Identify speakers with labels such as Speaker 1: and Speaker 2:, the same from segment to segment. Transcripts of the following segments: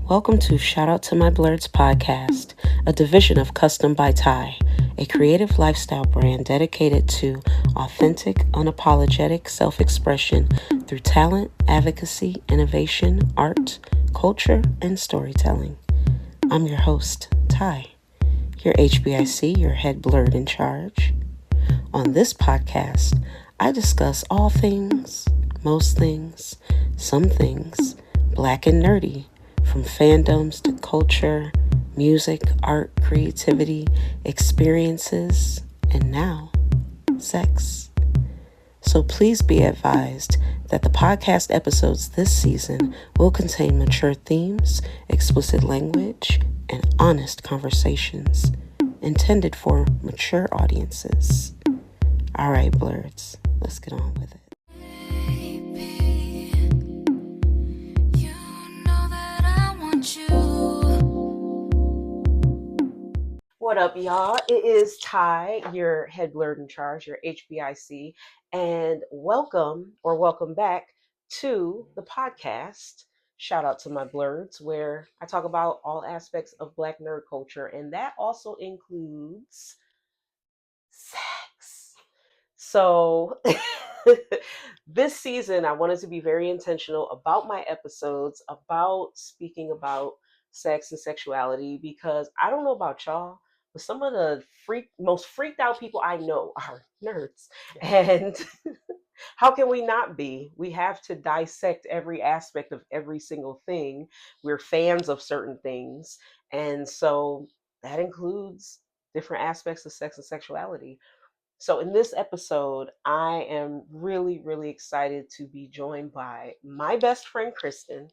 Speaker 1: Welcome to Shout Out to My Blurts podcast, a division of Custom by Ty, a creative lifestyle brand dedicated to authentic, unapologetic self-expression through talent, advocacy, innovation, art, culture, and storytelling. I'm your host, Ty, your HBIC, your head blurred in charge. On this podcast, I discuss all things, most things, some things, black and nerdy, from fandoms to culture, music, art, creativity, experiences, and now, sex. So please be advised that the podcast episodes this season will contain mature themes, explicit language, and honest conversations intended for mature audiences. All right, blurts, let's get on with it. What up, y'all? It is Ty, your head blurred in charge, your HBIC, and welcome back to the podcast. Shout out to my blurts, where I talk about all aspects of Black nerd culture, and that also includes sex. So this season, I wanted to be very intentional about my episodes, about speaking about sex and sexuality, because I don't know about y'all, but some of the most freaked out people I know are nerds. And how can we not be? We have to dissect every aspect of every single thing. We're fans of certain things. And so that includes different aspects of sex and sexuality. So, in this episode, I am really, really excited to be joined by my best friend, Kristen,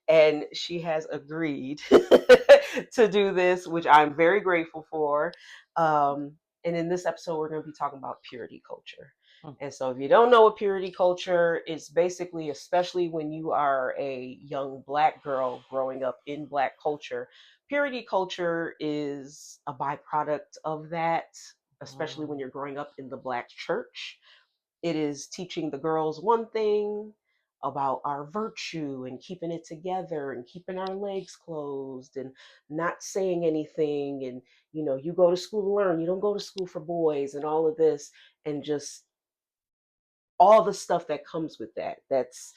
Speaker 1: and she has agreed to do this, which I'm very grateful for. And in this episode, we're going to be talking about purity culture. And so, if you don't know what purity culture is, basically, especially when you are a young Black girl growing up in Black culture, purity culture is a byproduct of that, especially when you're growing up in the Black church. It is teaching the girls one thing about our virtue and keeping it together and keeping our legs closed and not saying anything. And, you go to school to learn, you don't go to school for boys, and all of this, and just all the stuff that comes with that. That's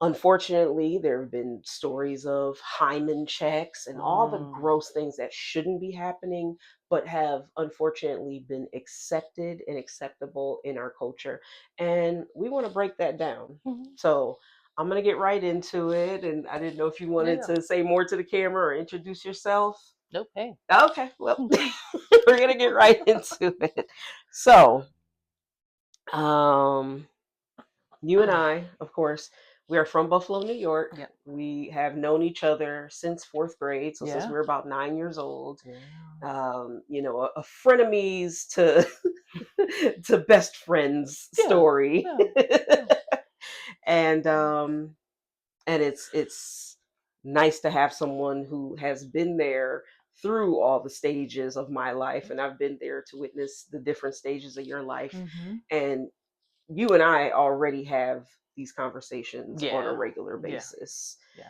Speaker 1: Unfortunately, there have been stories of hymen checks and all the gross things that shouldn't be happening, but have unfortunately been accepted and acceptable in our culture. And we want to break that down. So I'm going to get right into it. And I didn't know if you wanted to say more to the camera or introduce yourself.
Speaker 2: Nope. Hey.
Speaker 1: Okay, well, we're going to get right into it. So, you and I, of course, we are from Buffalo, New York.
Speaker 2: Yep.
Speaker 1: We have known each other since fourth grade. So since
Speaker 2: Yeah.
Speaker 1: we were about 9 years old,
Speaker 2: Yeah.
Speaker 1: a frenemies to to best friends story.
Speaker 2: Yeah.
Speaker 1: And it's nice to have someone who has been there through all the stages of my life, and I've been there to witness the different stages of your life. And you and I already have these conversations on a regular basis.
Speaker 2: Yeah.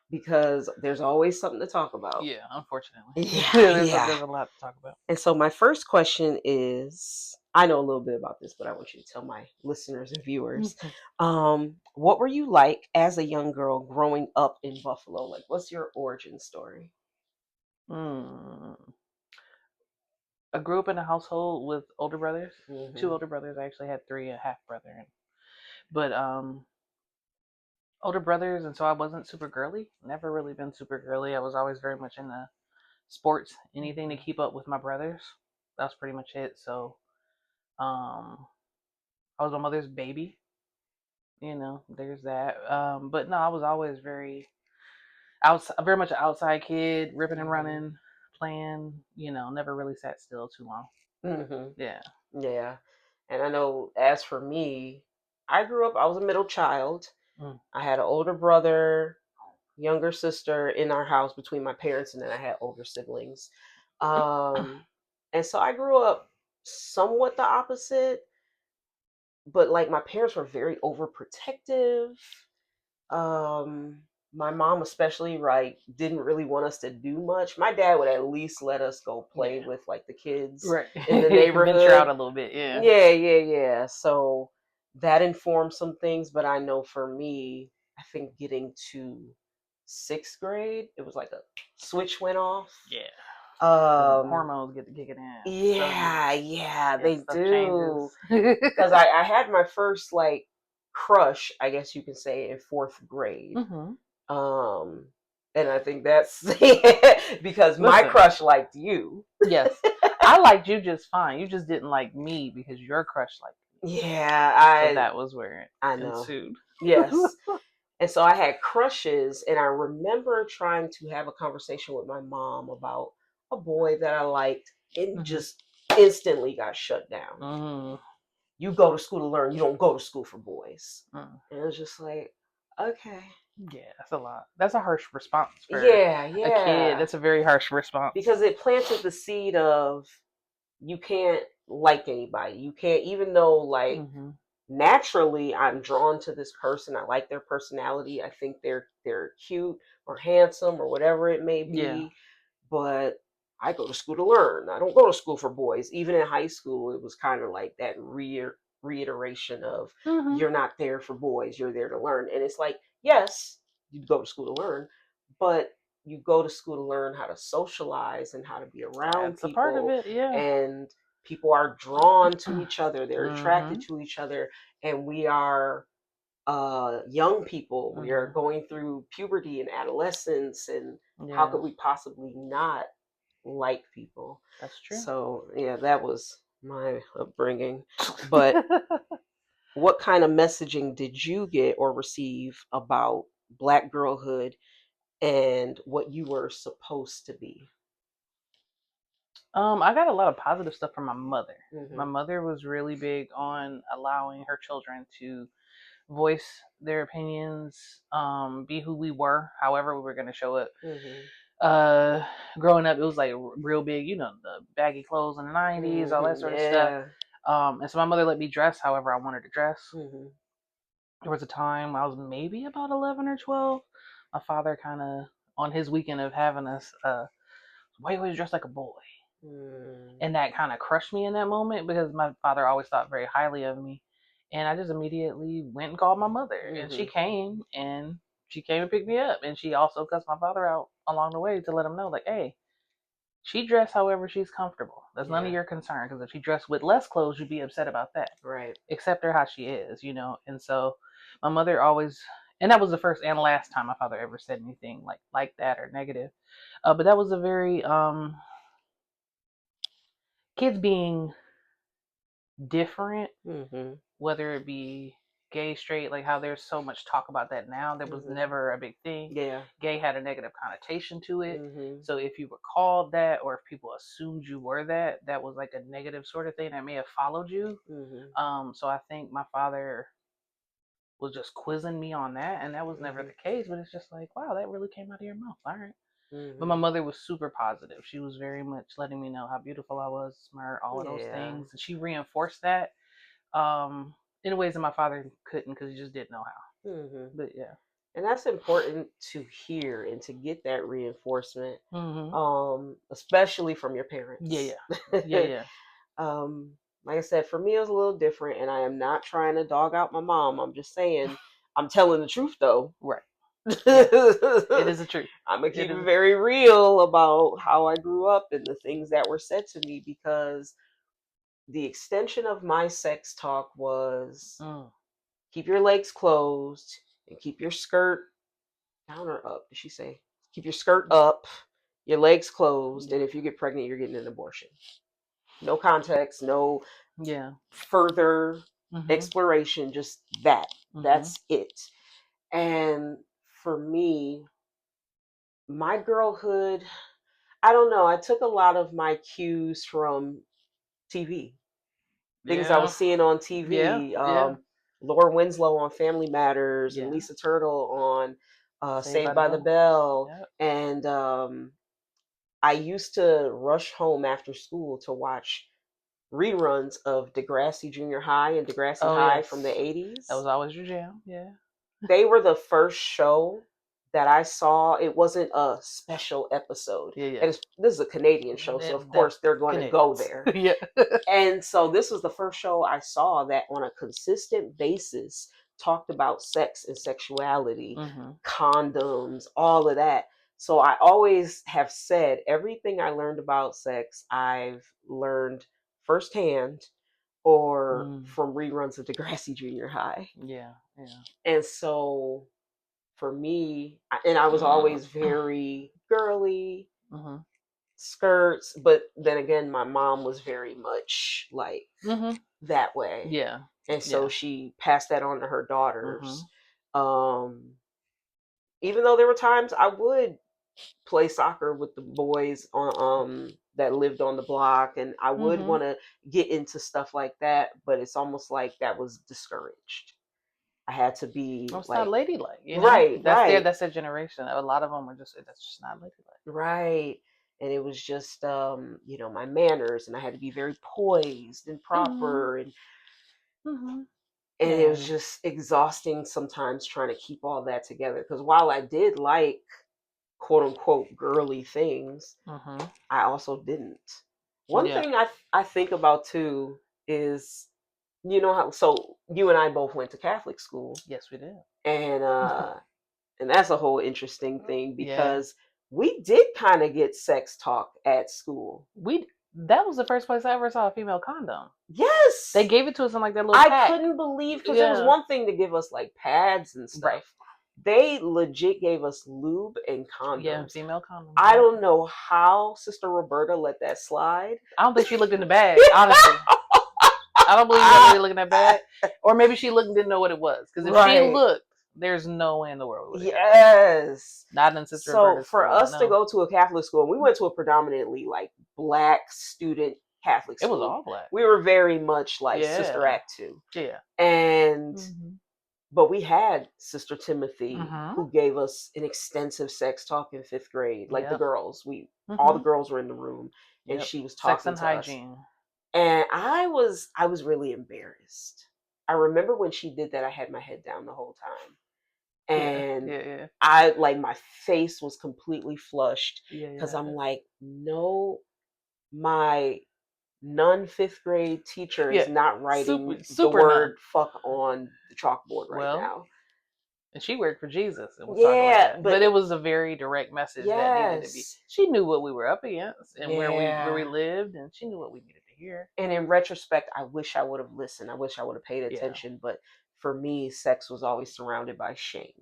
Speaker 1: Because there's always something to talk about.
Speaker 2: Yeah, unfortunately.
Speaker 1: There's
Speaker 2: a lot to talk about.
Speaker 1: And so my first question is, I know a little bit about this, but I want you to tell my listeners and viewers, what were you like as a young girl growing up in Buffalo? Like, what's your origin story?
Speaker 2: I grew up in a household with older brothers, 2 older brothers. I actually had 3, a half brother. But older brothers, and so I wasn't super girly. Never really been super girly. I was always very much into sports, anything to keep up with my brothers. That's pretty much it. So I was my mother's baby. There's that. But no, I was always very much an outside kid, ripping and running, playing. Never really sat still too long.
Speaker 1: Yeah. And I know, as for me, I was a middle child. I had an older brother, younger sister in our house between my parents, and then I had older siblings. And so I grew up somewhat the opposite, but like my parents were very overprotective. my mom especially, right, didn't really want us to do much. My dad would at least let us go play
Speaker 2: Yeah.
Speaker 1: with like the kids
Speaker 2: Right.
Speaker 1: in the
Speaker 2: Venture out
Speaker 1: neighborhood.
Speaker 2: a little bit. Yeah.
Speaker 1: Yeah, yeah, yeah. So that informed some things, but I know for me, I think getting to sixth grade, it was like a switch went off.
Speaker 2: Yeah. The
Speaker 1: Um,
Speaker 2: hormones get to kicking in. So
Speaker 1: yeah, yeah,
Speaker 2: yeah,
Speaker 1: they
Speaker 2: stuff
Speaker 1: do.
Speaker 2: changes.
Speaker 1: Because I had my first like crush, I guess you could say, in fourth grade.
Speaker 2: hmm
Speaker 1: Um, and I think that's because my
Speaker 2: Listen,
Speaker 1: crush liked you.
Speaker 2: yes, I liked you just fine. You just didn't like me because your crush liked
Speaker 1: Yeah,
Speaker 2: me. So that was where it
Speaker 1: I know.
Speaker 2: ensued.
Speaker 1: Yes. And so I had crushes, and I remember trying to have a conversation with my mom about a boy that I liked, and
Speaker 2: hmm
Speaker 1: just instantly got shut down.
Speaker 2: mm
Speaker 1: You go to school to learn, you don't go to school for boys.
Speaker 2: mm.
Speaker 1: And it was just like, okay.
Speaker 2: Yeah, that's a lot. That's a harsh response for
Speaker 1: Yeah,
Speaker 2: a kid.
Speaker 1: yeah.
Speaker 2: That's a very harsh response.
Speaker 1: Because it planted the seed of you can't like anybody. You can't, even though, like,
Speaker 2: hmm
Speaker 1: naturally I'm drawn to this person. I like their personality. I think they're cute or handsome or whatever it may
Speaker 2: Yeah.
Speaker 1: be. But I go to school to learn. I don't go to school for boys. Even in high school, it was kind of like that reiteration of
Speaker 2: hmm
Speaker 1: you're not there for boys. You're there to learn. And it's like, yes, you go to school to learn, but you go to school to learn how to socialize and how to be around
Speaker 2: That's a part of
Speaker 1: people.
Speaker 2: it. Yeah.
Speaker 1: And people are drawn to each other. They're attracted
Speaker 2: hmm
Speaker 1: to each other. And we are young people. We are
Speaker 2: hmm
Speaker 1: going through puberty and adolescence, and how
Speaker 2: Yeah,
Speaker 1: could we possibly not like people?
Speaker 2: that's true.
Speaker 1: So yeah, that was my upbringing. But what kind of messaging did you get or receive about black girlhood and what you were supposed to be?
Speaker 2: I got a lot of positive stuff from my mother. My
Speaker 1: Mm-hmm.
Speaker 2: mother was really big on allowing her children to voice their opinions, be who we were, however we were going to show it.
Speaker 1: Mm-hmm.
Speaker 2: Uh, Growing up, it was like real big, the baggy clothes in the '90s, all that
Speaker 1: Mm-hmm.
Speaker 2: sort of stuff.
Speaker 1: Yeah.
Speaker 2: And so my mother let me dress however I wanted to dress.
Speaker 1: Mm-hmm.
Speaker 2: There was a time I was maybe about 11 or 12. My father kind of on his weekend of having us, why you always dress like a boy?
Speaker 1: Mm-hmm.
Speaker 2: And that kind of crushed me in that moment because my father always thought very highly of me. And I just immediately went and called my mother, and
Speaker 1: Mm-hmm.
Speaker 2: she came and picked me up, and she also cussed my father out along the way to let him know, like, hey, she dressed however she's comfortable. That's none of
Speaker 1: Yeah.
Speaker 2: your concern, because if she dressed with less clothes, you'd be upset about that.
Speaker 1: Right.
Speaker 2: Accept her how she is. And so my mother always, and that was the first and last time my father ever said anything like that or negative. But that was a very kids being different,
Speaker 1: Mm-hmm.
Speaker 2: whether it be gay, straight, like how there's so much talk about that now. That was
Speaker 1: Mm-hmm.
Speaker 2: never a big thing.
Speaker 1: Yeah.
Speaker 2: Gay had a negative connotation to it.
Speaker 1: Mm-hmm.
Speaker 2: So if you were called that, or if people assumed you were that, that was like a negative sort of thing that may have followed you.
Speaker 1: Mm-hmm.
Speaker 2: So I think my father was just quizzing me on that, and that was never
Speaker 1: Mm-hmm.
Speaker 2: the case. But it's just like, wow, that really came out of your mouth. All right. But my
Speaker 1: Mm-hmm.
Speaker 2: mother was super positive. She was very much letting me know how beautiful I was, smart, all of those
Speaker 1: Yeah.
Speaker 2: things. And she reinforced that in ways that my father couldn't because he just didn't know how.
Speaker 1: Mm-hmm.
Speaker 2: But yeah.
Speaker 1: And that's important to hear and to get that reinforcement,
Speaker 2: hmm
Speaker 1: especially from your
Speaker 2: Yeah,
Speaker 1: parents.
Speaker 2: yeah. Yeah, yeah.
Speaker 1: um, like I said, for me, it was a little different, and I am not trying to dog out my mom. I'm just saying, I'm telling the truth though.
Speaker 2: Right. Yeah. It
Speaker 1: I'm
Speaker 2: is the truth.
Speaker 1: gonna
Speaker 2: It
Speaker 1: keep it
Speaker 2: is.
Speaker 1: very real about how I grew up and the things that were said to me, because the extension of my sex talk was
Speaker 2: Mm,
Speaker 1: keep your legs closed and keep your skirt down or up. Did she say? Keep your skirt up, your legs closed,
Speaker 2: yeah.
Speaker 1: and if you get pregnant, you're getting an abortion. No context, no
Speaker 2: Yeah.
Speaker 1: further
Speaker 2: hmm
Speaker 1: exploration, just that.
Speaker 2: hmm
Speaker 1: That's it. And for me, my girlhood, I don't know, I took a lot of my cues from TV, things I
Speaker 2: Yeah.
Speaker 1: was seeing on
Speaker 2: Yeah.
Speaker 1: TV.
Speaker 2: Yeah.
Speaker 1: Laura Winslow on Family Matters and
Speaker 2: Yeah.
Speaker 1: Lisa Turtle on
Speaker 2: Saved by
Speaker 1: Saved
Speaker 2: the
Speaker 1: by the
Speaker 2: Bell.
Speaker 1: Bell.
Speaker 2: Yeah.
Speaker 1: And I used to rush home after school to watch reruns of Degrassi Junior High and Degrassi
Speaker 2: Oh
Speaker 1: High from
Speaker 2: yes.
Speaker 1: the
Speaker 2: That
Speaker 1: 80s.
Speaker 2: was always your jam. Yeah.
Speaker 1: They were the first show that I saw, it wasn't a special episode.
Speaker 2: Yeah, yeah.
Speaker 1: And this is a Canadian show, so of course they're going to go there.
Speaker 2: Yeah.
Speaker 1: And so this was the first show I saw that on a consistent basis talked about sex and sexuality,
Speaker 2: Mm-hmm.
Speaker 1: condoms, all of that. So I always have said everything I learned about sex, I've learned firsthand or from reruns of Degrassi Junior High.
Speaker 2: Yeah, yeah.
Speaker 1: And so for me, and I was always very girly,
Speaker 2: Mm-hmm.
Speaker 1: skirts, but then again, my mom was very much like that way.
Speaker 2: Yeah.
Speaker 1: And so
Speaker 2: Yeah.
Speaker 1: she passed that on to her daughters.
Speaker 2: Mm-hmm.
Speaker 1: Even though there were times I would play soccer with the boys on that lived on the block, and I would
Speaker 2: Mm-hmm.
Speaker 1: want to get into stuff like that, but it's almost like that was discouraged. I had to be
Speaker 2: Well, it's not
Speaker 1: like,
Speaker 2: ladylike, you know.
Speaker 1: right, right,
Speaker 2: That's their generation. A lot of them were just that's just not ladylike.
Speaker 1: right. And it was just my manners, and I had to be very poised and proper, and
Speaker 2: Mm-hmm.
Speaker 1: it
Speaker 2: Yeah.
Speaker 1: was just exhausting sometimes trying to keep all that together, because while I did like quote unquote girly things,
Speaker 2: Mm-hmm.
Speaker 1: I also didn't. One
Speaker 2: Yeah.
Speaker 1: thing I think about too is, how, so you and I both went to Catholic school,
Speaker 2: Yes, we did.
Speaker 1: and and that's a whole interesting thing
Speaker 2: Yeah.
Speaker 1: because we did kind of get sex talk at school.
Speaker 2: That was the first place I ever saw a female condom.
Speaker 1: Yes,
Speaker 2: They gave it to us in like that little
Speaker 1: I
Speaker 2: pack.
Speaker 1: couldn't believe, because it was
Speaker 2: Yeah.
Speaker 1: one thing to give us like pads and stuff.
Speaker 2: Right.
Speaker 1: They legit gave us lube and condoms.
Speaker 2: Yeah, female condoms.
Speaker 1: I don't know how Sister Roberta let that slide.
Speaker 2: I don't think she looked in the bag, honestly. I don't believe she really looked in that bag. Or maybe she looked and didn't know what it was. Because if she looked, there's no way in the world we would have
Speaker 1: Yes.
Speaker 2: Not in Sister
Speaker 1: So
Speaker 2: Roberta's
Speaker 1: for
Speaker 2: school,
Speaker 1: us
Speaker 2: no.
Speaker 1: to go to a Catholic school, and we went to a predominantly like black student Catholic school.
Speaker 2: It was all black.
Speaker 1: We were very much like Sister Act 2.
Speaker 2: Yeah.
Speaker 1: And but we had Sister Timothy, who gave us an extensive sex talk in 5th grade. Like the girls, all the girls were in the room, and she was talking
Speaker 2: sex and
Speaker 1: to
Speaker 2: hygiene.
Speaker 1: us. And I was really embarrassed. I remember when she did that, I had my head down the whole time, and I like my face was completely flushed because I'm like, no, my non-5th grade teacher is not writing the word fuck on the chalkboard right now.
Speaker 2: And she worked for Jesus and was talking like that. But it was a very direct message that needed to be. She knew what we were up against and where we lived, and she knew what we needed to hear.
Speaker 1: And in retrospect, I wish I would have listened. I wish I would have paid attention. But for me, sex was always surrounded by shame.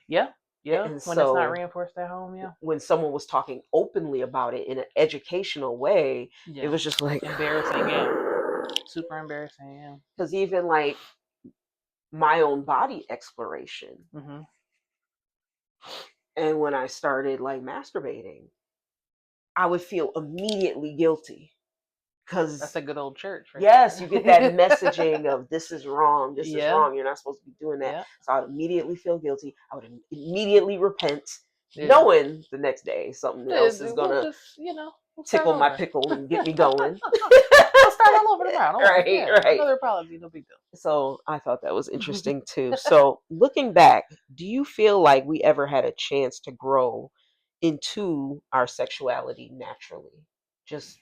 Speaker 2: Yeah. Yeah.
Speaker 1: And
Speaker 2: when
Speaker 1: so,
Speaker 2: it's not reinforced at home,
Speaker 1: when someone was talking openly about it in an educational way, it was just like
Speaker 2: embarrassing. Yeah. Super embarrassing. Yeah.
Speaker 1: Because even like my own body exploration, and when I started like masturbating, I would feel immediately guilty. Because
Speaker 2: that's a good old church.
Speaker 1: Right yes, there. You get that messaging of this is wrong, this is wrong, you're not supposed to be doing that. So I would immediately feel guilty. I would immediately repent, knowing the next day something else is gonna tickle my pickle and get me going.
Speaker 2: We'll start all over tomorrow.
Speaker 1: Right.
Speaker 2: Another apology, no big deal.
Speaker 1: So I thought that was interesting too. So looking back, do you feel like we ever had a chance to grow into our sexuality naturally, just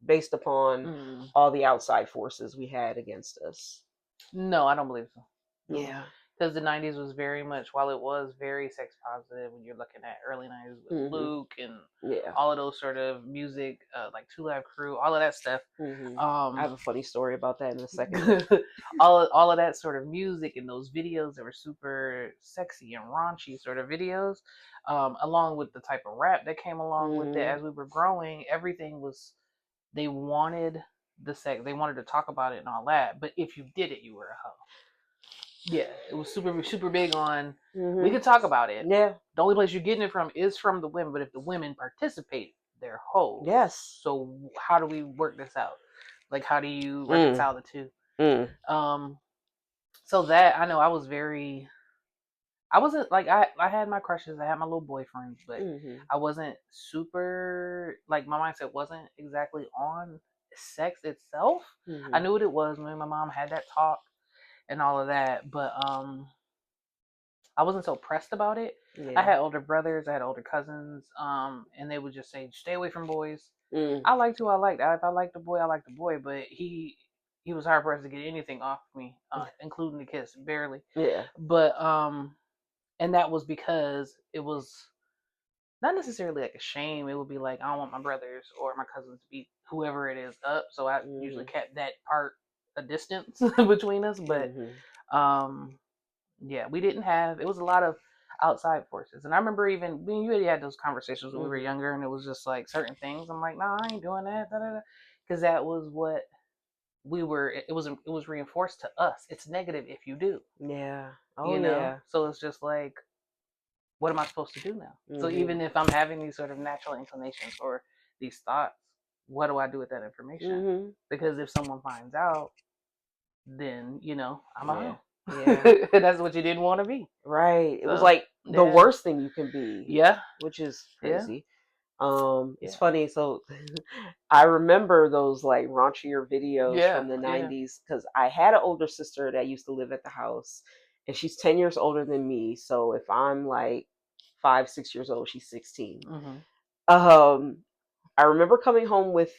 Speaker 1: based upon all the outside forces we had against us?
Speaker 2: No, I don't believe so.
Speaker 1: Yeah.
Speaker 2: Because the 90s was very much, while it was very sex positive, when you're looking at early 90s with Luke and all of those sort of music, like Two Live Crew, all of that stuff.
Speaker 1: I have a funny story about that in a second.
Speaker 2: all of that sort of music and those videos that were super sexy and raunchy sort of videos, along with the type of rap that came along with it as we were growing, everything was, they wanted the sex, they wanted to talk about it and all that, but if you did it, you were a hoe. Yeah, it was super, super big on, we could talk about it.
Speaker 1: Yeah.
Speaker 2: The only place you're getting it from is from the women, but if the women participate, they're hoes.
Speaker 1: Yes.
Speaker 2: So how do we work this out? Like, how do you reconcile the two? So that, I know I was very, I wasn't, like, I had my crushes, I had my little boyfriends, but I wasn't super, like, my mindset wasn't exactly on sex itself. I knew what it was. Me and my mom had that talk and all of that, but I wasn't so pressed about it. I
Speaker 1: Yeah.
Speaker 2: had older brothers, I had older cousins, and they would just say, "Stay away from boys."
Speaker 1: Mm.
Speaker 2: I liked who I liked. If I liked the boy, I liked the boy. But he was hard pressed to get anything off of me, including the kiss, barely.
Speaker 1: Yeah.
Speaker 2: But and that was because it was not necessarily like a shame. It would be like I don't want my brothers or my cousins to beat whoever it is up. So I usually
Speaker 1: Mhm.
Speaker 2: kept that part a distance between us. But
Speaker 1: Mhm.
Speaker 2: um, yeah, we didn't have. It was a lot of outside forces, and I remember even when you had those conversations when we were
Speaker 1: Mhm.
Speaker 2: younger, and it was just like certain things. I'm like, nah, I ain't doing that, because that was what we were. It was reinforced to us. It's negative if you do,
Speaker 1: Yeah. Oh yeah.
Speaker 2: So it's just like, what am I supposed to do now? So
Speaker 1: Mhm.
Speaker 2: even if I'm having these sort of natural inclinations or these thoughts, what do I do with that information?
Speaker 1: Mhm.
Speaker 2: Because if someone finds out, then I'm a
Speaker 1: Yeah.
Speaker 2: hoe.
Speaker 1: Yeah.
Speaker 2: That's what you didn't want to be.
Speaker 1: Right. It was
Speaker 2: So
Speaker 1: like the
Speaker 2: yeah,
Speaker 1: worst thing you can be,
Speaker 2: yeah,
Speaker 1: which is
Speaker 2: yeah,
Speaker 1: crazy. It's
Speaker 2: yeah,
Speaker 1: funny. So I remember those like raunchier videos
Speaker 2: yeah,
Speaker 1: from the
Speaker 2: yeah.
Speaker 1: 90s because I had an older sister that used to live at the house and she's 10 years older than me. So if I'm like 5, 6 years old, she's 16.
Speaker 2: Mhm.
Speaker 1: Um, I remember coming home with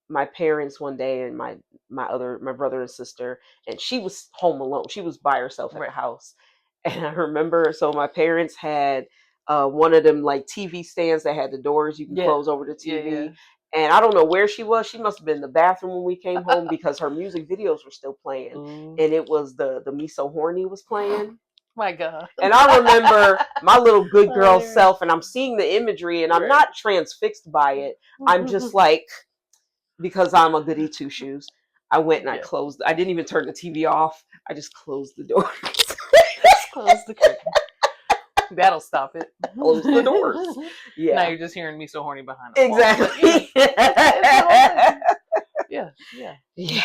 Speaker 1: my parents one day and my brother and sister, and she was home alone. She was by herself at the
Speaker 2: Right.
Speaker 1: house. And I remember, so my parents had one of them like TV stands that had the doors you can
Speaker 2: Yeah.
Speaker 1: close over the
Speaker 2: Yeah.
Speaker 1: TV. And I don't know where she was. She must have been in the bathroom when we came home because her music videos were still playing.
Speaker 2: Ooh.
Speaker 1: And it was the Me So Horny was playing.
Speaker 2: My God.
Speaker 1: And I remember my little good girl
Speaker 2: Hilarious.
Speaker 1: self, and I'm seeing the imagery, and I'm
Speaker 2: Right.
Speaker 1: not transfixed by it. I'm just like, because I'm a goody two shoes. I went and I
Speaker 2: Yeah.
Speaker 1: closed. I didn't even turn the TV off. I just closed the door.
Speaker 2: Just close the curtain. That'll stop it.
Speaker 1: Close the doors.
Speaker 2: Now
Speaker 1: Yeah,
Speaker 2: you're just hearing me so horny behind the wall. But
Speaker 1: exactly.
Speaker 2: it's the whole thing. Yeah, yeah.
Speaker 1: Yeah.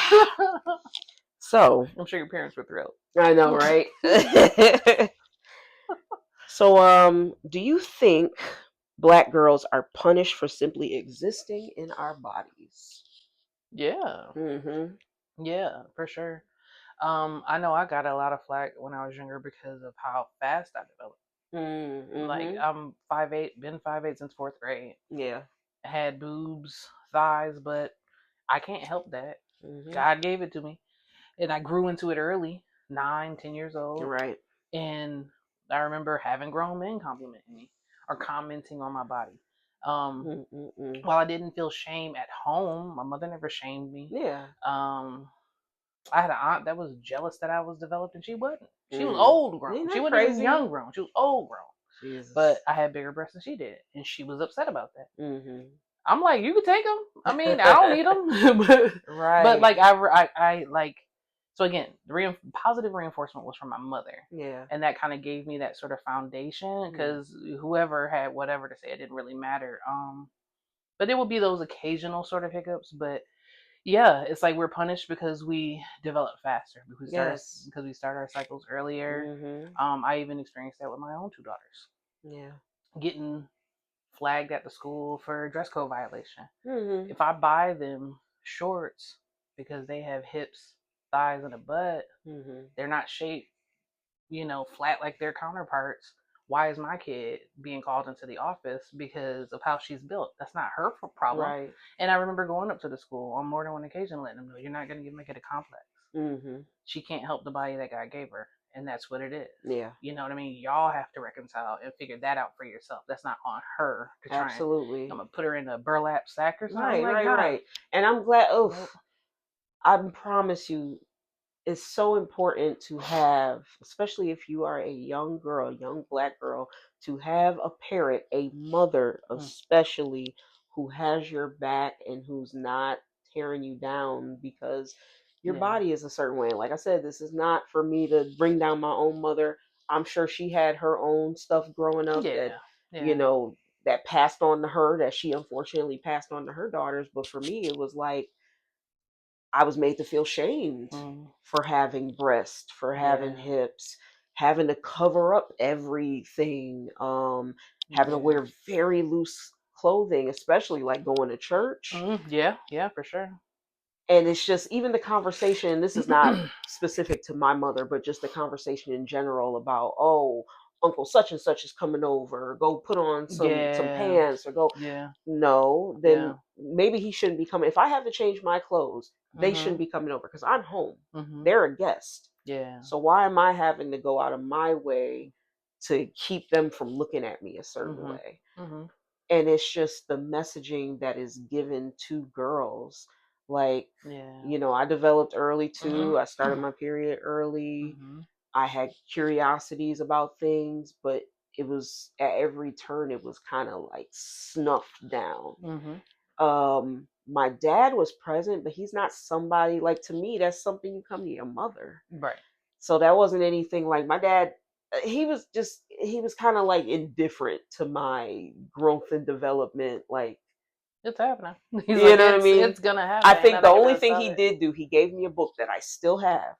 Speaker 1: So
Speaker 2: I'm sure your parents were thrilled.
Speaker 1: I know, right? So, do you think black girls are punished for simply existing in our bodies?
Speaker 2: Yeah,
Speaker 1: Mm-hmm.
Speaker 2: yeah, for sure. I know I got a lot of flack when I was younger because of how fast I developed. Like
Speaker 1: Mm-hmm.
Speaker 2: I'm 5'8", been 5'8" since fourth grade.
Speaker 1: Yeah.
Speaker 2: Had boobs, thighs, but I can't help that.
Speaker 1: Mm-hmm.
Speaker 2: God gave it to me, and I grew into it early, 9, 10 years old.
Speaker 1: Right.
Speaker 2: And I remember having grown men complimenting me or commenting on my body. Um,
Speaker 1: Mm-mm-mm.
Speaker 2: while I didn't feel shame at home, my mother never shamed me.
Speaker 1: Yeah.
Speaker 2: Um, I had an aunt that was jealous that I was developed, and she wasn't. She was
Speaker 1: Mm.
Speaker 2: old
Speaker 1: Ain't
Speaker 2: grown. She
Speaker 1: that
Speaker 2: wasn't even
Speaker 1: crazy?
Speaker 2: young grown. She was old grown. But
Speaker 1: Jesus.
Speaker 2: I had bigger breasts than she did, and she was upset about that.
Speaker 1: Mm-hmm.
Speaker 2: I'm like, you can take them. I mean, I don't need them, but
Speaker 1: Right.
Speaker 2: like I like. So again, the positive reinforcement was from my mother,
Speaker 1: Yeah.
Speaker 2: and that kind of gave me that sort of foundation
Speaker 1: Mm.
Speaker 2: because whoever had whatever to say, it didn't really matter. But there would be those occasional sort of hiccups, but yeah, it's like we're punished because we develop faster
Speaker 1: Yes.
Speaker 2: because we start our cycles earlier.
Speaker 1: Mm-hmm.
Speaker 2: I even experienced that with my own two daughters,
Speaker 1: Yeah.
Speaker 2: getting flagged at the school for dress code violation.
Speaker 1: Mm-hmm.
Speaker 2: If I buy them shorts because they have hips, thighs, and a butt,
Speaker 1: Mm-hmm.
Speaker 2: they're not shaped, flat like their counterparts. Why is my kid being called into the office because of how she's built? That's not her problem.
Speaker 1: Right.
Speaker 2: And I remember going up to the school on more than one occasion, letting them know you're not going to give my kid a complex.
Speaker 1: Mm-hmm.
Speaker 2: She can't help the body that God gave her, and that's what it is.
Speaker 1: Yeah.
Speaker 2: You know what I mean? Y'all have to reconcile and figure that out for yourself. That's not on her to try and I'm
Speaker 1: Absolutely.
Speaker 2: gonna put her in a burlap sack or something.
Speaker 1: Right.
Speaker 2: Like,
Speaker 1: Right.
Speaker 2: nah,
Speaker 1: Right. And I'm glad. Oh,
Speaker 2: nope.
Speaker 1: I promise you, it's so important to have, especially if you are a young girl, young black girl, to have a parent, a mother
Speaker 2: Mm,
Speaker 1: especially, who has your back and who's not tearing you down because your
Speaker 2: yeah,
Speaker 1: body is a certain way. Like I said, this is not for me to bring down my own mother. I'm sure she had her own stuff growing up that,
Speaker 2: yeah,
Speaker 1: you
Speaker 2: yeah,
Speaker 1: know, that passed on to her, that she unfortunately passed on to her daughters. But for me, it was like, I was made to feel shamed
Speaker 2: mm,
Speaker 1: for having breasts, for having
Speaker 2: yeah,
Speaker 1: hips, having to cover up everything, having to
Speaker 2: yeah,
Speaker 1: wear very loose clothing, especially like going to church.
Speaker 2: yeah, yeah, for sure.
Speaker 1: And it's just even the conversation, this is not specific to my mother, but just the conversation in general about, oh, Uncle such and such is coming over, or go put on some
Speaker 2: Yeah.
Speaker 1: pants, or go.
Speaker 2: Yeah.
Speaker 1: No, then
Speaker 2: Yeah.
Speaker 1: maybe he shouldn't be coming. If I have to change my clothes, they shouldn't
Speaker 2: Mhm.
Speaker 1: be coming over because I'm home.
Speaker 2: Mhm.
Speaker 1: They're a guest.
Speaker 2: Yeah.
Speaker 1: So why am I having to go out of my way to keep them from looking at me a certain
Speaker 2: Mhm.
Speaker 1: way?
Speaker 2: Mhm.
Speaker 1: And it's just the messaging that is given to girls. Like,
Speaker 2: Yeah.
Speaker 1: I developed early too.
Speaker 2: Mhm.
Speaker 1: I started my period early.
Speaker 2: Mhm.
Speaker 1: I had curiosities about things, but it was at every turn, it was kind of like snuffed down.
Speaker 2: Mhm.
Speaker 1: My dad was present, but he's not somebody like, to me, that's something you come to your mother.
Speaker 2: Right.
Speaker 1: So that wasn't anything like my dad. He was kind of like indifferent to my growth and development. Like,
Speaker 2: It's happening. He's
Speaker 1: you
Speaker 2: like,
Speaker 1: know what I mean?
Speaker 2: it's gonna happen.
Speaker 1: I
Speaker 2: Ain't
Speaker 1: think the
Speaker 2: nothing I can
Speaker 1: only
Speaker 2: do to
Speaker 1: thing
Speaker 2: stop
Speaker 1: he
Speaker 2: it.
Speaker 1: did do, he gave me a book that I still have.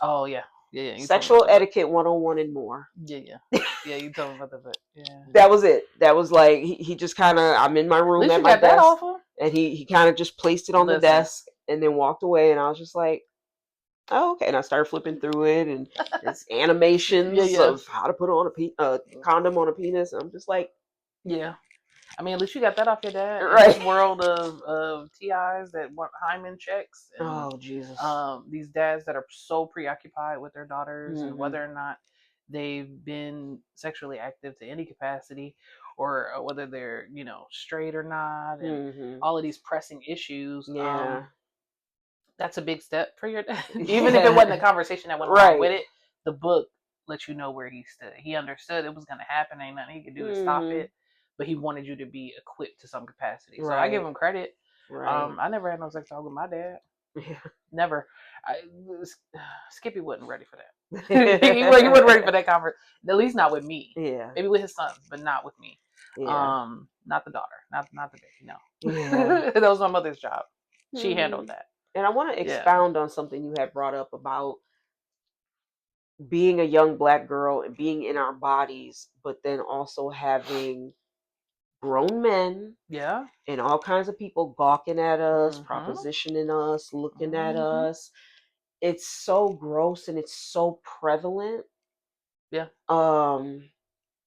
Speaker 2: Oh yeah. Yeah, yeah. You told me about
Speaker 1: Sexual
Speaker 2: that book.
Speaker 1: Etiquette 101 and More.
Speaker 2: Yeah, yeah. Yeah, you told me about that book. Yeah.
Speaker 1: That was it. That was like, he just kind of, I'm in my
Speaker 2: At
Speaker 1: room
Speaker 2: least
Speaker 1: at
Speaker 2: you
Speaker 1: my
Speaker 2: got that
Speaker 1: desk,
Speaker 2: off him.
Speaker 1: and he kind of just placed it on the
Speaker 2: Listen.
Speaker 1: desk and then walked away, and I was just like, oh, okay. And I started flipping through it, and it's
Speaker 2: Yeah,
Speaker 1: animations
Speaker 2: yeah.
Speaker 1: of how to put on a condom on a penis. And I'm just like,
Speaker 2: Yeah. I mean, at least you got that off your dad in this
Speaker 1: right.
Speaker 2: world of TIs that want hymen checks and
Speaker 1: Oh, Jesus.
Speaker 2: these dads that are so preoccupied with their daughters and
Speaker 1: Hmm.
Speaker 2: whether or not they've been sexually active to any capacity or whether they're, straight or not and
Speaker 1: Hmm.
Speaker 2: all of these pressing issues.
Speaker 1: Yeah.
Speaker 2: That's a big step for your dad. Even if it wasn't a
Speaker 1: Yeah.
Speaker 2: conversation that went along with
Speaker 1: Right.
Speaker 2: it, the book let you know where he stood. He understood it was going to happen. Ain't nothing he could do to stop
Speaker 1: Hmm.
Speaker 2: it, but he wanted you to be equipped to some capacity. So I give
Speaker 1: Right.
Speaker 2: him credit.
Speaker 1: Right.
Speaker 2: I never had no sex talk with my dad.
Speaker 1: Yeah.
Speaker 2: Never. I, Skippy wasn't ready for that. He wasn't ready for that conversation. At least not with me.
Speaker 1: Yeah.
Speaker 2: Maybe with his sons, but not with me.
Speaker 1: Yeah.
Speaker 2: Not the daughter. Not the baby. No.
Speaker 1: Yeah.
Speaker 2: That was my mother's job. She
Speaker 1: Hmm.
Speaker 2: handled that.
Speaker 1: And I want to
Speaker 2: Yeah.
Speaker 1: expound on something you had brought up about being a young black girl and being in our bodies, but then also having grown men
Speaker 2: Yeah.
Speaker 1: and all kinds of people gawking at us,
Speaker 2: Mhm.
Speaker 1: propositioning us, looking at
Speaker 2: Mhm.
Speaker 1: us. It's so gross and it's so prevalent.
Speaker 2: Yeah.
Speaker 1: Um,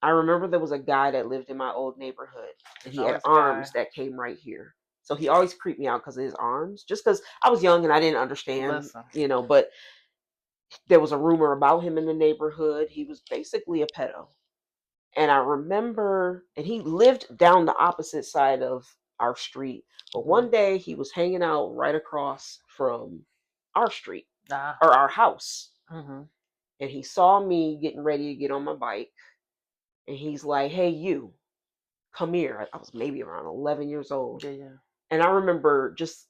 Speaker 1: I remember there was a guy that lived in my old neighborhood, and
Speaker 2: There's
Speaker 1: he had
Speaker 2: always a guy.
Speaker 1: arms that came right here. So he always creeped me out because of his arms, just because I was young and I didn't understand,
Speaker 2: Listen.
Speaker 1: But there was a rumor about him in the neighborhood. He was basically a pedo. And I remember, and he lived down the opposite side of our street. But
Speaker 2: Mhm.
Speaker 1: one day he was hanging out right across from our street
Speaker 2: Ah.
Speaker 1: or our house.
Speaker 2: Mhm.
Speaker 1: And he saw me getting ready to get on my bike. And he's like, hey, you, come here. I was maybe around 11 years old.
Speaker 2: Yeah. Yeah.
Speaker 1: And I remember, just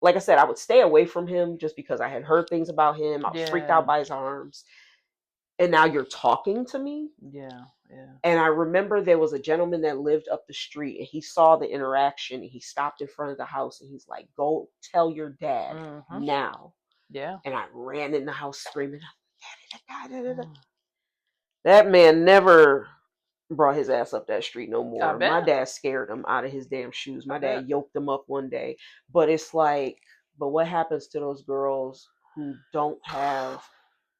Speaker 1: like I said, I would stay away from him just because I had heard things about him. I was freaked out
Speaker 2: Yeah.
Speaker 1: by his arms. And now you're talking to me?
Speaker 2: Yeah. Yeah.
Speaker 1: And I remember there was a gentleman that lived up the street, and he saw the interaction, and he stopped in front of the house, and he's like, go tell your dad
Speaker 2: Mhm.
Speaker 1: now.
Speaker 2: Yeah.
Speaker 1: And I ran in the house screaming, "Daddy, that guy, da, da, da."
Speaker 2: Mm.
Speaker 1: That man never brought his ass up that street no
Speaker 2: I
Speaker 1: more. My
Speaker 2: bet.
Speaker 1: dad scared him out of his damn shoes.
Speaker 2: I
Speaker 1: My
Speaker 2: bet.
Speaker 1: dad yoked him up one day. But it's like, but what happens to those girls who don't have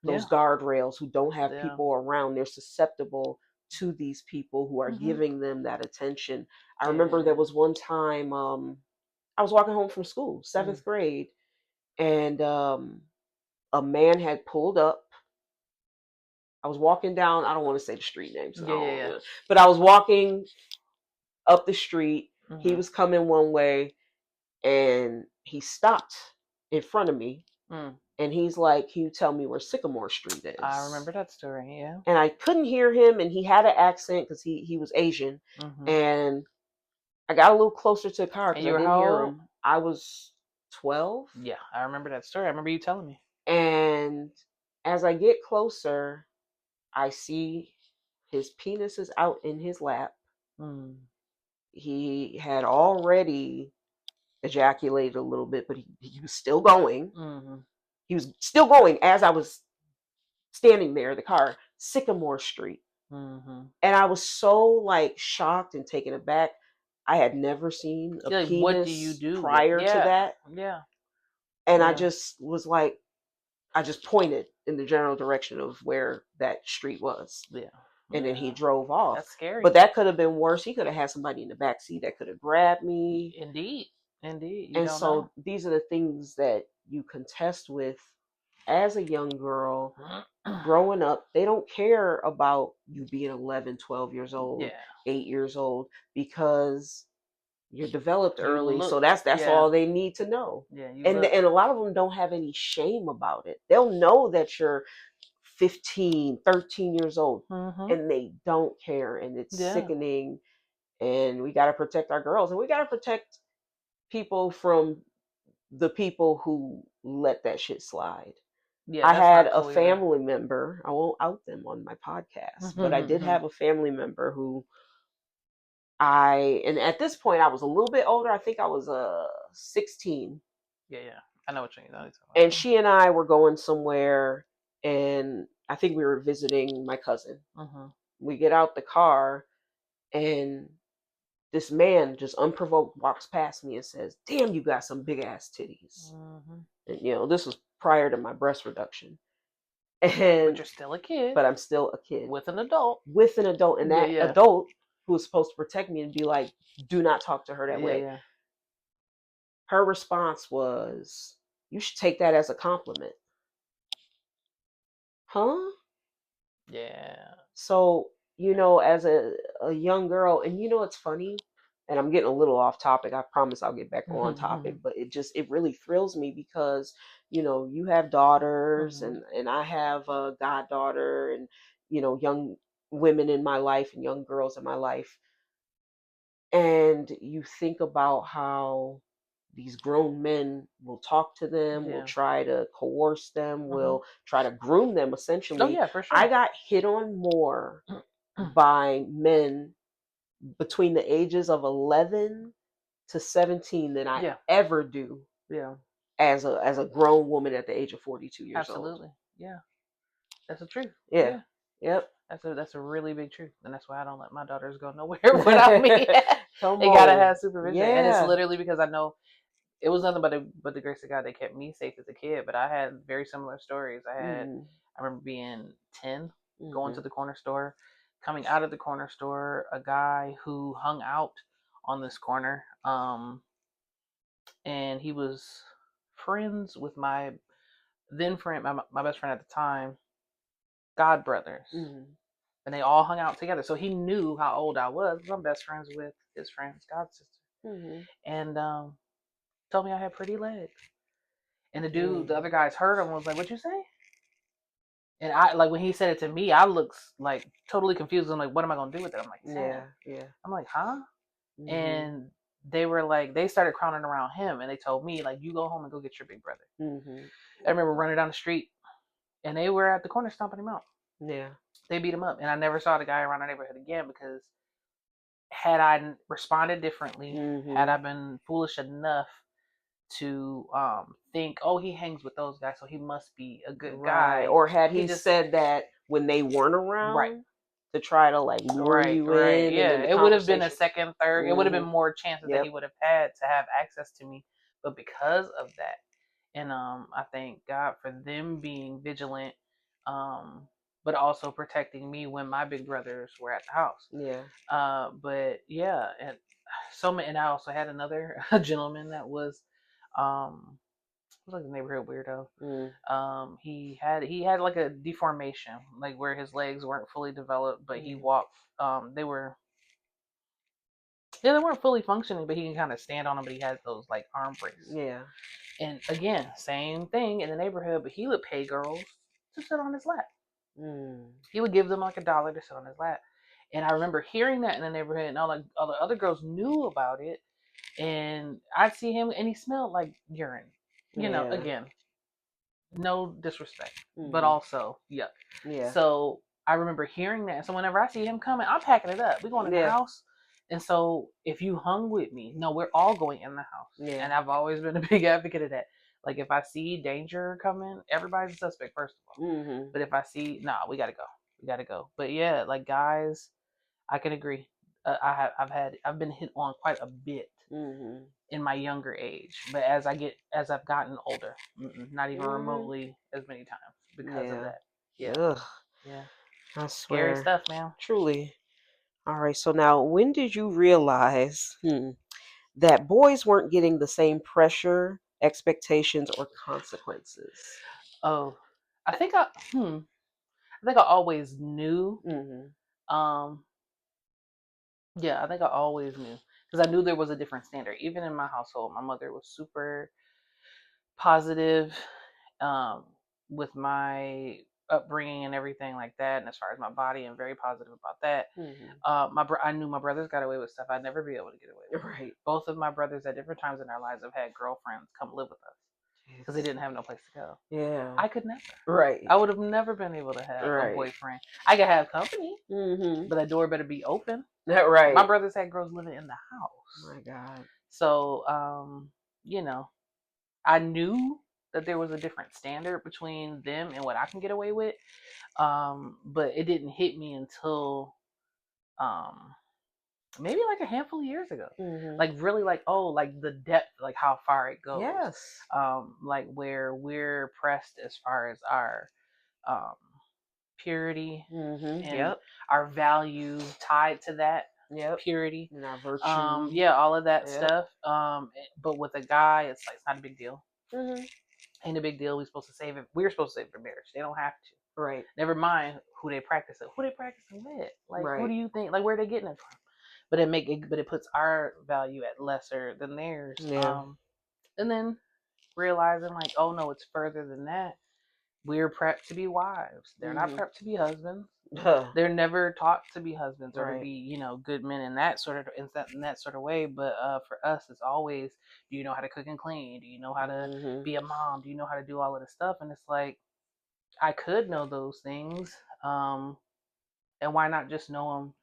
Speaker 2: Yeah.
Speaker 1: those guardrails, who don't have
Speaker 2: Yeah.
Speaker 1: people around? They're susceptible to these people who are
Speaker 2: Mhm.
Speaker 1: giving them that attention. I remember there
Speaker 2: Yeah.
Speaker 1: was one time, I was walking home from school,
Speaker 2: Mm.
Speaker 1: seventh grade, and a man had pulled up. I was walking down, I don't want to say the street names,
Speaker 2: Yeah. Yeah. Yeah.
Speaker 1: but I was walking up the street. He
Speaker 2: Mhm.
Speaker 1: was coming one way, and he stopped in front of me,
Speaker 2: Mm.
Speaker 1: and he's like, can you tell me where Sycamore Street
Speaker 2: I
Speaker 1: is?
Speaker 2: remember that story. Yeah.
Speaker 1: And I couldn't hear him, and he had an accent because he was Asian.
Speaker 2: Mhm.
Speaker 1: And I got a little closer to the car
Speaker 2: And
Speaker 1: because
Speaker 2: you
Speaker 1: I
Speaker 2: were
Speaker 1: didn't
Speaker 2: how
Speaker 1: hear
Speaker 2: old?
Speaker 1: him. I was 12.
Speaker 2: Yeah, I remember that story. I remember you telling me.
Speaker 1: And as I get closer, I see his penis is out in his lap.
Speaker 2: Mm.
Speaker 1: He had already ejaculated a little bit, but he was still going.
Speaker 2: Mhm.
Speaker 1: He was still going as I was standing there, the car, Sycamore Street.
Speaker 2: Mhm.
Speaker 1: And I was so like shocked and taken aback. I had never seen a
Speaker 2: Yeah, like, what do you
Speaker 1: penis
Speaker 2: do with?
Speaker 1: prior to
Speaker 2: Yeah.
Speaker 1: that.
Speaker 2: Yeah.
Speaker 1: And I
Speaker 2: Yeah.
Speaker 1: just was like, I just pointed in the general direction of where that street was.
Speaker 2: Yeah.
Speaker 1: And then he
Speaker 2: Yeah.
Speaker 1: drove off.
Speaker 2: That's scary.
Speaker 1: But that could have been worse. He could have had somebody in the back seat that could have grabbed me.
Speaker 2: Indeed. Indeed. You
Speaker 1: And
Speaker 2: don't know.
Speaker 1: so these are the things that you contest with as a young girl growing up. They don't care about you being 11, 12 years old,
Speaker 2: Yeah.
Speaker 1: 8 years old, because you're developed
Speaker 2: You
Speaker 1: early. So
Speaker 2: look.
Speaker 1: that's
Speaker 2: Yeah.
Speaker 1: all they need to know.
Speaker 2: Yeah. You
Speaker 1: And
Speaker 2: look.
Speaker 1: and a lot of them don't have any shame about it. They'll know that you're 15, 13 years old,
Speaker 2: Mm-hmm.
Speaker 1: and they don't care, and it's
Speaker 2: Yeah.
Speaker 1: sickening. And we got to protect our girls, and we got to protect people from the people who let that shit slide.
Speaker 2: Yeah.
Speaker 1: I
Speaker 2: That's
Speaker 1: had
Speaker 2: not
Speaker 1: a
Speaker 2: cool either.
Speaker 1: family member, I won't out them on my podcast, but I did
Speaker 2: Mm-hmm.
Speaker 1: have a family member who and at this point I was a little bit older. I think I was 16.
Speaker 2: Yeah. Yeah. I know what you're talking
Speaker 1: And
Speaker 2: about.
Speaker 1: she and I were going somewhere, and I think we were visiting my cousin.
Speaker 2: Mm-hmm.
Speaker 1: We get out the car, and this man just unprovoked walks past me and says, "Damn, you got some big ass titties."
Speaker 2: Mm-hmm.
Speaker 1: And this was prior to my breast reduction.
Speaker 2: But
Speaker 1: And
Speaker 2: you're still a kid.
Speaker 1: but I'm still a kid
Speaker 2: With an adult.
Speaker 1: with an adult, and
Speaker 2: Yeah.
Speaker 1: that
Speaker 2: Yeah.
Speaker 1: adult who was supposed to protect me and be like, "Do not talk to her that
Speaker 2: Yeah.
Speaker 1: way."
Speaker 2: Yeah.
Speaker 1: Her response was, "You should take that as a compliment." Huh?
Speaker 2: Yeah.
Speaker 1: So, as a young girl, and it's funny, and I'm getting a little off topic. I promise I'll get back on topic, but it really thrills me because, you have daughters, and I have a goddaughter, and, young women in my life and young girls in my life. And you think about how these grown men will talk to them, will
Speaker 2: Yeah.
Speaker 1: try to coerce them, will try to groom them,
Speaker 2: Oh
Speaker 1: essentially.
Speaker 2: yeah, for sure.
Speaker 1: I got hit on more by men between the ages of 11 to 17 than I
Speaker 2: Yeah.
Speaker 1: ever do
Speaker 2: Yeah.
Speaker 1: as a grown woman at the age of 42 years old.
Speaker 2: Absolutely. Yeah. That's the truth.
Speaker 1: Yeah.
Speaker 2: Yeah.
Speaker 1: Yep.
Speaker 2: That's a really big truth, and that's why I don't let my daughters go nowhere without me.
Speaker 1: Come
Speaker 2: They gotta
Speaker 1: on.
Speaker 2: have supervision, and it's
Speaker 1: Yeah.
Speaker 2: literally because I know it was nothing but the grace of God that kept me safe as a kid. But I had very similar stories. I remember being 10, going to the corner store, coming out of the corner store, a guy who hung out on this corner, and he was friends with my then friend, my best friend at the time, god brothers. And they all hung out together. So he knew how old I was. I'm best friends with his friend's god sister. And told me I had pretty legs. And the other guys heard him and was like, "What'd you say?" And I, like, when he said it to me, I looked like totally confused. I'm like, "What am I gonna do with it?" I'm like, 10.
Speaker 1: Yeah.
Speaker 2: I'm like, "Huh?" And they were like, they started crowding around him, and they told me, like, "You go home and go get your big brother." I remember running down the street, and they were at the corner stomping him out.
Speaker 1: Yeah.
Speaker 2: They beat him up, and I never saw the guy around our neighborhood again because had I responded differently, had I been foolish enough to think, "Oh, he hangs with those guys, so he must be a good guy,"
Speaker 1: or had he
Speaker 2: just
Speaker 1: said that when they weren't around,
Speaker 2: right,
Speaker 1: to try to like lure you in,
Speaker 2: yeah,
Speaker 1: and then the
Speaker 2: it would have been a
Speaker 1: conversation.
Speaker 2: second, third. It would have been more chances that
Speaker 1: Yep.
Speaker 2: he would have had to have access to me, but because of that, and I thank God for them being vigilant, but also protecting me when my big brothers were at the house.
Speaker 1: Yeah.
Speaker 2: But yeah, and and I also had another gentleman that was like a neighborhood weirdo. He had like a deformation, like where his legs weren't fully developed, but he walked. They weren't fully functioning, but he can kind of stand on them. But he had those like arm braces.
Speaker 1: Yeah.
Speaker 2: And again, same thing in the neighborhood, but he would pay girls to sit on his lap. He would give them like $1 to sit on his lap. And I remember hearing that in the neighborhood, and all the other girls knew about it. And I'd see him, and he smelled like urine. Again, no disrespect, but also yuck.
Speaker 1: Yeah.
Speaker 2: So I remember hearing that. So whenever I see him coming, I'm packing it up. We're going in the house. And so if you hung with me, no, we're all going in the house.
Speaker 1: Yeah.
Speaker 2: And I've always been a big advocate of that. Like if I see danger coming, everybody's a suspect first of all. But if I see, we gotta go. We gotta go. But yeah, like guys, I can agree. I've been hit on quite a bit
Speaker 1: Mhm.
Speaker 2: in my younger age, but as I've gotten older, not even
Speaker 1: Mhm.
Speaker 2: remotely as many times because of
Speaker 1: Yeah.
Speaker 2: that. Yeah,
Speaker 1: Ugh.
Speaker 2: yeah,
Speaker 1: I
Speaker 2: scary
Speaker 1: swear.
Speaker 2: stuff, man.
Speaker 1: Truly. All right. So now, when did you realize that boys weren't getting the same pressure, expectations, or consequences?
Speaker 2: Oh, I think I I think I always knew.
Speaker 1: Mhm.
Speaker 2: Um, yeah, I think I always knew because I knew there was a different standard. Even in my household, my mother was super positive um, with my upbringing and everything like that, and as far as my body, and very positive about that.
Speaker 1: Mhm.
Speaker 2: I knew my brothers got away with stuff I'd never be able to get away with.
Speaker 1: Right.
Speaker 2: Both of my brothers at different times in their lives have had girlfriends come live with us because they
Speaker 1: Jeez.
Speaker 2: didn't have no place to go.
Speaker 1: Yeah.
Speaker 2: I could never.
Speaker 1: Right.
Speaker 2: I would have never been able to have a
Speaker 1: Right.
Speaker 2: boyfriend. I could have company,
Speaker 1: Mhm.
Speaker 2: but that door better be open. My
Speaker 1: Right.
Speaker 2: brothers had girls living in the house.
Speaker 1: My God.
Speaker 2: So, you know, I knew that there was a different standard between them and what I can get away with. But it didn't hit me until um, maybe like a handful of years ago.
Speaker 1: Mhm.
Speaker 2: Like really like, oh, like the depth, like how far it goes.
Speaker 1: Yes.
Speaker 2: Like where we're pressed as far as our um purity
Speaker 1: Mhm.
Speaker 2: and
Speaker 1: Yep.
Speaker 2: our value tied to that
Speaker 1: Yep.
Speaker 2: purity.
Speaker 1: And our virtue.
Speaker 2: Yeah, all of that
Speaker 1: Yep.
Speaker 2: stuff. But with a guy, it's like it's not a big deal.
Speaker 1: Mhm.
Speaker 2: Ain't a big deal. We're supposed to save it. We're supposed to save it for marriage. They don't have to.
Speaker 1: Right.
Speaker 2: Never mind who they practice it. Who they practicing with? Like, who do
Speaker 1: Right.
Speaker 2: you think? Like, where are they getting it from? But it puts our value at lesser than theirs.
Speaker 1: Yeah.
Speaker 2: And then realizing like, oh no, it's further than that. We're prepped to be wives. They're not
Speaker 1: Mhm.
Speaker 2: prepped to be husbands.
Speaker 1: Huh.
Speaker 2: They're never taught to be husbands or to
Speaker 1: Right.
Speaker 2: be, good men in that sort of way. But for us, it's always, do you know how to cook and clean? Do you know how to
Speaker 1: Mhm.
Speaker 2: be a mom? Do you know how to do all of this stuff? And it's like I could know those things, and why not just know them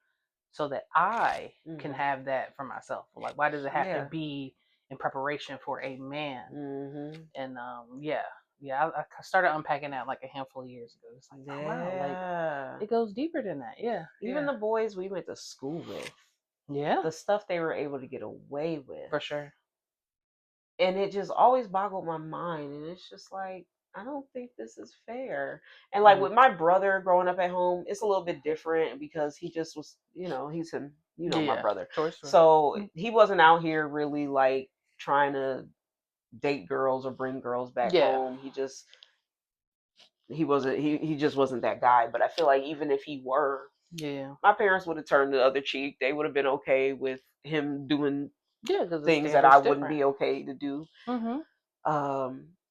Speaker 2: so that I can
Speaker 1: Mhm.
Speaker 2: have that for myself? Like, why does it have to
Speaker 1: Yeah.
Speaker 2: be in preparation for a man?
Speaker 1: Mhm.
Speaker 2: And yeah, yeah, I started unpacking that like a handful of years ago. It's like, oh wow, like
Speaker 1: Yeah.
Speaker 2: it goes deeper than that. Yeah,
Speaker 1: Even
Speaker 2: yeah,
Speaker 1: the boys we went to school with,
Speaker 2: yeah,
Speaker 1: the stuff they were able to get away with.
Speaker 2: for sure.
Speaker 1: And it just always boggled my mind. And it's just like, I don't think this is fair. And like
Speaker 2: Mm.
Speaker 1: with my brother growing up at home, it's a little bit different because he just was, he's him, my
Speaker 2: Yeah,
Speaker 1: brother.
Speaker 2: sure.
Speaker 1: So
Speaker 2: Mm.
Speaker 1: he wasn't out here really like trying to date girls or bring girls back
Speaker 2: Yeah,
Speaker 1: home. He just wasn't that guy. But I feel like even if he were,
Speaker 2: yeah,
Speaker 1: my parents would have turned the other cheek. They would have been okay with him doing
Speaker 2: yeah, because the
Speaker 1: things that I
Speaker 2: standard's
Speaker 1: wouldn't
Speaker 2: different.
Speaker 1: be okay to do.
Speaker 2: Mm-hmm.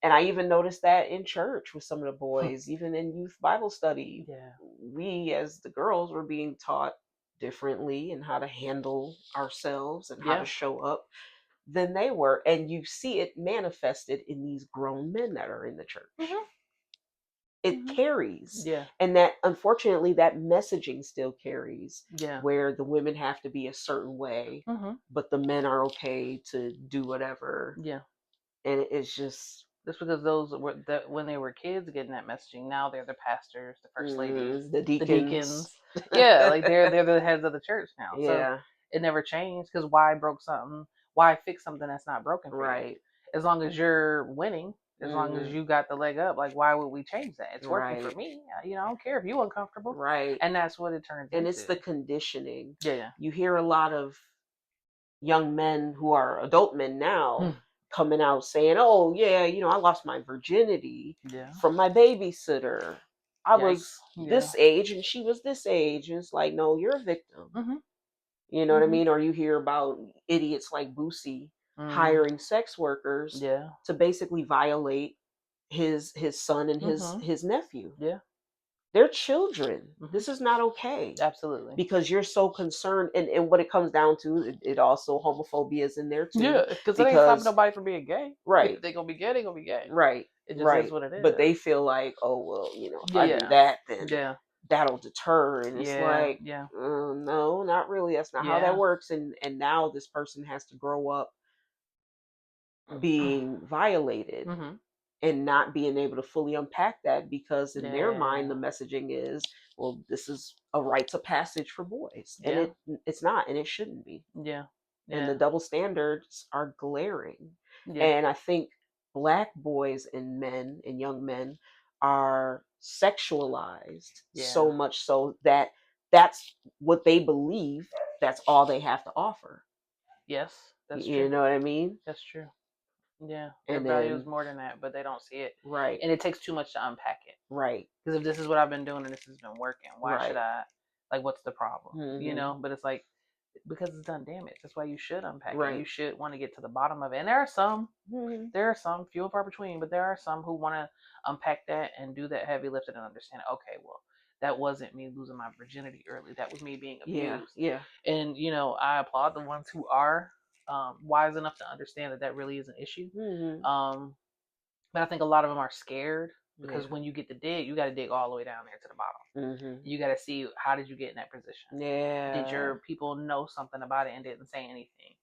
Speaker 1: And I even noticed that in church with some of the boys, even in youth Bible study,
Speaker 2: Yeah,
Speaker 1: we as the girls were being taught differently and how to handle ourselves and how to
Speaker 2: yeah.
Speaker 1: show up than they were. And you see it manifested in these grown men that are in the church.
Speaker 2: Mm-hmm.
Speaker 1: It
Speaker 2: Mm-hmm.
Speaker 1: carries.
Speaker 2: Yeah,
Speaker 1: And that unfortunately that messaging still carries
Speaker 2: yeah.
Speaker 1: where the women have to be a certain way,
Speaker 2: Mm-hmm.
Speaker 1: but the men are okay to do whatever.
Speaker 2: Yeah.
Speaker 1: And it's just
Speaker 2: Just because those were that when they were kids getting that messaging, now they're the pastors, the first ladies,
Speaker 1: the
Speaker 2: the
Speaker 1: deacons.
Speaker 2: deacons. Yeah, like they're the heads of the church now. So
Speaker 1: Yeah,
Speaker 2: it never changed because why broke something? Why fix something that's not broken for you?
Speaker 1: right.
Speaker 2: As long as you're winning, as long as
Speaker 1: Hmm.
Speaker 2: you got the leg up, like why would we change that? It's working for
Speaker 1: Right,
Speaker 2: me. I don't care if you're uncomfortable,
Speaker 1: right.
Speaker 2: and that's what it turns
Speaker 1: And it's
Speaker 2: into.
Speaker 1: the conditioning.
Speaker 2: Yeah,
Speaker 1: You hear a lot of young men who are adult men now
Speaker 2: yeah,
Speaker 1: coming out saying, "Oh, yeah, I lost my virginity
Speaker 2: yeah.
Speaker 1: from my babysitter. I was
Speaker 2: Yikes. Yeah.
Speaker 1: this age and she was this age." And it's like, no, you're a victim.
Speaker 2: Mhm.
Speaker 1: You know what I
Speaker 2: Mhm.
Speaker 1: mean? Or you hear about idiots like Boosie
Speaker 2: Mhm.
Speaker 1: hiring sex workers
Speaker 2: Yeah.
Speaker 1: to basically violate his son and his
Speaker 2: Mhm.
Speaker 1: his nephew.
Speaker 2: Yeah.
Speaker 1: They're children.
Speaker 2: Mhm.
Speaker 1: This is not okay
Speaker 2: Absolutely.
Speaker 1: because you're so concerned. And what it comes down to, it also homophobia is in there too.
Speaker 2: Yeah, because it ain't stopping
Speaker 1: Because
Speaker 2: nobody from being gay. If
Speaker 1: right,
Speaker 2: they gonna be gay, they gonna be gay.
Speaker 1: right,
Speaker 2: It just is
Speaker 1: right.
Speaker 2: what it
Speaker 1: But they
Speaker 2: is.
Speaker 1: feel like, oh well, if
Speaker 2: Yeah,
Speaker 1: I do
Speaker 2: yeah,
Speaker 1: that, then
Speaker 2: yeah,
Speaker 1: that'll deter. And it's
Speaker 2: yeah,
Speaker 1: like,
Speaker 2: yeah,
Speaker 1: no, not really. That's not how that
Speaker 2: yeah.
Speaker 1: works. And now this person has to grow up being violated.
Speaker 2: Mhm.
Speaker 1: and not being able to fully unpack that, because in their mind the
Speaker 2: Yeah.
Speaker 1: messaging is, well, this is a rites of passage for boys, and
Speaker 2: Yeah.
Speaker 1: it's not, and it shouldn't be.
Speaker 2: Yeah.
Speaker 1: And the
Speaker 2: Yeah.
Speaker 1: double standards are glaring.
Speaker 2: Yeah.
Speaker 1: And I think black boys and men and young men are sexualized
Speaker 2: Yeah.
Speaker 1: so much so that that's what they believe, that's all they have to offer.
Speaker 2: Yes, that's
Speaker 1: You
Speaker 2: true.
Speaker 1: know what I mean?
Speaker 2: That's true. Yeah, their
Speaker 1: And
Speaker 2: value is
Speaker 1: then
Speaker 2: more than that, but they don't see it,
Speaker 1: right,
Speaker 2: and it takes too much to unpack it.
Speaker 1: right,
Speaker 2: Because if this is what I've been doing and this has been working, why should
Speaker 1: right.
Speaker 2: I? Like, what's the problem? You
Speaker 1: Hmm.
Speaker 2: know. But it's like because it's done damage. That's why you should unpack it. You
Speaker 1: Right.
Speaker 2: should want to get to the bottom of it. And
Speaker 1: Hmm.
Speaker 2: there are some, few and far between, but there are some who want to unpack that and do that heavy lifting and understand. Okay, well, that wasn't me losing my virginity early. That was me being
Speaker 1: Yeah,
Speaker 2: abused.
Speaker 1: yeah.
Speaker 2: And I applaud the ones who are wise enough to understand that that really is an issue.
Speaker 1: Hmm.
Speaker 2: Um, but I think a lot of them are scared because
Speaker 1: Yeah.
Speaker 2: when you get to dig, you got to dig all the way down there to the bottom.
Speaker 1: Hmm.
Speaker 2: You got to see how did you get in that position. Did
Speaker 1: Yeah.
Speaker 2: your people know something about it and didn't say anything?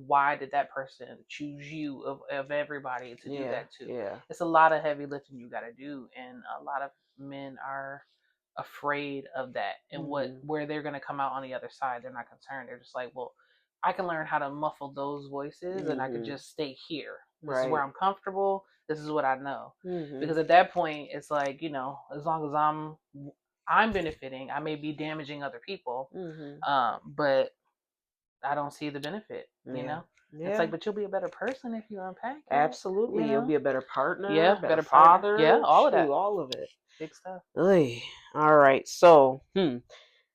Speaker 2: Why did that person choose you of everybody to do
Speaker 1: Yeah.
Speaker 2: that too?
Speaker 1: Yeah.
Speaker 2: It's a lot of heavy lifting you got to do, and a lot of men are afraid of that and
Speaker 1: Hmm.
Speaker 2: where they're going to come out on the other side. They're not concerned. They're just like, well, I can learn how to muffle those voices and I can
Speaker 1: Hmm.
Speaker 2: just stay here. This is where
Speaker 1: Right.
Speaker 2: I'm comfortable. This is what I know.
Speaker 1: Hmm.
Speaker 2: Because at that point, it's like, as long as I'm benefiting, I may be damaging other people,
Speaker 1: Hmm.
Speaker 2: but I don't see the benefit.
Speaker 1: Yeah.
Speaker 2: It's like,
Speaker 1: Yeah.
Speaker 2: but you'll be a better person if you unpack it.
Speaker 1: Absolutely. You'll be a better partner,
Speaker 2: Yeah,
Speaker 1: better
Speaker 2: better partner. Yeah,
Speaker 1: father.
Speaker 2: all of
Speaker 1: Shoot,
Speaker 2: that
Speaker 1: all of it.
Speaker 2: big stuff.
Speaker 1: Oy. All right. So,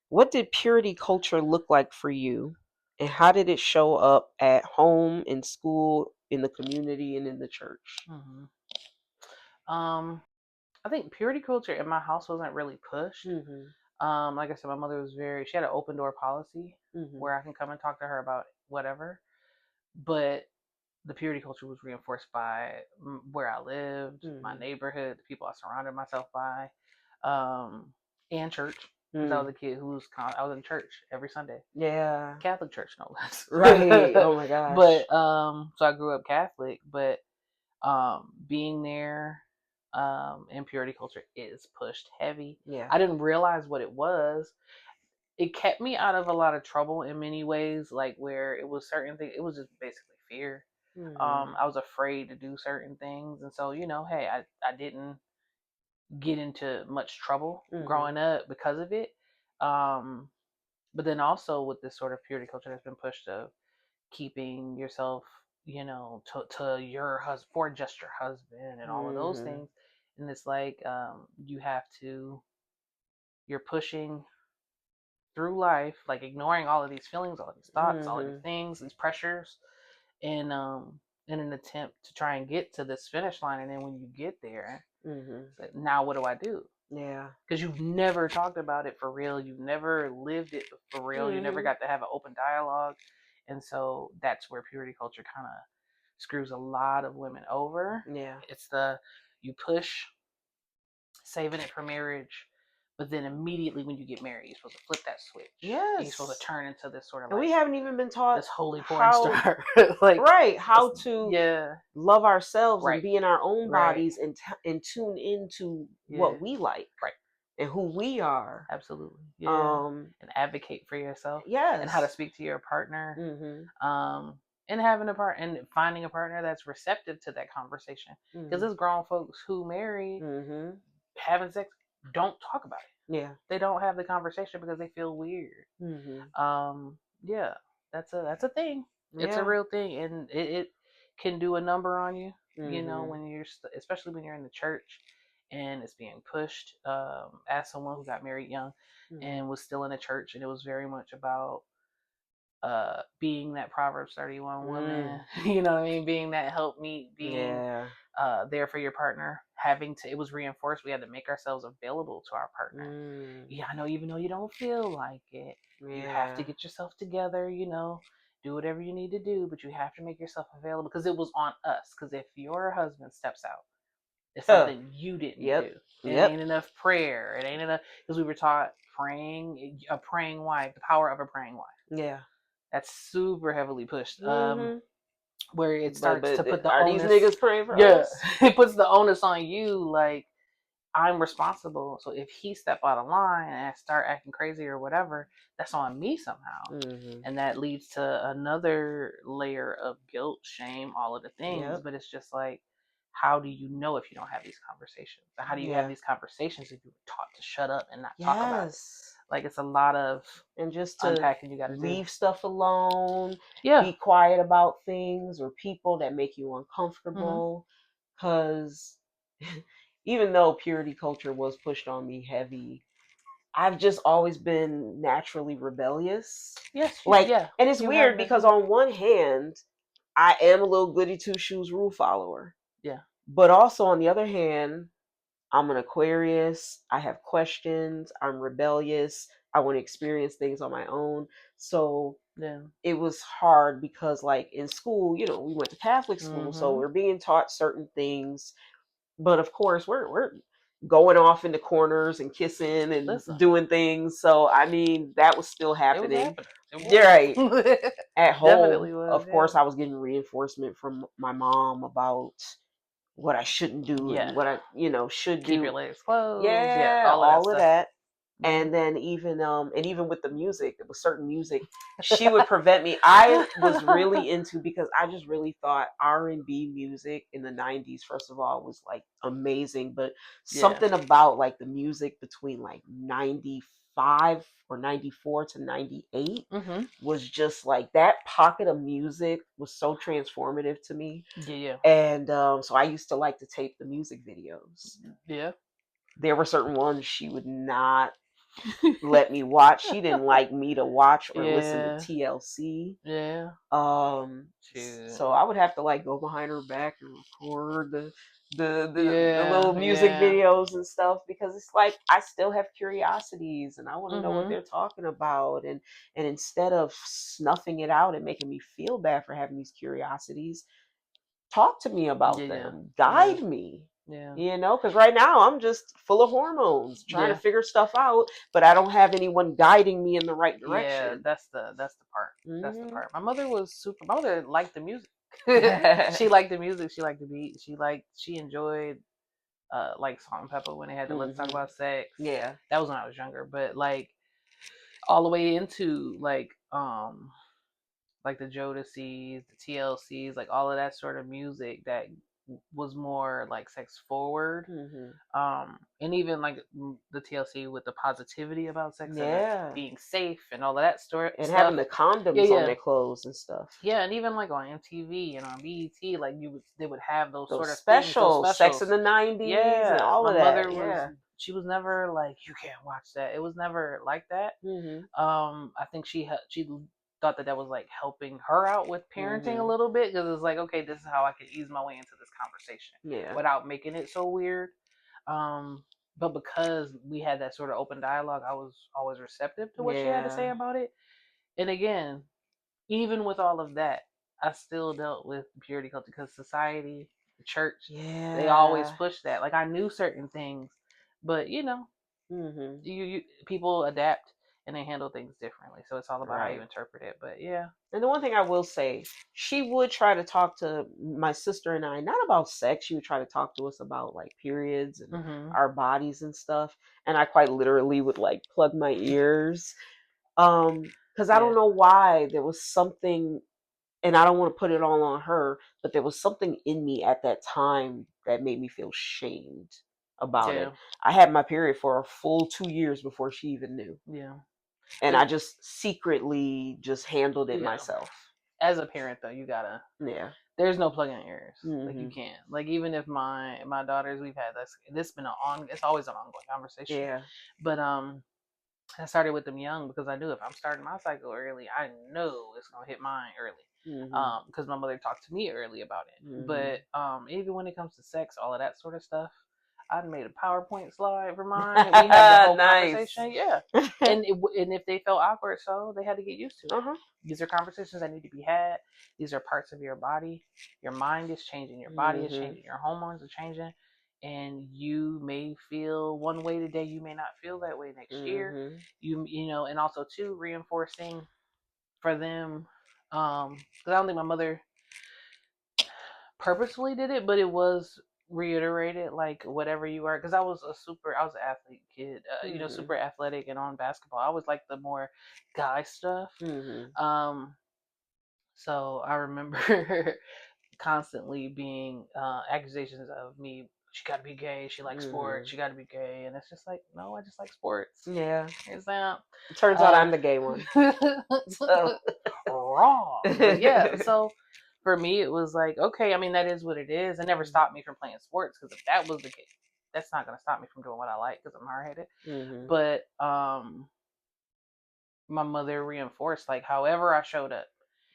Speaker 1: what did purity culture look like for you? And how did it show up at home, in school, in the community, and in the church?
Speaker 2: Hmm. Um, I think purity culture in my house wasn't really pushed.
Speaker 1: Hmm.
Speaker 2: Like I said, my mother was she had an open door policy
Speaker 1: Hmm.
Speaker 2: where I can come and talk to her about whatever. But the purity culture was reinforced by where I lived, my
Speaker 1: Hmm.
Speaker 2: neighborhood, the people I surrounded myself by, um, and church. Because I was
Speaker 1: Mm.
Speaker 2: a kid who I was in church every Sunday,
Speaker 1: Yeah.
Speaker 2: Catholic church no less.
Speaker 1: Right. Oh my gosh.
Speaker 2: But so I grew up Catholic, but being there in purity culture is pushed heavy.
Speaker 1: Yeah.
Speaker 2: I didn't realize what it was. It kept me out of a lot of trouble in many ways, like where it was certain things. It was just basically fear.
Speaker 1: Hmm.
Speaker 2: I was afraid to do certain things, and so hey, I didn't get into much trouble
Speaker 1: Hmm.
Speaker 2: growing up because of it. Um, but then also with this sort of purity culture that's been pushed of keeping yourself, to your husband for just your husband and all of those
Speaker 1: Hmm.
Speaker 2: things, and it's like you have to, you're pushing through life, like ignoring all of these feelings, all of these thoughts, all of these
Speaker 1: Hmm.
Speaker 2: things, these pressures, and in an attempt to try and get to this finish line. And then when you get there,
Speaker 1: Hmm.
Speaker 2: it's like, now what do I do?
Speaker 1: Yeah.
Speaker 2: Because you've never talked about it for real, you've never lived it for real, you never
Speaker 1: Hmm.
Speaker 2: got to have an open dialogue, and so that's where purity culture kind of screws a lot of women over.
Speaker 1: Yeah.
Speaker 2: It's you push saving it for marriage, but then immediately when you get married, you're supposed to flip that switch. And you're supposed to
Speaker 1: Yes.
Speaker 2: turn into this sort of
Speaker 1: And
Speaker 2: like
Speaker 1: we haven't even been taught
Speaker 2: this holy porn
Speaker 1: how,
Speaker 2: star. Like,
Speaker 1: right, how to
Speaker 2: yeah,
Speaker 1: love ourselves and
Speaker 2: right,
Speaker 1: be in our own
Speaker 2: right,
Speaker 1: bodies, and tune into
Speaker 2: yeah,
Speaker 1: what we like
Speaker 2: right,
Speaker 1: and who we are.
Speaker 2: absolutely, yeah.
Speaker 1: Um.
Speaker 2: And advocate for yourself and how to
Speaker 1: Yes.
Speaker 2: speak to your partner.
Speaker 1: Hmm.
Speaker 2: Um, and having a part and finding a partner that's receptive to that conversation. Because
Speaker 1: Hmm.
Speaker 2: there's grown folks who married
Speaker 1: Hmm.
Speaker 2: having sex don't talk about it.
Speaker 1: Yeah.
Speaker 2: They don't have the conversation because they feel weird.
Speaker 1: Hmm.
Speaker 2: Yeah, that's a thing. It's a
Speaker 1: Yeah.
Speaker 2: real thing, and it can do a number on you.
Speaker 1: Hmm.
Speaker 2: When especially when you're in the church and it's being pushed. As someone who got married young
Speaker 1: Hmm.
Speaker 2: and was still in the church, and it was very much about being that Proverbs 31 woman.
Speaker 1: Mm.
Speaker 2: You know what I mean? Being that help me, being
Speaker 1: Yeah.
Speaker 2: there for your partner. Having to, it was reinforced. We had to make ourselves available to our partner.
Speaker 1: Mm.
Speaker 2: Yeah, I know. Even though you don't feel like it, you have to
Speaker 1: Yeah.
Speaker 2: get yourself together. Do whatever you need to do, but you have to make yourself available because it was on us. Because if your husband steps out, it's
Speaker 1: Huh.
Speaker 2: something you didn't
Speaker 1: Yep.
Speaker 2: do. It
Speaker 1: Yep.
Speaker 2: ain't enough prayer. It ain't enough because we were taught a praying wife, the power of a praying wife.
Speaker 1: Yeah.
Speaker 2: That's super heavily pushed.
Speaker 1: Hmm.
Speaker 2: where it
Speaker 1: But
Speaker 2: starts to put the
Speaker 1: are these
Speaker 2: onus.
Speaker 1: niggas praying for
Speaker 2: Yeah,
Speaker 1: us?
Speaker 2: it puts the onus on you. Like, I'm responsible. So if he step out of line and start acting crazy or whatever, that's on me somehow.
Speaker 1: Mm-hmm.
Speaker 2: And that leads to another layer of guilt, shame, all of the things.
Speaker 1: Yep.
Speaker 2: But it's just like, how do you know if you don't have these conversations? How do you have
Speaker 1: Yeah.
Speaker 2: these conversations if you were taught to shut up and not talk about it?
Speaker 1: Yes.
Speaker 2: Like, it's a lot of
Speaker 1: And just to
Speaker 2: unpacking you got to do.
Speaker 1: leave stuff alone,
Speaker 2: Yeah.
Speaker 1: be quiet about things or people that make you
Speaker 2: Mm-hmm.
Speaker 1: uncomfortable. Because even though purity culture was pushed on me heavy, I've just always been naturally rebellious.
Speaker 2: Yes.
Speaker 1: Like,
Speaker 2: Yeah.
Speaker 1: and it's
Speaker 2: You have
Speaker 1: weird
Speaker 2: been.
Speaker 1: because on one hand, I am a little goody two shoes rule follower.
Speaker 2: Yeah.
Speaker 1: But also on the other hand, I'm an Aquarius. I have questions. I'm rebellious. I want to experience things on my own. So
Speaker 2: Yeah.
Speaker 1: it was hard because, like, in school, we went to Catholic school, so
Speaker 2: Mm-hmm.
Speaker 1: we're being taught certain things. But of course, we're going off into corners and kissing and
Speaker 2: Listen,
Speaker 1: doing things. So I mean, that was still
Speaker 2: it was
Speaker 1: happening.
Speaker 2: happening. It
Speaker 1: You're right.
Speaker 2: was.
Speaker 1: At home,
Speaker 2: Definitely was.
Speaker 1: of
Speaker 2: Yeah.
Speaker 1: course, I was getting reinforcement from my mom about what I shouldn't do
Speaker 2: Yeah.
Speaker 1: and what I, should
Speaker 2: Keep your
Speaker 1: do.
Speaker 2: legs closed. Yeah.
Speaker 1: Yeah,
Speaker 2: All of that
Speaker 1: all of
Speaker 2: stuff.
Speaker 1: that.
Speaker 2: Mm-hmm.
Speaker 1: And then even with the music, there was certain music she would prevent me. I was really into, because I just really thought R&B music in the 90s, first of all, was like amazing, but
Speaker 2: Yeah.
Speaker 1: something about like the music between like 95 or 94 to 98
Speaker 2: Mm-hmm.
Speaker 1: was just like, that pocket of music was so transformative to me.
Speaker 2: Yeah. Yeah.
Speaker 1: And so I used to like to tape the music videos.
Speaker 2: Yeah.
Speaker 1: There were certain ones she would not let me watch. She didn't like me to watch or listen to
Speaker 2: Yeah.
Speaker 1: TLC.
Speaker 2: Yeah. Shoot.
Speaker 1: So I would have to like go behind her back and record the little
Speaker 2: Yeah.
Speaker 1: music
Speaker 2: Yeah.
Speaker 1: videos and stuff, because it's like I still have curiosities and I want to know what
Speaker 2: Mm-hmm.
Speaker 1: they're talking about, and instead of snuffing it out and making me feel bad for having these curiosities, talk to me
Speaker 2: Yeah.
Speaker 1: about
Speaker 2: Yeah.
Speaker 1: them,
Speaker 2: Yeah.
Speaker 1: guide me.
Speaker 2: Yeah.
Speaker 1: Because right now I'm just full of hormones trying to
Speaker 2: Yeah.
Speaker 1: figure stuff out, but I don't have anyone guiding me in the right
Speaker 2: Yeah.
Speaker 1: direction.
Speaker 2: That's the part. That's the
Speaker 1: Hmm.
Speaker 2: part. My mother liked the music. She liked the music. She liked the beat. She enjoyed like Salt and Pepper when they had to Let's Talk
Speaker 1: Hmm.
Speaker 2: About Sex.
Speaker 1: Yeah.
Speaker 2: That was when I was younger, but like all the way into like the Jodeci's, the TLC's, like all of that sort of music that was more like sex forward.
Speaker 1: Hmm.
Speaker 2: And even like the TLC with the positivity about sex and it
Speaker 1: Yeah.
Speaker 2: being safe and all of that
Speaker 1: And having
Speaker 2: stuff.
Speaker 1: the
Speaker 2: Yeah,
Speaker 1: condoms on
Speaker 2: yeah.
Speaker 1: their clothes and stuff.
Speaker 2: Yeah, and even like on MTV and on BET, like they would have those
Speaker 1: Those
Speaker 2: sort of things, those
Speaker 1: specials, Sex in
Speaker 2: specials.
Speaker 1: the 90s and
Speaker 2: Yeah,
Speaker 1: all
Speaker 2: my
Speaker 1: of that.
Speaker 2: mother
Speaker 1: Yeah.
Speaker 2: she was never like you can't watch that. It was never like that.
Speaker 1: Hmm.
Speaker 2: I think she thought that was like helping her out with parenting a
Speaker 1: Hmm.
Speaker 2: little bit because it's like okay, this is how I can ease my way into this conversation
Speaker 1: Yeah.
Speaker 2: without making it so weird. Um, but because we had that sort of open dialogue, I was always receptive to what she had to say
Speaker 1: Yeah.
Speaker 2: about it. And again, even with all of that, I still dealt with the purity culture because society, the church, they always
Speaker 1: Yeah.
Speaker 2: push that. Like I knew certain things, but
Speaker 1: Hmm.
Speaker 2: you people adapt and they handle things differently. So it's all about how you
Speaker 1: Right.
Speaker 2: interpret it. But yeah,
Speaker 1: And the one thing I will say, she would try to talk to my sister and I, not about sex. She would try to talk to us about like periods and
Speaker 2: mm-hmm.
Speaker 1: our bodies and stuff. And I quite literally would like plug my ears. Because I
Speaker 2: Yeah,
Speaker 1: don't know why, there was something, and I don't want to put it all on her, but there was something in me at that time that made me feel shamed about
Speaker 2: yeah,
Speaker 1: it. I had my period for a full 2 years before she even knew.
Speaker 2: yeah.
Speaker 1: And
Speaker 2: And
Speaker 1: I just secretly just handled it
Speaker 2: yeah,
Speaker 1: myself.
Speaker 2: as a parent though, you gotta.
Speaker 1: Yeah.
Speaker 2: There's no plugging in ears. Like you
Speaker 1: Hmm.
Speaker 2: can't. Like even if my daughters, we've had this been it's always an ongoing conversation.
Speaker 1: Yeah.
Speaker 2: But I started with them young because I knew if I'm starting my cycle early, I know it's gonna hit mine early.
Speaker 1: Hmm.
Speaker 2: Because my mother talked to me early about it.
Speaker 1: Hmm.
Speaker 2: But even when it comes to sex, all of that sort of stuff, I made a PowerPoint slide for mine. We had the whole
Speaker 1: Nice.
Speaker 2: conversation. Yeah, and if they felt awkward, so they had to get used to it.
Speaker 1: Uh-huh.
Speaker 2: These are conversations that need to be had. These are parts of your body. Your mind is changing. Your body is
Speaker 1: Hmm.
Speaker 2: changing. Your hormones are changing. And you may feel one way today. You may not feel that way next year.
Speaker 1: Hmm.
Speaker 2: And also too reinforcing for them. Because I don't think my mother purposefully did it, but it was reiterated, like whatever you are, because I was an athlete kid,
Speaker 1: Mhm.
Speaker 2: super athletic and on basketball. I was like the more guy stuff.
Speaker 1: Mhm.
Speaker 2: Um, so I remember constantly being accusations of me. She got to be gay. She likes sports.
Speaker 1: Mhm.
Speaker 2: She got to be gay, and it's just like, no, I just like sports.
Speaker 1: Yeah.
Speaker 2: It's not
Speaker 1: Turns out I'm the gay one. So.
Speaker 2: wrong, but yeah. So for me, it was like, okay. I mean, that is what it is. It never stopped me from playing sports, because if that was the case, that's not gonna stop me from doing what I like, because I'm hard headed.
Speaker 1: Mhm.
Speaker 2: But my mother reinforced, like, however I showed up.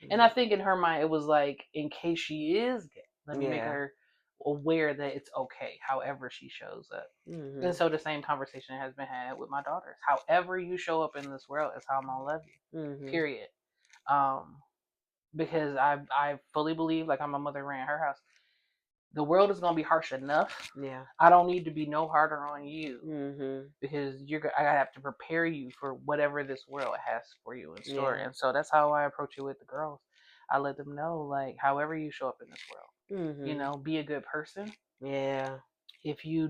Speaker 2: And I think in her mind, it was like, in case she is gay, let me make
Speaker 1: Yeah.
Speaker 2: her aware that it's okay, however she shows up. And
Speaker 1: Mhm.
Speaker 2: so the same conversation has been had with my daughters. However you show up in this world is how I'm gonna love you.
Speaker 1: Mhm.
Speaker 2: Period. Um, because I fully believe, like, my mother ran her house. The world is gonna be harsh enough.
Speaker 1: Yeah.
Speaker 2: I don't need to be no harder on you,
Speaker 1: Mhm.
Speaker 2: because I have to prepare you for whatever this world has for you in store.
Speaker 1: Yeah.
Speaker 2: And so that's how I approach it with the girls. I let them know, like, however you show up in this world,
Speaker 1: Mhm.
Speaker 2: be a good person.
Speaker 1: Yeah.
Speaker 2: If you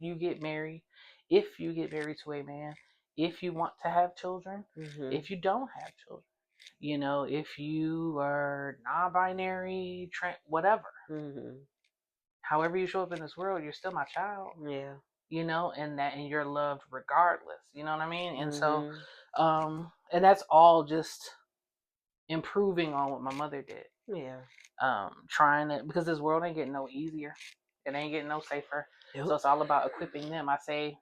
Speaker 2: get married, if you get married to a man, if you want to have children,
Speaker 1: Mhm.
Speaker 2: if you don't have children, if you are non-binary, whatever,
Speaker 1: Mhm.
Speaker 2: however you show up in this world, you're still my child.
Speaker 1: Yeah.
Speaker 2: And you're loved regardless. You know what I mean? And so,
Speaker 1: Mhm.
Speaker 2: and that's all just improving on what my mother did.
Speaker 1: Yeah.
Speaker 2: Trying to, because this world ain't getting no easier. It ain't getting no safer.
Speaker 1: Yep.
Speaker 2: So it's all about equipping them. I say,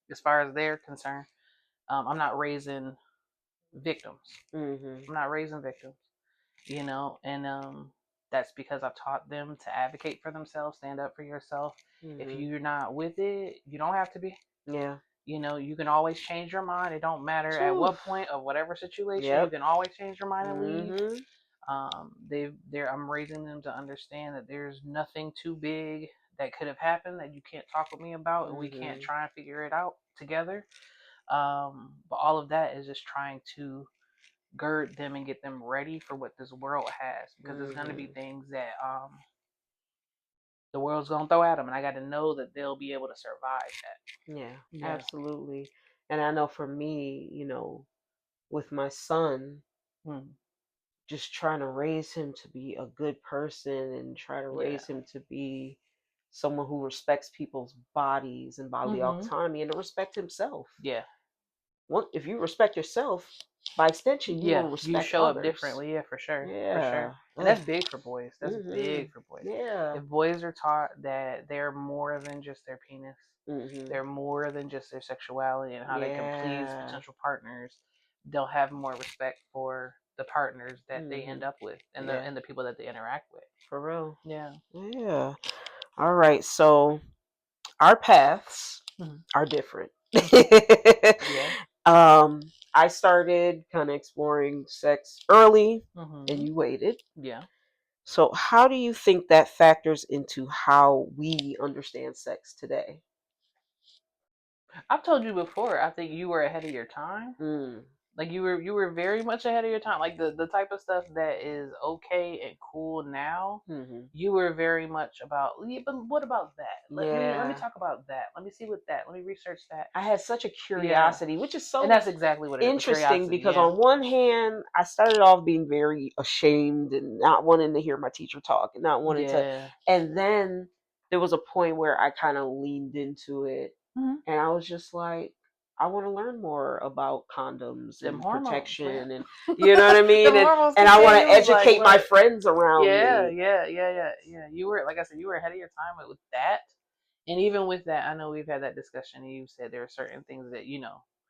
Speaker 2: as far as they're concerned, I'm not raising victims.
Speaker 1: Mhm.
Speaker 2: I'm not raising victims. And that's because I've taught them to advocate for themselves, stand up for yourself. If
Speaker 1: Mhm.
Speaker 2: you're not with it, you don't have to be.
Speaker 1: Yeah.
Speaker 2: You can always change your mind. It don't matter at
Speaker 1: Whew.
Speaker 2: what point of whatever situation, you
Speaker 1: Yep.
Speaker 2: can always change your mind and leave.
Speaker 1: Mhm.
Speaker 2: I'm raising them to understand that there's nothing too big that could have happened that you can't talk with me about, and we can't
Speaker 1: Mhm.
Speaker 2: try and figure it out together. But all of that is just trying to gird them and get them ready for what this world has, because there's going to be
Speaker 1: Mhm.
Speaker 2: things that the world's going to throw at them, and I got to know that they'll be able to survive that.
Speaker 1: Yeah.
Speaker 2: Yeah.
Speaker 1: Absolutely. And I know for me, with my son,
Speaker 2: Mm.
Speaker 1: just trying to raise him to be a good person and try to
Speaker 2: Yeah.
Speaker 1: raise him to be someone who respects people's bodies and bodily
Speaker 2: Mm-hmm.
Speaker 1: autonomy and to respect himself.
Speaker 2: Yeah.
Speaker 1: If you respect yourself, by extension, you
Speaker 2: Yeah,
Speaker 1: will
Speaker 2: you
Speaker 1: respect
Speaker 2: show up
Speaker 1: others.
Speaker 2: differently. Yeah, for sure, for
Speaker 1: Yeah.
Speaker 2: sure. And
Speaker 1: Ugh.
Speaker 2: that's big for boys. That's
Speaker 1: Mhm.
Speaker 2: big for boys.
Speaker 1: Yeah.
Speaker 2: If boys are taught that they're more than just their penis,
Speaker 1: Mhm.
Speaker 2: they're more than just their sexuality and how they can please
Speaker 1: Yeah.
Speaker 2: potential partners, they'll have more respect for the partners that they end
Speaker 1: Mhm.
Speaker 2: up with, and the
Speaker 1: Yeah.
Speaker 2: and the people that they interact with.
Speaker 1: For real.
Speaker 2: Yeah.
Speaker 1: Yeah. All right. So our paths
Speaker 2: Mhm.
Speaker 1: are different.
Speaker 2: Yeah.
Speaker 1: um, I started kind of exploring sex early, and
Speaker 2: Mhm.
Speaker 1: you waited.
Speaker 2: Yeah.
Speaker 1: So, how do you think that factors into how we understand sex today?
Speaker 2: I've told you before. I think you were ahead of your time.
Speaker 1: Mm.
Speaker 2: Like, you were very much ahead of your time. Like, the type of stuff that is okay and cool now,
Speaker 1: Hmm.
Speaker 2: you were very much about. Yeah, but what about that? Let me
Speaker 1: Yeah.
Speaker 2: talk about that. Let me see what that. Let me research that.
Speaker 1: I had such a
Speaker 2: Yeah,
Speaker 1: curiosity, which is
Speaker 2: and
Speaker 1: so
Speaker 2: that's exactly what it is.
Speaker 1: interesting
Speaker 2: Curiosity.
Speaker 1: because
Speaker 2: Yeah,
Speaker 1: on one hand, I started off being very ashamed and not wanting to hear my teacher talk and not wanting to,
Speaker 2: yeah.
Speaker 1: and then there was a point where I kind of leaned into it
Speaker 2: Mm-hmm.
Speaker 1: and I was just like, I want to learn more about condoms
Speaker 2: Them
Speaker 1: and
Speaker 2: hormones, man.
Speaker 1: protection and you know what I
Speaker 2: Them
Speaker 1: mean,
Speaker 2: hormones
Speaker 1: and
Speaker 2: kick
Speaker 1: I want
Speaker 2: in.
Speaker 1: to
Speaker 2: You was like,
Speaker 1: educate my
Speaker 2: what?
Speaker 1: friends around
Speaker 2: Yeah,
Speaker 1: me.
Speaker 2: yeah, yeah, yeah, yeah. You were, like I said, you were ahead of your time with that. And even with that, I know we've had that discussion, and you said there are certain things that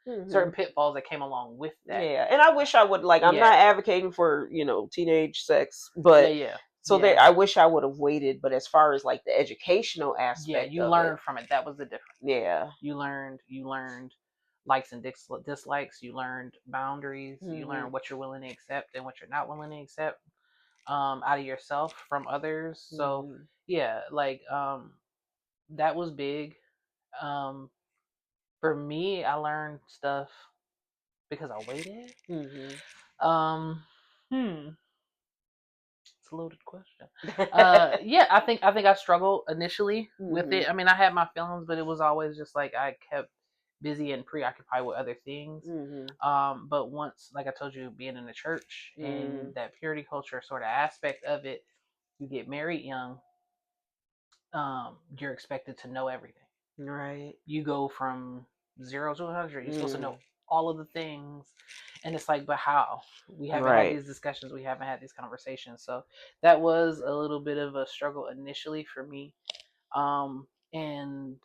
Speaker 1: Hmm.
Speaker 2: certain pitfalls that came along with that.
Speaker 1: Yeah, and I wish I would like. I'm not
Speaker 2: Yeah,
Speaker 1: advocating for teenage sex,
Speaker 2: yeah,
Speaker 1: but
Speaker 2: yeah,
Speaker 1: so there.
Speaker 2: yeah,
Speaker 1: I wish I would have waited. But as far as like the educational
Speaker 2: yeah.
Speaker 1: aspect
Speaker 2: You
Speaker 1: of it,
Speaker 2: learned from it. That was the difference.
Speaker 1: yeah.
Speaker 2: You learned likes and dislikes. You learned boundaries. You
Speaker 1: Hmm.
Speaker 2: learned what you're willing to accept and what you're not willing to accept, out of yourself, from others. So
Speaker 1: Hmm.
Speaker 2: yeah, like, that was big. Um, for me, I learned stuff because I waited.
Speaker 1: Hmm.
Speaker 2: Um, hmm. It's a loaded question. Yeah, I think I struggled initially with
Speaker 1: Mhm.
Speaker 2: it. I mean, I had my feelings, but it was always just like I kept busy and preoccupied with other things.
Speaker 1: Mhm.
Speaker 2: But once, like I told you, being in the church and
Speaker 1: Mhm.
Speaker 2: that purity culture sort of aspect of it, you get married young. You're expected to know everything.
Speaker 1: Right.
Speaker 2: You go from 0 to 100. You're supposed to know
Speaker 1: Mm.
Speaker 2: all of the things, and it's like, but how? We haven't had
Speaker 1: Right.
Speaker 2: these discussions. We haven't had these conversations. So that was a little bit of a struggle initially for me. And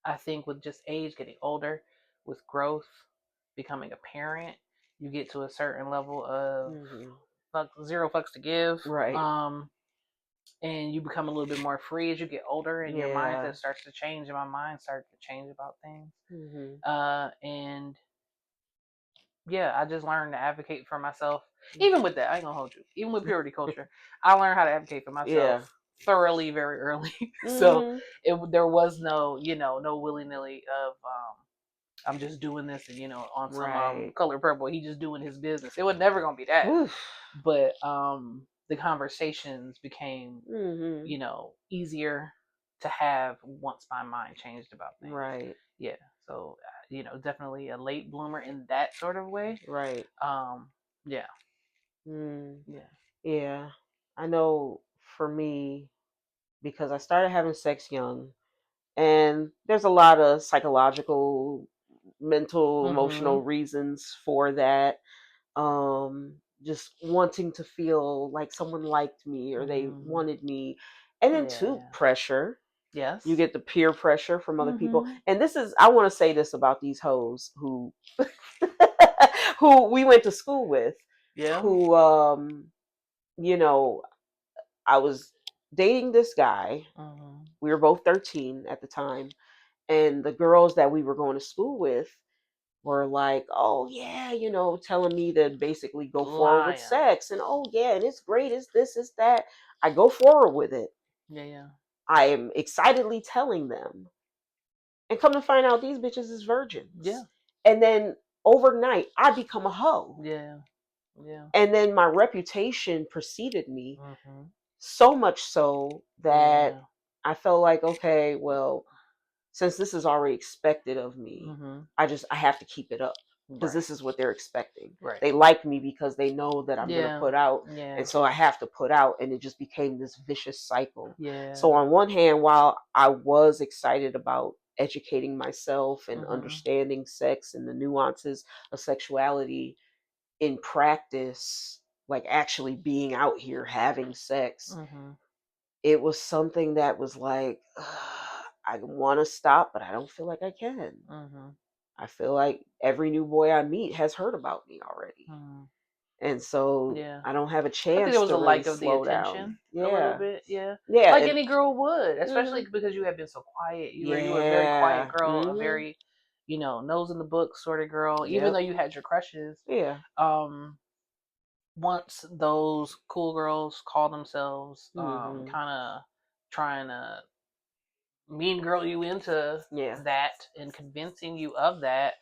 Speaker 2: I think with just age, getting older, with growth, becoming a parent, you get to a certain level of
Speaker 1: Mhm.
Speaker 2: zero fucks to give.
Speaker 1: Right.
Speaker 2: And you become a little bit more free as you get older, and your
Speaker 1: Yeah.
Speaker 2: mindset starts to change, and my mind started to change about things.
Speaker 1: Mhm.
Speaker 2: And yeah, I just learned to advocate for myself.
Speaker 1: Mm.
Speaker 2: Even with that, I ain't gonna hold you. Even with purity culture, I learned how to advocate for myself
Speaker 1: Yeah.
Speaker 2: thoroughly very early. So
Speaker 1: Mhm.
Speaker 2: there was no, no willy nilly of I'm just doing this and on some
Speaker 1: Right.
Speaker 2: color purple. He just doing his business. It was never gonna be that.
Speaker 1: Oof.
Speaker 2: But the conversations became
Speaker 1: Mhm.
Speaker 2: easier to have once my mind changed about things.
Speaker 1: Right.
Speaker 2: Yeah. So, definitely a late bloomer in that sort of way.
Speaker 1: Right.
Speaker 2: Um, yeah.
Speaker 1: Mm.
Speaker 2: Yeah.
Speaker 1: Yeah. I know for me, because I started having sex young, and there's a lot of psychological, mental,
Speaker 2: Mm-hmm.
Speaker 1: emotional reasons for that. Just wanting to feel like someone liked me or they
Speaker 2: Mm-hmm.
Speaker 1: wanted me. And then two,
Speaker 2: Yeah.
Speaker 1: pressure. You
Speaker 2: Yes.
Speaker 1: get the peer pressure from other people.
Speaker 2: Mm-hmm.
Speaker 1: And this is, I want to say this about these hoes who who we went to school with,
Speaker 2: Yeah.
Speaker 1: who you know, I was dating this guy.
Speaker 2: Mm-hmm.
Speaker 1: We were both 13 at the time, and the girls that we were going to school with were like, oh yeah, telling me to basically go forward with
Speaker 2: Lion.
Speaker 1: sex, and oh yeah, and it's great, it's this, it's that. I go forward with it.
Speaker 2: Yeah. Yeah.
Speaker 1: I am excitedly telling them, and come to find out these bitches is
Speaker 2: Yeah.
Speaker 1: virgins. And then overnight I become a hoe.
Speaker 2: Yeah. Yeah.
Speaker 1: And then my reputation preceded me,
Speaker 2: Mm-hmm.
Speaker 1: so much so that
Speaker 2: Yeah.
Speaker 1: I felt like, okay, well, since this is already expected of me,
Speaker 2: Mm-hmm.
Speaker 1: I have to keep it up, because
Speaker 2: Right.
Speaker 1: this is what they're expecting.
Speaker 2: Right.
Speaker 1: They like me because they know that I'm going to
Speaker 2: Yeah.
Speaker 1: put out,
Speaker 2: Yeah.
Speaker 1: and so I have to put out, and it just became this vicious cycle. So
Speaker 2: Yeah.
Speaker 1: on one hand, while I was excited about educating myself and
Speaker 2: Mm-hmm.
Speaker 1: understanding sex and the nuances of sexuality, in practice, like actually being out here having sex,
Speaker 2: Mm-hmm.
Speaker 1: it was something that was like, I want to stop, but I don't feel like I can.
Speaker 2: Mm-hmm.
Speaker 1: I feel like every new boy I meet has heard about me already.
Speaker 2: Mm-hmm.
Speaker 1: And so
Speaker 2: Yeah.
Speaker 1: I don't have a
Speaker 2: I think there
Speaker 1: chance
Speaker 2: was
Speaker 1: to
Speaker 2: a
Speaker 1: really
Speaker 2: like of the
Speaker 1: slow down.
Speaker 2: attention a little
Speaker 1: Yeah.
Speaker 2: bit, yeah.
Speaker 1: Yeah.
Speaker 2: Like
Speaker 1: And
Speaker 2: any girl would, especially
Speaker 1: mhm.
Speaker 2: because you had been so quiet. You were a very quiet
Speaker 1: Yeah.
Speaker 2: girl, a
Speaker 1: Hmm.
Speaker 2: very, nose in the book sort of girl. Even though
Speaker 1: Yep.
Speaker 2: you had your crushes,
Speaker 1: Yeah.
Speaker 2: um, once those cool girls call themselves,
Speaker 1: Hmm.
Speaker 2: kind of trying to mean girl you into
Speaker 1: Yeah.
Speaker 2: that and convincing you of that.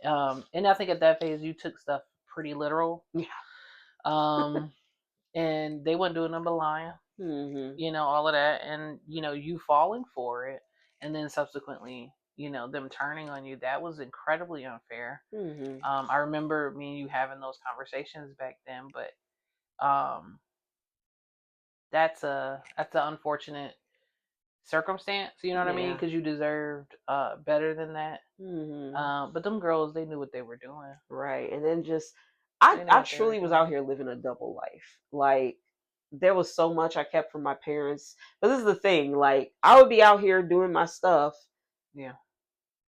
Speaker 2: And I think at that phase you took stuff pretty literal.
Speaker 1: Yeah.
Speaker 2: Um, and they wasn't doing nothing but lying,
Speaker 1: Hmm.
Speaker 2: all of that, and you falling for it, and then subsequently, them turning on you. That was incredibly unfair.
Speaker 1: Hmm.
Speaker 2: I remember me and you having those conversations back then, but um, that's an unfortunate circumstance. You know what I mean?
Speaker 1: Yeah.
Speaker 2: Because you deserved better than that.
Speaker 1: Hmm.
Speaker 2: But them girls, they knew what they were doing.
Speaker 1: Right. And then just,
Speaker 2: They knew
Speaker 1: I
Speaker 2: what they were
Speaker 1: truly was out
Speaker 2: doing.
Speaker 1: here living a double life. Like, there was so much I kept from my parents. But this is the thing, like, I would be out here doing my stuff,
Speaker 2: Yeah.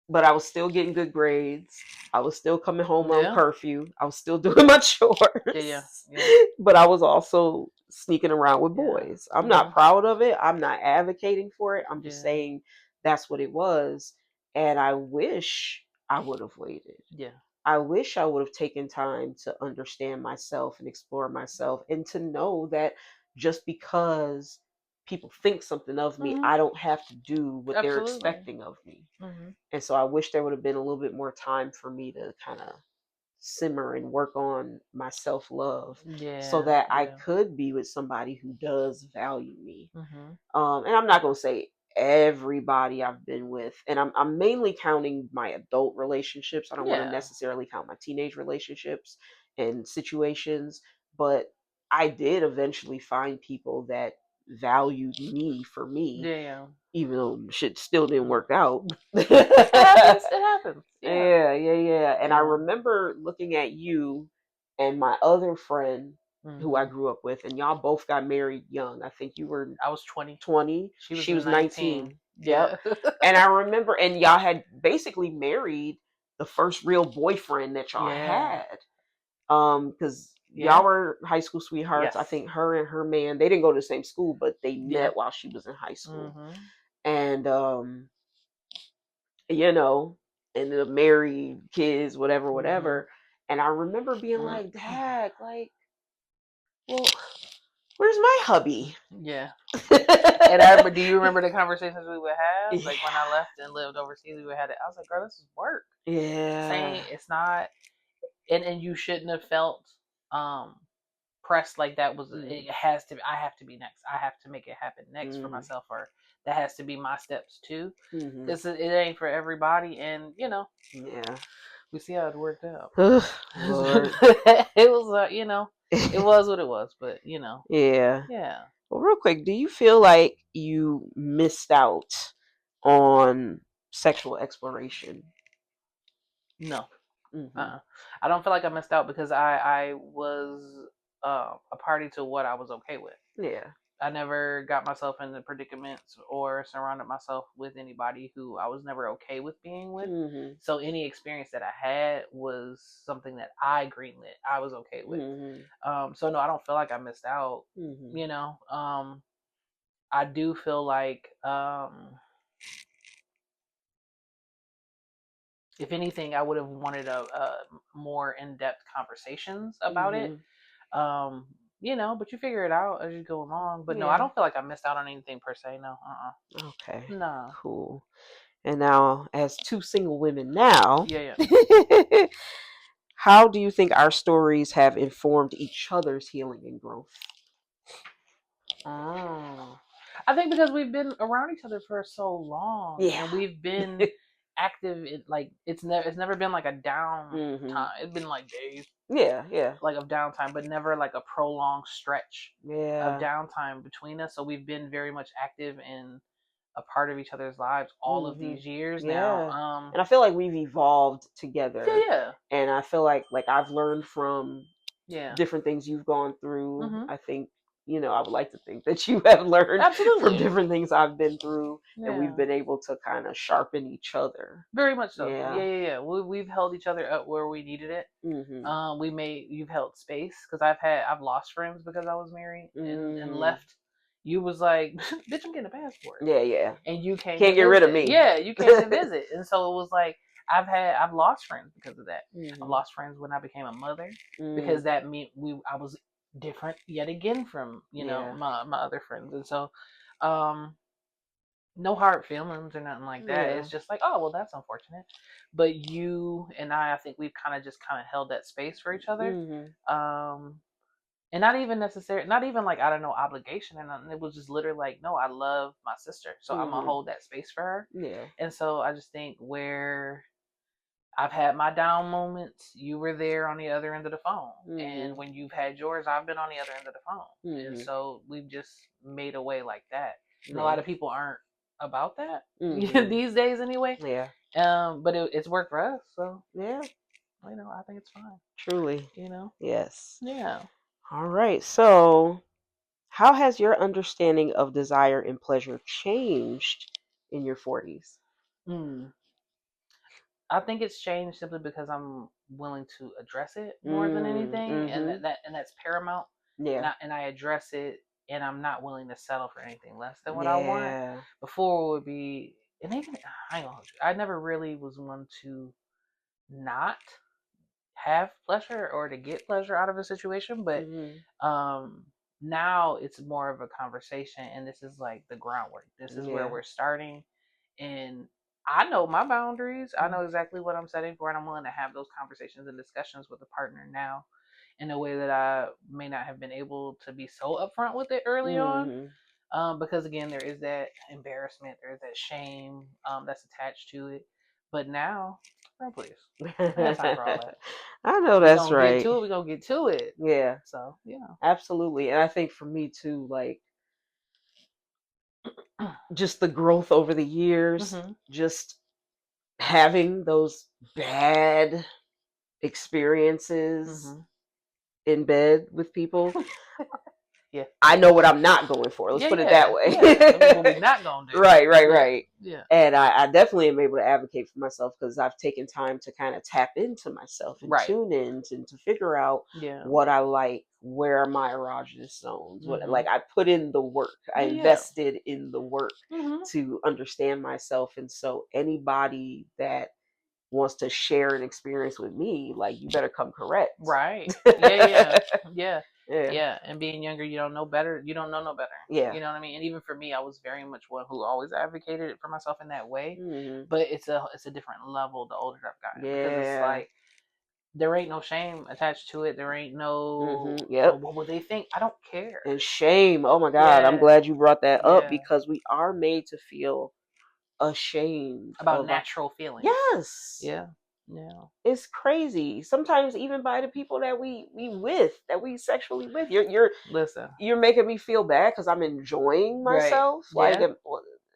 Speaker 1: but I was still getting good grades. I was still coming home on
Speaker 2: Yeah.
Speaker 1: curfew. I was still doing my
Speaker 2: Yeah. Yeah.
Speaker 1: chores.
Speaker 2: Yeah.
Speaker 1: But I was also sneaking around with
Speaker 2: Yeah.
Speaker 1: boys. I'm not
Speaker 2: Mhm.
Speaker 1: proud of it. I'm not advocating for it. I'm just
Speaker 2: Yeah.
Speaker 1: saying that's what it was. And I wish I would have waited.
Speaker 2: Yeah.
Speaker 1: I wish I would have taken time to understand myself and explore myself, and to know that just because people think something of me,
Speaker 2: Mhm.
Speaker 1: I don't have to do what they're
Speaker 2: Absolutely.
Speaker 1: expecting of me.
Speaker 2: Mhm.
Speaker 1: And so I wish there would have been a little bit more time for me to kind of simmer and work on my self love so
Speaker 2: Yeah,
Speaker 1: that I
Speaker 2: yeah.
Speaker 1: could be with somebody who does value me.
Speaker 2: Mhm.
Speaker 1: And I'm not gonna say everybody I've been with, and I'm mainly counting my adult relationships. I don't want to
Speaker 2: Yeah.
Speaker 1: necessarily count my teenage relationships and situations, but I did eventually find people that valued me for me,
Speaker 2: Yeah.
Speaker 1: even though shit still didn't
Speaker 2: Mm.
Speaker 1: work out.
Speaker 2: It happens. It happens. Yeah.
Speaker 1: Yeah, yeah, yeah. And I
Speaker 2: Yeah.
Speaker 1: remember looking at you and my other friend who I
Speaker 2: Mhm.
Speaker 1: grew up with, and y'all both got married young. I think you were
Speaker 2: I was 20.
Speaker 1: 20,
Speaker 2: She was
Speaker 1: she was
Speaker 2: 19.
Speaker 1: 19. Yep.
Speaker 2: Yeah.
Speaker 1: And I remember, and y'all had basically married the first real boyfriend that y'all
Speaker 2: Yeah.
Speaker 1: had. Because y'all
Speaker 2: Yeah.
Speaker 1: were high school sweethearts. I
Speaker 2: Yes.
Speaker 1: think her and her man, they didn't go to the same school, but they
Speaker 2: Yeah.
Speaker 1: met while she was in high school.
Speaker 2: Mhm.
Speaker 1: And you know, ended up married, kids, whatever,
Speaker 2: Mhm.
Speaker 1: whatever. And I remember being like, Dad, like, well, where's my hubby?
Speaker 2: Yeah. And I remember. Do you remember the conversations we would have?
Speaker 1: Yeah.
Speaker 2: Like when I left and lived overseas, we would have it. I was like, "Girl, this is work."
Speaker 1: Yeah.
Speaker 2: Saying it's not, and you shouldn't have felt um pressed like that was.
Speaker 1: Mm,
Speaker 2: It has to. I have to be next. I have to make it happen next for
Speaker 1: mm,
Speaker 2: myself, or that has to be my steps too.
Speaker 1: mm-hmm.
Speaker 2: Because it ain't for everybody, and
Speaker 1: Yeah.
Speaker 2: we see how it worked out.
Speaker 1: Ugh, Lord.
Speaker 2: It was, it was what it was, but
Speaker 1: Yeah.
Speaker 2: yeah,
Speaker 1: Well, real quick, do you feel like you missed out on sexual exploration?
Speaker 2: no,
Speaker 1: Mm-hmm.
Speaker 2: uh-uh. I don't feel like I missed out because I was a party to what I was okay with.
Speaker 1: Yeah.
Speaker 2: I never got myself into predicaments or surrounded myself with anybody who I was never okay with being with.
Speaker 1: Mm-hmm.
Speaker 2: So any experience that I had was something that I greenlit. I was okay with.
Speaker 1: Mm-hmm.
Speaker 2: So no, I don't feel like I missed out.
Speaker 1: Mm-hmm.
Speaker 2: You know, I do feel like if anything, I would have wanted a more in depth conversations about it.
Speaker 1: Mm-hmm.
Speaker 2: Um, but you figure it out as you go along. But no, I
Speaker 1: Yeah.
Speaker 2: don't feel like I missed out on anything per se. No,
Speaker 1: Okay.
Speaker 2: no.
Speaker 1: Cool. And now, as two single women now,
Speaker 2: Yeah, yeah.
Speaker 1: how do you think our stories have informed each other's healing and growth?
Speaker 2: Mm. I think because we've been around each other for so long,
Speaker 1: Yeah.
Speaker 2: and we've been active. Like it's never been like a down
Speaker 1: Mm-hmm.
Speaker 2: time. It's been like days
Speaker 1: Yeah. Yeah.
Speaker 2: like of downtime, but never like a prolonged stretch of
Speaker 1: Yeah.
Speaker 2: downtime between us. So we've been very much active and a part of each other's lives all of
Speaker 1: Hmm.
Speaker 2: these years now.
Speaker 1: Yeah. And I feel like we've evolved
Speaker 2: Yeah,
Speaker 1: together.
Speaker 2: yeah,
Speaker 1: And I feel like I've learned from
Speaker 2: yeah.
Speaker 1: different things you've gone through.
Speaker 2: Mm-hmm.
Speaker 1: I think, I would like to think that you have learned from
Speaker 2: Absolutely.
Speaker 1: different things I've been through, and we've
Speaker 2: Yeah.
Speaker 1: been able to kind of sharpen each other.
Speaker 2: Very much so. Yeah,
Speaker 1: Yeah.
Speaker 2: yeah, yeah. We've held each other up where we needed it.
Speaker 1: Hmm.
Speaker 2: You've held space because I've lost friends because I was married and
Speaker 1: Mm.
Speaker 2: left. You was like, bitch, I'm getting a passport,
Speaker 1: Yeah, yeah.
Speaker 2: and you came to
Speaker 1: Can't get rid of
Speaker 2: visit.
Speaker 1: me.
Speaker 2: Yeah, you came to visit, and so it was like I've lost friends because of that. I've
Speaker 1: Hmm.
Speaker 2: lost friends when I became a mother
Speaker 1: Mm.
Speaker 2: because that meant I was different yet again from
Speaker 1: Yeah.
Speaker 2: my other friends, and so um no hard feelings or nothing like that.
Speaker 1: Yeah.
Speaker 2: It's just like, oh well, that's unfortunate. But you and I think we've kind of held that space for each other.
Speaker 1: Hmm.
Speaker 2: Um, and not even necessary, not even like I don't know obligation or nothing. It was just literally like, no, I love my sister, so I'm gonna
Speaker 1: Hmm.
Speaker 2: hold that space for her.
Speaker 1: Yeah.
Speaker 2: And so I just think where I've had my down moments, you were there on the other end of the phone, and
Speaker 1: Hmm.
Speaker 2: when you've had yours, I've been on the other end of the phone, and
Speaker 1: Hmm.
Speaker 2: so we've just made a way like that. And a lot
Speaker 1: Yeah.
Speaker 2: of people aren't about that
Speaker 1: Hmm.
Speaker 2: these days, anyway.
Speaker 1: Yeah.
Speaker 2: But it's worked for us, so
Speaker 1: Yeah.
Speaker 2: I think it's fine.
Speaker 1: Truly.
Speaker 2: You know,
Speaker 1: Yes.
Speaker 2: yeah.
Speaker 1: All right. So, how has your understanding of desire and pleasure changed in your 40s?
Speaker 2: Mm. I think it's changed simply because I'm willing to address it more than
Speaker 1: Mm,
Speaker 2: anything, and
Speaker 1: mm-hmm.
Speaker 2: that's paramount. And
Speaker 1: Yeah.
Speaker 2: I address it, and I'm not willing to settle for anything less than what I want.
Speaker 1: Yeah.
Speaker 2: Before it would be, and even I ain't gonna hold you, I never really was one to not have pleasure or to get pleasure out of a situation, but
Speaker 1: Mm-hmm.
Speaker 2: um now it's more of a conversation, and this is like the groundwork. This is where
Speaker 1: Yeah.
Speaker 2: we're starting, and I know my boundaries. I
Speaker 1: Mm.
Speaker 2: know exactly what I'm setting for, and I'm willing to have those conversations and discussions with a partner now in a way that I may not have been able to be so upfront with it early on.
Speaker 1: Mm-hmm.
Speaker 2: Because again, there is that embarrassment, there is that shame that's attached to it. But now, girl, please, I ain't got time for all that.
Speaker 1: I know
Speaker 2: We
Speaker 1: that's
Speaker 2: gonna get
Speaker 1: right.
Speaker 2: to it. We gonna get to it.
Speaker 1: Yeah,
Speaker 2: So yeah.
Speaker 1: absolutely. And I think for me too, like just the growth over the years,
Speaker 2: Mm-hmm.
Speaker 1: just having those bad experiences
Speaker 2: Mm-hmm.
Speaker 1: in bed with people,
Speaker 2: Yeah.
Speaker 1: I know what I'm not going for. Let's
Speaker 2: Yeah.
Speaker 1: put it that
Speaker 2: Yeah. Yeah. What we
Speaker 1: way.
Speaker 2: not gonna do?
Speaker 1: Right, right,
Speaker 2: Yeah.
Speaker 1: right.
Speaker 2: Yeah.
Speaker 1: And I definitely am able to advocate for myself because I've taken time to kind of tap into myself and
Speaker 2: Right.
Speaker 1: tune in to figure out
Speaker 2: Yeah.
Speaker 1: what I like, where are my erogenous zones, what
Speaker 2: Mm-hmm.
Speaker 1: like I put in the work, I
Speaker 2: Yeah. Yeah.
Speaker 1: invested in the work
Speaker 2: Mm-hmm.
Speaker 1: to understand myself. And so anybody that wants to share an experience with me, like you better come correct.
Speaker 2: Right. Yeah. Yeah. Yeah.
Speaker 1: Yeah.
Speaker 2: Yeah. And being younger, you don't know better. You don't know no better.
Speaker 1: Yeah.
Speaker 2: You know what I mean? And even for me, I was very much one who always advocated for myself in that way.
Speaker 1: Hmm.
Speaker 2: But it's a different level the older I've gotten because it's
Speaker 1: Yeah.
Speaker 2: like there ain't no shame attached to it. There ain't no
Speaker 1: Hmm.
Speaker 2: well,
Speaker 1: Yep.
Speaker 2: what will they think? I don't care.
Speaker 1: And shame. Oh my God. I'm
Speaker 2: Yeah.
Speaker 1: glad you brought that up
Speaker 2: Yeah.
Speaker 1: because we are made to feel ashamed
Speaker 2: About
Speaker 1: of our.
Speaker 2: natural feelings.
Speaker 1: Yes.
Speaker 2: Yeah. Yeah.
Speaker 1: It's crazy. Sometimes even by the people that we with, that we sexually with.
Speaker 2: Listen.
Speaker 1: You're making me feel bad because I'm enjoying
Speaker 2: Right.
Speaker 1: myself. Like
Speaker 2: Yeah.
Speaker 1: am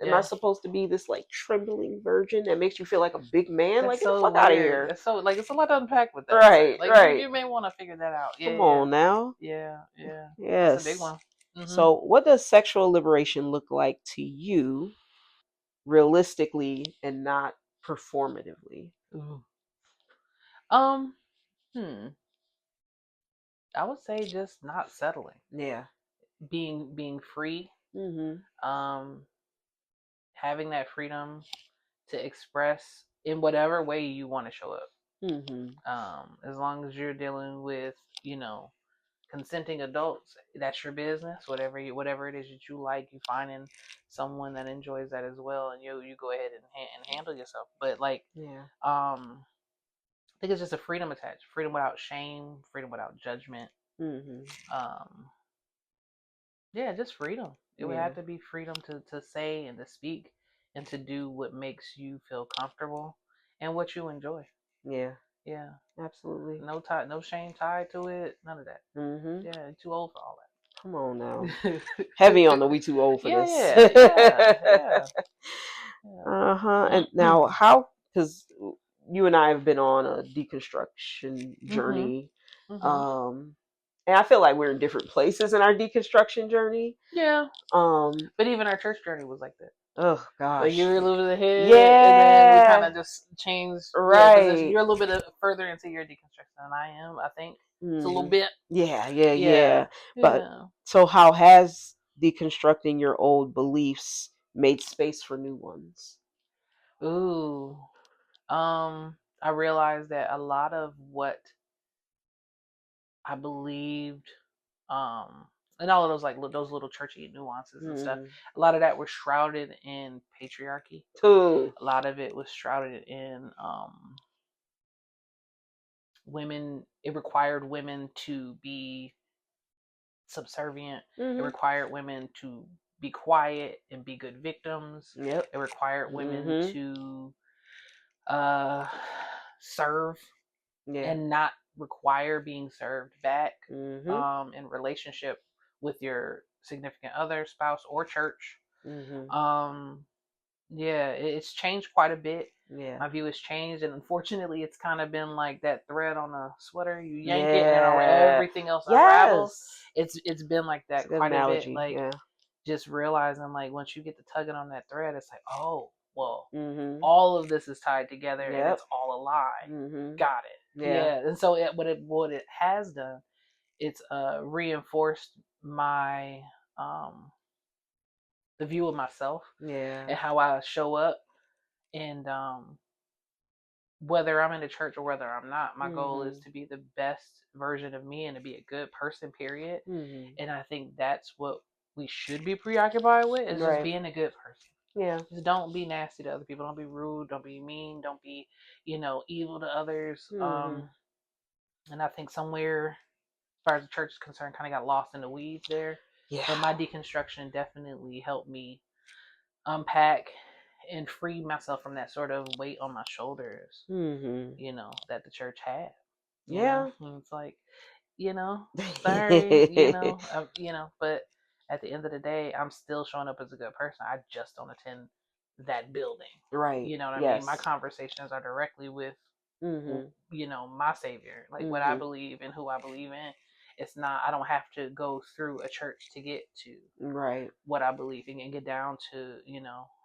Speaker 1: I
Speaker 2: Yeah.
Speaker 1: supposed to be this like trembling virgin that makes you feel like a big man?
Speaker 2: That's
Speaker 1: Like get the
Speaker 2: so
Speaker 1: fuck out of
Speaker 2: weird.
Speaker 1: here.
Speaker 2: That's so like it's a lot to unpack with that.
Speaker 1: Right,
Speaker 2: Like
Speaker 1: right.
Speaker 2: you may want to figure that out. Yeah,
Speaker 1: Come
Speaker 2: yeah,
Speaker 1: on now.
Speaker 2: yeah, yeah. That's a big
Speaker 1: Yes.
Speaker 2: one. Mhm.
Speaker 1: So what does sexual liberation look like to you realistically and not performatively?
Speaker 2: Ooh. Um. Hmm. I would say just not settling.
Speaker 1: Yeah.
Speaker 2: Being free.
Speaker 1: Mhm.
Speaker 2: Um. Having that freedom to express in whatever way you want to show up.
Speaker 1: Mhm.
Speaker 2: As long as you're dealing with you know consenting adults, that's your business. Whatever it is that you like, you find in someone that enjoys that as well, and you go ahead and handle yourself. But like,
Speaker 1: Yeah.
Speaker 2: I think it's just a freedom attached, freedom without shame, freedom without judgment.
Speaker 1: Mhm.
Speaker 2: Um, yeah, just freedom. It would
Speaker 1: Yeah.
Speaker 2: have to be freedom to say and to speak and to do what makes you feel comfortable and what you enjoy.
Speaker 1: Yeah.
Speaker 2: Yeah,
Speaker 1: Absolutely.
Speaker 2: no shame tied to it, none of that.
Speaker 1: Mhm.
Speaker 2: Yeah, you're too old for all
Speaker 1: Come on now.
Speaker 2: that.
Speaker 1: Heavy on the we too old for
Speaker 2: Yeah,
Speaker 1: this.
Speaker 2: yeah, yeah, yeah,
Speaker 1: Uh-huh. And
Speaker 2: yeah.
Speaker 1: now how cuz you and I have been on a deconstruction
Speaker 2: Mhm.
Speaker 1: journey.
Speaker 2: Mhm.
Speaker 1: Um and I feel like we're in different places in our deconstruction journey.
Speaker 2: Yeah,
Speaker 1: Um
Speaker 2: but even our church journey was like that.
Speaker 1: oh
Speaker 2: Like you
Speaker 1: gosh.
Speaker 2: were a little bit ahead, and then we kind
Speaker 1: Yeah.
Speaker 2: of just changed, yeah, position.
Speaker 1: Right.
Speaker 2: You're a little bit further into your deconstruction than I am. I think it's a little
Speaker 1: Hmm.
Speaker 2: bit.
Speaker 1: Yeah, yeah,
Speaker 2: Yeah,
Speaker 1: yeah. But
Speaker 2: yeah.
Speaker 1: so how has deconstructing your old beliefs made space for new ones?
Speaker 2: Ooh. I realized that a lot of what I believed, um, and all of those like those little churchy nuances and stuff,
Speaker 1: Hmm.
Speaker 2: a lot of that was shrouded in patriarchy.
Speaker 1: Ooh.
Speaker 2: A lot of it was shrouded in women. It required women to be subservient. It
Speaker 1: Hmm.
Speaker 2: required women to be quiet and be good victims.
Speaker 1: Yep.
Speaker 2: It required women
Speaker 1: Hmm.
Speaker 2: to uh, serve
Speaker 1: Yeah.
Speaker 2: and not require being served back
Speaker 1: Hmm.
Speaker 2: in relationship with your significant other, spouse, or church.
Speaker 1: Hmm.
Speaker 2: Um, yeah, it's changed quite a bit.
Speaker 1: Yeah.
Speaker 2: My view has changed, and unfortunately, it's kind of been like that thread on a sweater. You yank it, and then
Speaker 1: Yeah.
Speaker 2: everything else unravels.
Speaker 1: Yes.
Speaker 2: It's been like
Speaker 1: It's
Speaker 2: that
Speaker 1: a good
Speaker 2: quite a bit.
Speaker 1: analogy.
Speaker 2: Like
Speaker 1: Yeah.
Speaker 2: just realizing, like once you get to tugging on that thread, it's like, oh, well,
Speaker 1: Hmm.
Speaker 2: all of this is tied together, and
Speaker 1: Yep.
Speaker 2: it's all a lie.
Speaker 1: Hmm.
Speaker 2: Got it.
Speaker 1: Yeah.
Speaker 2: Yeah, and so what it has done, it's reinforced my the view of myself
Speaker 1: Yeah.
Speaker 2: and how I show up, and whether I'm in the church or whether I'm not, my goal is
Speaker 1: Hmm.
Speaker 2: to be the best version of me and to be a good person, period.
Speaker 1: Hmm.
Speaker 2: And I think that's what we should be preoccupied with is just
Speaker 1: Right.
Speaker 2: being a good person.
Speaker 1: Yeah.
Speaker 2: Just don't be nasty to other people. Don't be rude. Don't be mean. Don't be, evil to others.
Speaker 1: Mhm.
Speaker 2: And I think somewhere, as far as the church is concerned, kind of got lost in the weeds there.
Speaker 1: Yeah.
Speaker 2: But my deconstruction definitely helped me unpack and free myself from that sort of weight on my shoulders,
Speaker 1: Mhm.
Speaker 2: that the church had.
Speaker 1: Yeah.
Speaker 2: And it's like, sorry, but at the end of the day, I'm still showing up as a good person. I just don't attend that building.
Speaker 1: Right.
Speaker 2: You know what I mean? My
Speaker 1: Yes.
Speaker 2: conversations are directly with,
Speaker 1: Mhm.
Speaker 2: my savior, like what I
Speaker 1: Mhm.
Speaker 2: believe and who I believe in. It's not, I don't have to go through a church to get to
Speaker 1: Right.
Speaker 2: what I believe in and get down to,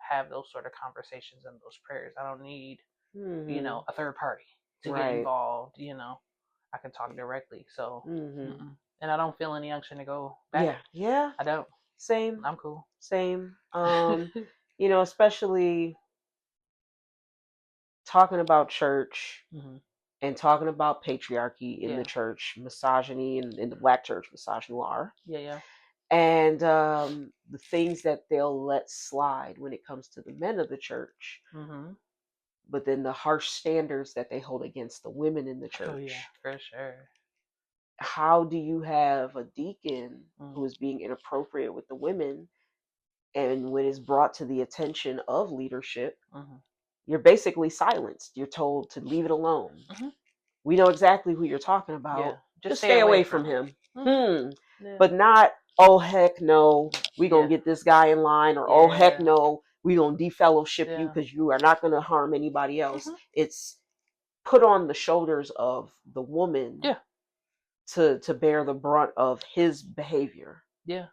Speaker 2: have those sort of conversations and those prayers. I don't need,
Speaker 1: Mhm.
Speaker 2: a third party to get
Speaker 1: Right.
Speaker 2: involved. I can talk directly. So,
Speaker 1: Mhm.
Speaker 2: and I don't feel any unction to go back.
Speaker 1: Yeah. Yeah.
Speaker 2: I don't.
Speaker 1: Same.
Speaker 2: I'm cool.
Speaker 1: Same. Especially talking about church
Speaker 2: hmm
Speaker 1: and talking about patriarchy in the
Speaker 2: Yeah.
Speaker 1: church, misogyny in the black church, misogynoir,
Speaker 2: Yeah. Yeah.
Speaker 1: and the things that they'll let slide when it comes to the men of the church,
Speaker 2: hmm
Speaker 1: but then the harsh standards that they hold against the women in the
Speaker 2: Oh yeah,
Speaker 1: church.
Speaker 2: for sure.
Speaker 1: How do you have a deacon who
Speaker 2: hmm
Speaker 1: is being inappropriate with the women, and when it's brought to the attention of leadership,
Speaker 2: hmm
Speaker 1: you're basically silenced. You're told to leave it alone.
Speaker 2: hmm
Speaker 1: We know exactly who you're talking
Speaker 2: Yeah.
Speaker 1: about.
Speaker 2: Just
Speaker 1: Just
Speaker 2: stay
Speaker 1: stay
Speaker 2: away
Speaker 1: away
Speaker 2: from
Speaker 1: from
Speaker 2: them.
Speaker 1: him.
Speaker 2: hmm
Speaker 1: Hmm.
Speaker 2: Yeah.
Speaker 1: But not, oh heck no, we gonna
Speaker 2: Yeah.
Speaker 1: get this guy in line, or oh heck
Speaker 2: Yeah.
Speaker 1: no, we gonna defellowship you
Speaker 2: Yeah.
Speaker 1: because you are not gonna harm anybody else.
Speaker 2: hmm
Speaker 1: It's put on the shoulders of the woman
Speaker 2: Yeah.
Speaker 1: to bear the brunt of his behavior.
Speaker 2: Yeah.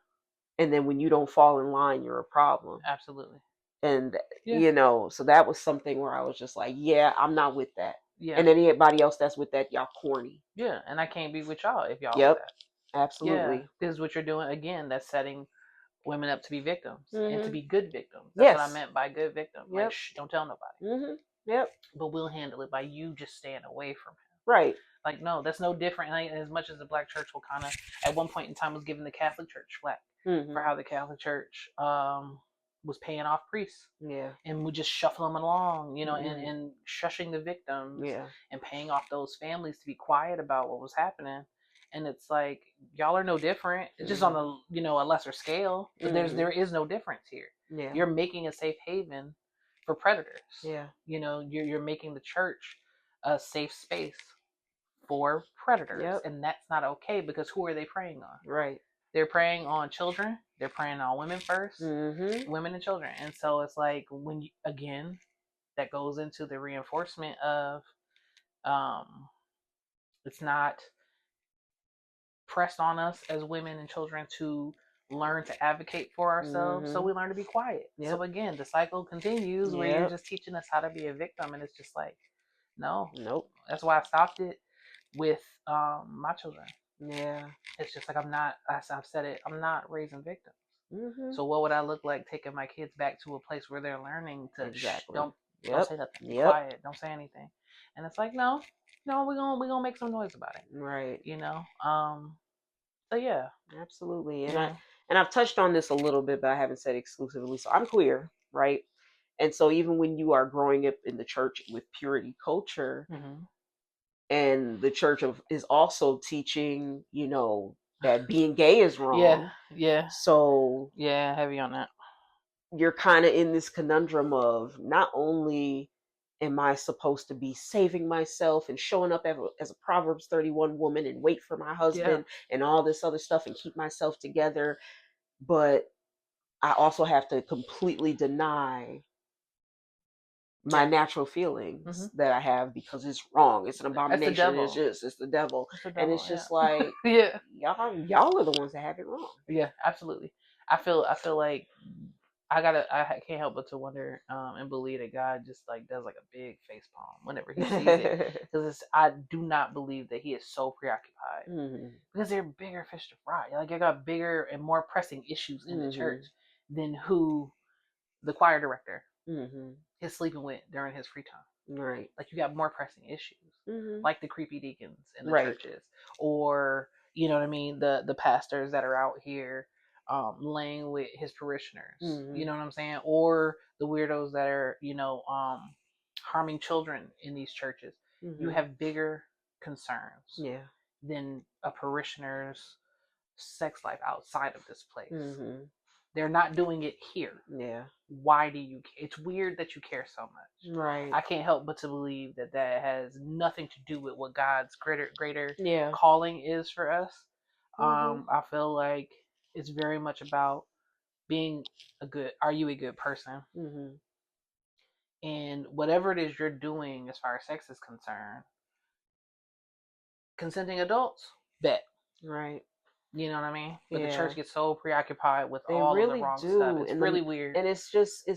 Speaker 1: And then when you don't fall in line, you're a problem.
Speaker 2: Absolutely.
Speaker 1: And
Speaker 2: Yeah.
Speaker 1: so that was something where I was just like, yeah, I'm not with that.
Speaker 2: Yeah.
Speaker 1: And anybody else that's with that, y'all corny.
Speaker 2: Yeah. And I can't be with y'all if y'all with
Speaker 1: Yep,
Speaker 2: that. Yeah.
Speaker 1: absolutely.
Speaker 2: Because what you're doing again, that's setting women up to be victims and to
Speaker 1: Mhm.
Speaker 2: be good victims. That's what I
Speaker 1: Yes.
Speaker 2: meant by good victim. Like,
Speaker 1: Yep.
Speaker 2: don't tell nobody.
Speaker 1: Mhm. Yep.
Speaker 2: But we'll handle it by you just staying away from him.
Speaker 1: Right.
Speaker 2: Like, no, that's no different. Like, as much as the black church will kind of, at one point in time, was giving the Catholic Church flack for
Speaker 1: Mhm.
Speaker 2: how the Catholic Church was paying off priests
Speaker 1: Yeah.
Speaker 2: and would just shuffle them along,
Speaker 1: Mhm.
Speaker 2: and shushing the victims
Speaker 1: Yeah.
Speaker 2: and paying off those families to be quiet about what was happening. And it's like, y'all are no different. It's just on
Speaker 1: Mhm.
Speaker 2: a a lesser scale, but there
Speaker 1: Mhm.
Speaker 2: is no difference here.
Speaker 1: Yeah.
Speaker 2: You're making a safe haven for predators.
Speaker 1: Yeah.
Speaker 2: You're making the church a safe space for predators,
Speaker 1: Yep.
Speaker 2: and that's not okay because who are they preying on?
Speaker 1: Right.
Speaker 2: They're preying on children. They're preying on women first,
Speaker 1: Mhm.
Speaker 2: women and children. And so it's like, when you, again, that goes into the reinforcement of, um, it's not pressed on us as women and children to learn to advocate for ourselves, so
Speaker 1: Mhm.
Speaker 2: we learn to be quiet. So
Speaker 1: Yep.
Speaker 2: again, the cycle continues where you're
Speaker 1: Yep.
Speaker 2: just teaching us how to be a victim, and it's just like, no.
Speaker 1: Nope.
Speaker 2: That's why I stopped it with my children.
Speaker 1: Yeah.
Speaker 2: It's just like, I'm not, as I've said it, I'm not raising victims.
Speaker 1: Mhm.
Speaker 2: So what would I look like taking my kids back to a place where they're learning to
Speaker 1: Exactly.
Speaker 2: don't
Speaker 1: Yep.
Speaker 2: say nothing, be
Speaker 1: Yep.
Speaker 2: quiet, don't say anything. And it's like, no, no, we're gonna make some noise about it.
Speaker 1: Right.
Speaker 2: So yeah.
Speaker 1: Absolutely.
Speaker 2: Yeah.
Speaker 1: And I've touched on this a little bit, but I haven't said exclusively. So I'm queer, right? And so even when you are growing up in the church with purity culture,
Speaker 2: hmm
Speaker 1: and the church is also teaching, that being gay is
Speaker 2: Yeah.
Speaker 1: wrong.
Speaker 2: Yeah.
Speaker 1: So
Speaker 2: Yeah. Heavy on that.
Speaker 1: you're kind of in this conundrum of, not only am I supposed to be saving myself and showing up as a Proverbs 31 woman and wait for my
Speaker 2: Yeah.
Speaker 1: husband and all this other stuff and keep myself together, but I also have to completely deny my
Speaker 2: Yeah.
Speaker 1: natural feelings
Speaker 2: hmm
Speaker 1: that I have, because it's wrong. It's an
Speaker 2: That's the
Speaker 1: abomination.
Speaker 2: devil.
Speaker 1: It's the devil.
Speaker 2: That's the
Speaker 1: And
Speaker 2: devil.
Speaker 1: it's
Speaker 2: Yeah.
Speaker 1: just like,
Speaker 2: Yeah.
Speaker 1: y'all are the ones that have it wrong.
Speaker 2: Yeah. Absolutely. I feel like I can't help but to wonder, and believe that God just like does like a big face palm whenever He sees it, because I do not believe that He is so preoccupied,
Speaker 1: Mhm.
Speaker 2: because there are bigger fish to fry. Like, I got bigger and more pressing issues in the church
Speaker 1: Mhm.
Speaker 2: than who the choir director
Speaker 1: Mhm.
Speaker 2: is sleeping with during his free time.
Speaker 1: Right.
Speaker 2: Like, you got more pressing issues,
Speaker 1: Mhm.
Speaker 2: like the creepy deacons in the
Speaker 1: Right.
Speaker 2: churches, or you know what I mean, the pastors that are out here, laying with his parishioners.
Speaker 1: Mm-hmm.
Speaker 2: You know what I'm saying? Or the weirdos that are, harming children in these churches.
Speaker 1: Mm-hmm.
Speaker 2: You have bigger concerns
Speaker 1: Yeah.
Speaker 2: than a parishioner's sex life outside of this place.
Speaker 1: Mm-hmm.
Speaker 2: They're not doing it here.
Speaker 1: Yeah.
Speaker 2: Why do you care? It's weird that you care so much.
Speaker 1: Right.
Speaker 2: I can't help but to believe that that has nothing to do with what God's greater
Speaker 1: Yeah.
Speaker 2: calling is for us.
Speaker 1: Mm-hmm.
Speaker 2: I feel like it's very much about being are you a good person?
Speaker 1: Mm-hmm.
Speaker 2: And whatever it is you're doing as far as sex is concerned, consenting adults, bet.
Speaker 1: Right.
Speaker 2: You know what I mean? But the
Speaker 1: Yeah.
Speaker 2: church gets so preoccupied with
Speaker 1: They
Speaker 2: all of the
Speaker 1: really
Speaker 2: wrong stuff.
Speaker 1: do.
Speaker 2: It's really weird.
Speaker 1: And it's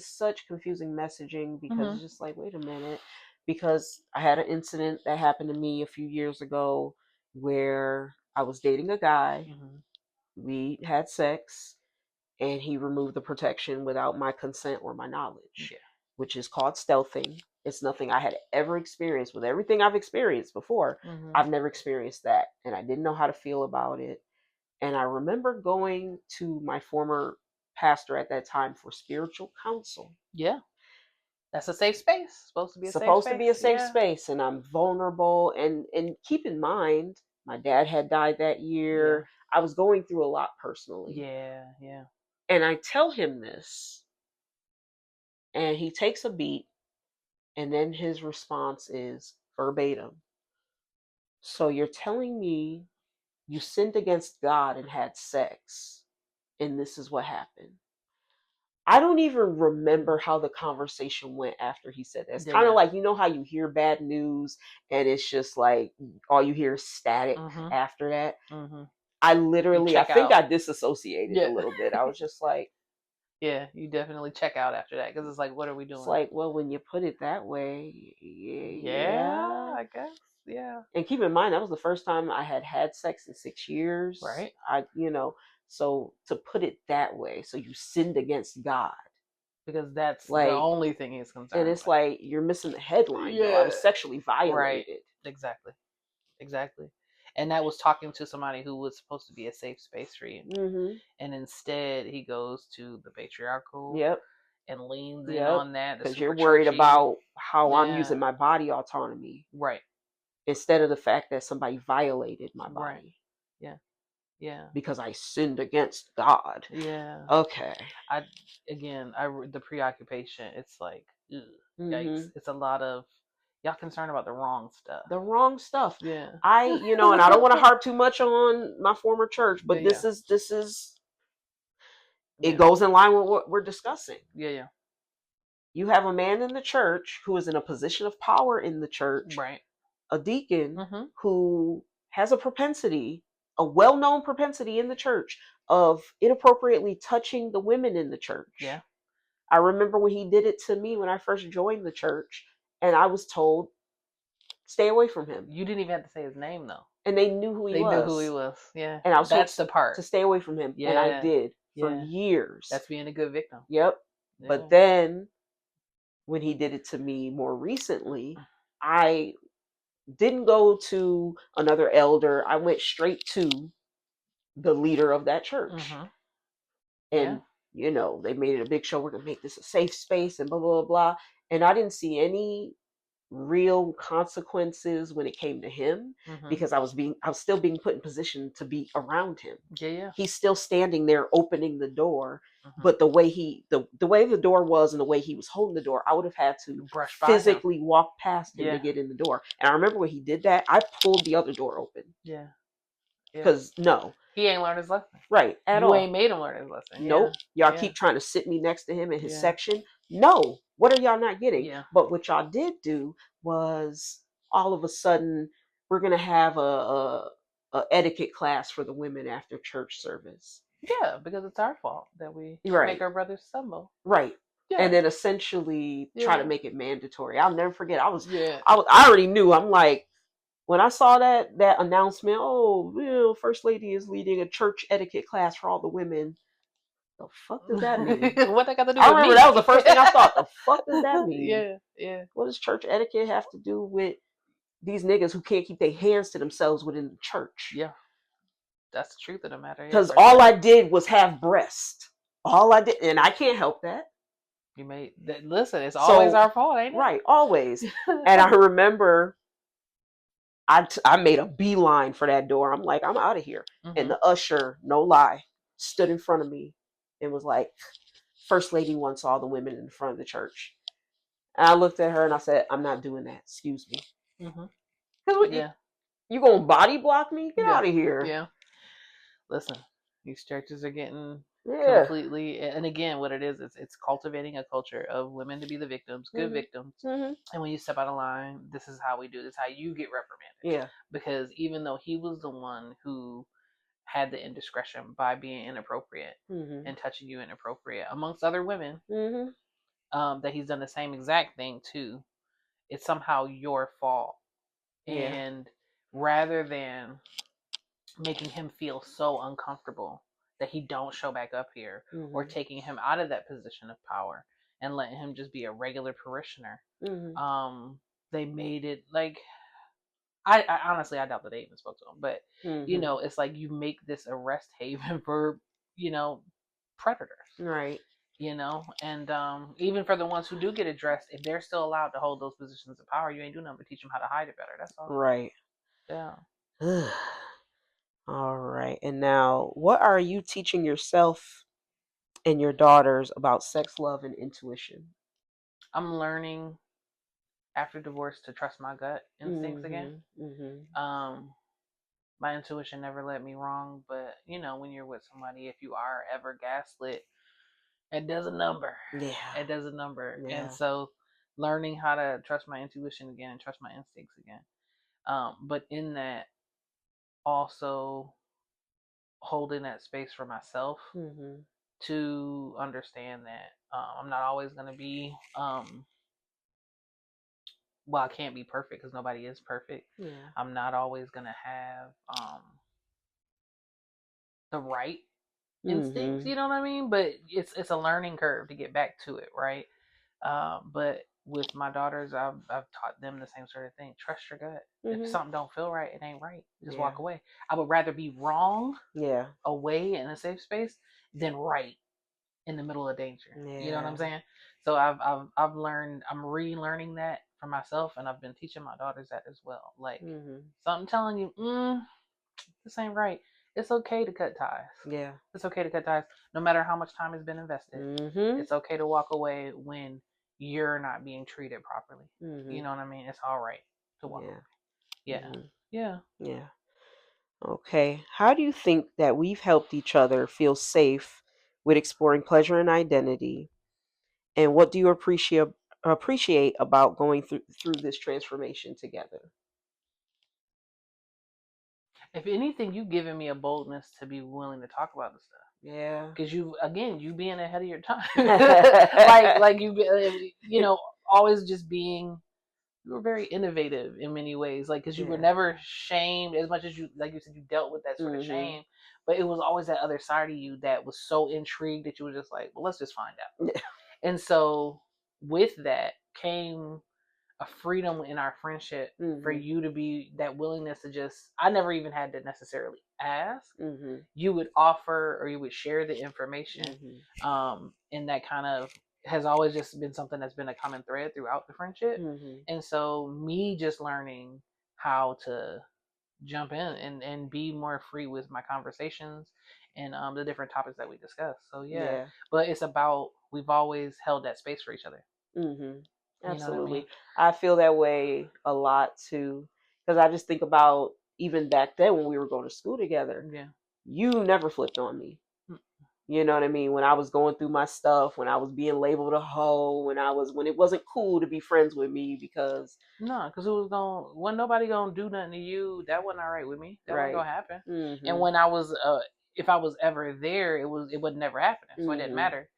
Speaker 1: such confusing messaging because
Speaker 2: Mhm.
Speaker 1: it's just like, wait a minute. Because I had an incident that happened to me a few years ago where I was dating a guy.
Speaker 2: Mhm.
Speaker 1: We had sex and he removed the protection without my consent or my knowledge,
Speaker 2: Yeah.
Speaker 1: which is called stealthing. It's nothing I had ever experienced. With everything I've experienced before,
Speaker 2: Mhm.
Speaker 1: I've never experienced that. And I didn't know how to feel about it. And I remember going to my former pastor at that time for spiritual counsel.
Speaker 2: Yeah. That's a safe space. Supposed to be a safe
Speaker 1: Supposed to be a
Speaker 2: space.
Speaker 1: safe
Speaker 2: Yeah.
Speaker 1: space, and I'm vulnerable. And keep in mind, my dad had died that year.
Speaker 2: Yeah.
Speaker 1: I was going through a lot personally.
Speaker 2: Yeah. Yeah.
Speaker 1: And I tell him this, and he takes a beat, and then his response is verbatim. So you're telling me you sinned against God and had sex, and this is what happened? I don't even remember how the conversation went after he said that. It's kind of
Speaker 2: Yeah.
Speaker 1: like, you know how you hear bad news and it's just like all you hear is static
Speaker 2: Mhm.
Speaker 1: after that.
Speaker 2: Mhm.
Speaker 1: I
Speaker 2: You
Speaker 1: literally, I
Speaker 2: check
Speaker 1: think
Speaker 2: out.
Speaker 1: I disassociated a
Speaker 2: Yeah.
Speaker 1: little bit. I was just like,
Speaker 2: Yeah. You definitely check out after that because it's like, what are we
Speaker 1: it's
Speaker 2: doing?
Speaker 1: like, well, when you put it that way,
Speaker 2: Yeah. I guess. Yeah.
Speaker 1: And keep in mind, that was the first time I had had sex in 6 years.
Speaker 2: Right.
Speaker 1: So to put it that way, so you sinned against God.
Speaker 2: Because that's the
Speaker 1: Like,
Speaker 2: only thing he's concerned
Speaker 1: and it's
Speaker 2: with.
Speaker 1: like, you're missing the headline, though. I
Speaker 2: Yeah.
Speaker 1: was sexually
Speaker 2: Right.
Speaker 1: violated.
Speaker 2: Exactly. Exactly. And that was talking to somebody who was supposed to be a safe space for you.
Speaker 1: Mm-hmm.
Speaker 2: And instead, he goes to the patriarchal
Speaker 1: Yep.
Speaker 2: and leans in
Speaker 1: Yep.
Speaker 2: on that. The
Speaker 1: Because you're
Speaker 2: super
Speaker 1: worried
Speaker 2: churchy.
Speaker 1: about how I'm
Speaker 2: Yeah.
Speaker 1: using my body autonomy
Speaker 2: Right.
Speaker 1: instead of the fact that somebody violated my body.
Speaker 2: Right. Yeah. Yeah.
Speaker 1: Because I sinned against God.
Speaker 2: Yeah.
Speaker 1: Okay.
Speaker 2: The preoccupation, it's like, ugh,
Speaker 1: Mm-hmm.
Speaker 2: yikes. It's a lot of, y'all concerned about the wrong stuff.
Speaker 1: The wrong stuff.
Speaker 2: Yeah.
Speaker 1: And I don't want to harp too much on my former church, but
Speaker 2: Yeah,
Speaker 1: this is it
Speaker 2: yeah.
Speaker 1: goes in line with what we're discussing.
Speaker 2: Yeah, yeah.
Speaker 1: You have a man in the church who is in a position of power in the church,
Speaker 2: Right.
Speaker 1: a deacon
Speaker 2: Mm-hmm.
Speaker 1: who has a well-known propensity in the church of inappropriately touching the women in the church.
Speaker 2: Yeah.
Speaker 1: I remember when he did it to me when I first joined the church, and I was told, stay away from him.
Speaker 2: You didn't even have to say his name though.
Speaker 1: And they knew who he was.
Speaker 2: They knew who he was. Yeah.
Speaker 1: And I was
Speaker 2: That's
Speaker 1: told
Speaker 2: the part.
Speaker 1: to stay away from him.
Speaker 2: Yeah.
Speaker 1: And I did for
Speaker 2: Yeah.
Speaker 1: years.
Speaker 2: That's being a good victim.
Speaker 1: Yep.
Speaker 2: Yeah.
Speaker 1: But then when he did it to me more recently, I didn't go to another elder. I went straight to the leader of that church.
Speaker 2: Mm-hmm.
Speaker 1: And, they made it a big show. We're going to make this a safe space and blah, blah, blah, blah. And I didn't see any real consequences when it came to him because I was still being put in position to be around him.
Speaker 2: Yeah, yeah.
Speaker 1: He's still standing there opening the door, but the way the way the door was and the way he was holding the door, I would have had to physically walk past him to get in the door. And I remember when he did that, I pulled the other door open.
Speaker 2: Yeah.
Speaker 1: Because no.
Speaker 2: He ain't learned his lesson.
Speaker 1: Right. At all.
Speaker 2: You ain't made him learn his lesson.
Speaker 1: Nope.
Speaker 2: Yeah.
Speaker 1: Y'all keep trying to sit me next to him in his section. No. What are y'all not getting?
Speaker 2: Yeah.
Speaker 1: But what y'all did do was all of a sudden we're gonna have a etiquette class for the women after church service.
Speaker 2: Yeah, because it's our fault that we make our brothers stumble.
Speaker 1: Right.
Speaker 2: Yeah.
Speaker 1: And then essentially try to make it mandatory. I'll never forget. I already knew. I'm like, when I saw that announcement, First Lady is leading a church etiquette class for all the women. The fuck does that mean?
Speaker 2: What that got to do
Speaker 1: I
Speaker 2: with
Speaker 1: remember
Speaker 2: me?
Speaker 1: that was the first thing I thought. The fuck does that mean?
Speaker 2: Yeah, yeah.
Speaker 1: What does church etiquette have to do with these niggas who can't keep their hands to themselves within the church?
Speaker 2: Yeah. That's the truth of the matter. Yeah,
Speaker 1: Because
Speaker 2: for
Speaker 1: all
Speaker 2: sure.
Speaker 1: I did was have breast. All I did, and I can't help that.
Speaker 2: You made that. Listen, it's always
Speaker 1: So,
Speaker 2: our fault, ain't
Speaker 1: right, always. And I
Speaker 2: it?
Speaker 1: remember I made a beeline for that door. I'm like, I'm out of here. And
Speaker 2: Hmm.
Speaker 1: the usher, no lie, stood in front of me and was like, First Lady wants all the women in front of the church. And I looked at her and I said, I'm not doing that. Excuse me.
Speaker 2: Hmm.
Speaker 1: Because
Speaker 2: Yeah.
Speaker 1: you going to body block me? Get
Speaker 2: Yeah.
Speaker 1: out of here.
Speaker 2: Yeah. Listen, these churches are getting
Speaker 1: Yeah.
Speaker 2: completely, and again, what it is, it's cultivating a culture of women to be the victims, good
Speaker 1: Mm-hmm.
Speaker 2: victims.
Speaker 1: Mm-hmm.
Speaker 2: And when you step out of line, this is how we do. This is how you get reprimanded.
Speaker 1: Yeah.
Speaker 2: Because even though he was the one who had the indiscretion by being inappropriate
Speaker 1: Mm-hmm.
Speaker 2: and touching you inappropriate, amongst other women,
Speaker 1: Mm-hmm.
Speaker 2: that he's done the same exact thing to, it's somehow your fault.
Speaker 1: Yeah.
Speaker 2: And rather than making him feel so uncomfortable that he don't show back up here, or
Speaker 1: Mm-hmm.
Speaker 2: taking him out of that position of power and letting him just be a regular parishioner,
Speaker 1: Mm-hmm.
Speaker 2: they made it like, I honestly, I doubt that they even spoke to him, but
Speaker 1: Mm-hmm.
Speaker 2: it's like you make this arrest haven for you know predators,
Speaker 1: Right.
Speaker 2: and even for the ones who do get addressed, if they're still allowed to hold those positions of power, you ain't doing nothing but teach them how to hide it better. That's all.
Speaker 1: Right.
Speaker 2: Yeah.
Speaker 1: All right. And now, what are you teaching yourself and your daughters about sex, love, and intuition?
Speaker 2: I'm learning after divorce to trust my gut instincts again.
Speaker 1: Mm-hmm. Mm-hmm.
Speaker 2: Um, my intuition never led me wrong, but when you're with somebody, if you are ever gaslit, it does a number.
Speaker 1: Yeah.
Speaker 2: It does a number. And
Speaker 1: Yeah.
Speaker 2: so learning how to trust my intuition again and trust my instincts again. But in that, also holding that space for myself
Speaker 1: Mm-hmm.
Speaker 2: to understand that I'm not always going to be, well, I can't be perfect because nobody is perfect.
Speaker 1: Yeah.
Speaker 2: I'm not always going to have the right instincts,
Speaker 1: Mm-hmm.
Speaker 2: you know what I mean? But it's a learning curve to get back to it, right? But with my daughters, I've taught them the same sort of thing. Trust your gut. If
Speaker 1: Mm-hmm.
Speaker 2: something don't feel right, it ain't right. Just
Speaker 1: Yeah.
Speaker 2: walk away. I would rather be wrong
Speaker 1: Yeah.
Speaker 2: away in a safe space than right in the middle of danger. You know what I'm
Speaker 1: Yeah.
Speaker 2: saying? So I've learned. I'm relearning that for myself, and I've been teaching my daughters that as well. Like,
Speaker 1: Mm-hmm.
Speaker 2: something telling you, this ain't right. It's okay to cut ties.
Speaker 1: Yeah.
Speaker 2: It's okay to cut ties, no matter how much time has been invested.
Speaker 1: Mm-hmm.
Speaker 2: It's okay to walk away when you're not being treated properly. You
Speaker 1: Mm-hmm.
Speaker 2: know what I mean? It's all right to walk
Speaker 1: Yeah.
Speaker 2: away. Yeah,
Speaker 1: Mm-hmm.
Speaker 2: yeah.
Speaker 1: Yeah. Okay. How do you think that we've helped each other feel safe with exploring pleasure and identity? And what do you appreciate about going through this transformation together?
Speaker 2: If anything, you've given me a boldness to be willing to talk about this stuff.
Speaker 1: Yeah.
Speaker 2: Because you being ahead of your time, like always just being, you were very innovative in many ways, like, because you were
Speaker 1: Yeah.
Speaker 2: never shamed as much as you, like you said, you dealt with that sort of
Speaker 1: Mm-hmm.
Speaker 2: shame, but it was always that other side of you that was so intrigued that you were just like, well, let's just find out.
Speaker 1: Yeah.
Speaker 2: And so with that came a freedom in our friendship for
Speaker 1: Mm-hmm.
Speaker 2: you to be that willingness to just, I never even had to necessarily ask.
Speaker 1: Mm-hmm.
Speaker 2: You would offer or you would share the information.
Speaker 1: Mm-hmm.
Speaker 2: And that kind of has always just been something that's been a common thread throughout the friendship.
Speaker 1: Mm-hmm.
Speaker 2: And so me just learning how to jump in and be more free with my conversations and the different topics that we discuss. So yeah,
Speaker 1: Yeah.
Speaker 2: but it's about, we've always held that space for each other.
Speaker 1: Mm-hmm.
Speaker 2: You know what I mean?
Speaker 1: Absolutely. I feel that way a lot too. Because I just think about even back then when we were going to school together,
Speaker 2: Yeah.
Speaker 1: you never flipped on me.
Speaker 2: Mm.
Speaker 1: You know what I mean? When I was going through my stuff, when I was being labeled a hoe, when it wasn't cool to be friends with me because
Speaker 2: No, because it was going, wasn't nobody gonna do nothing to you. That wasn't all right with me. That wasn't
Speaker 1: right.
Speaker 2: gonna happen. And
Speaker 1: Mhm.
Speaker 2: when I was, if I was ever there, it would never happening. So it didn't
Speaker 1: Mhm.
Speaker 2: matter.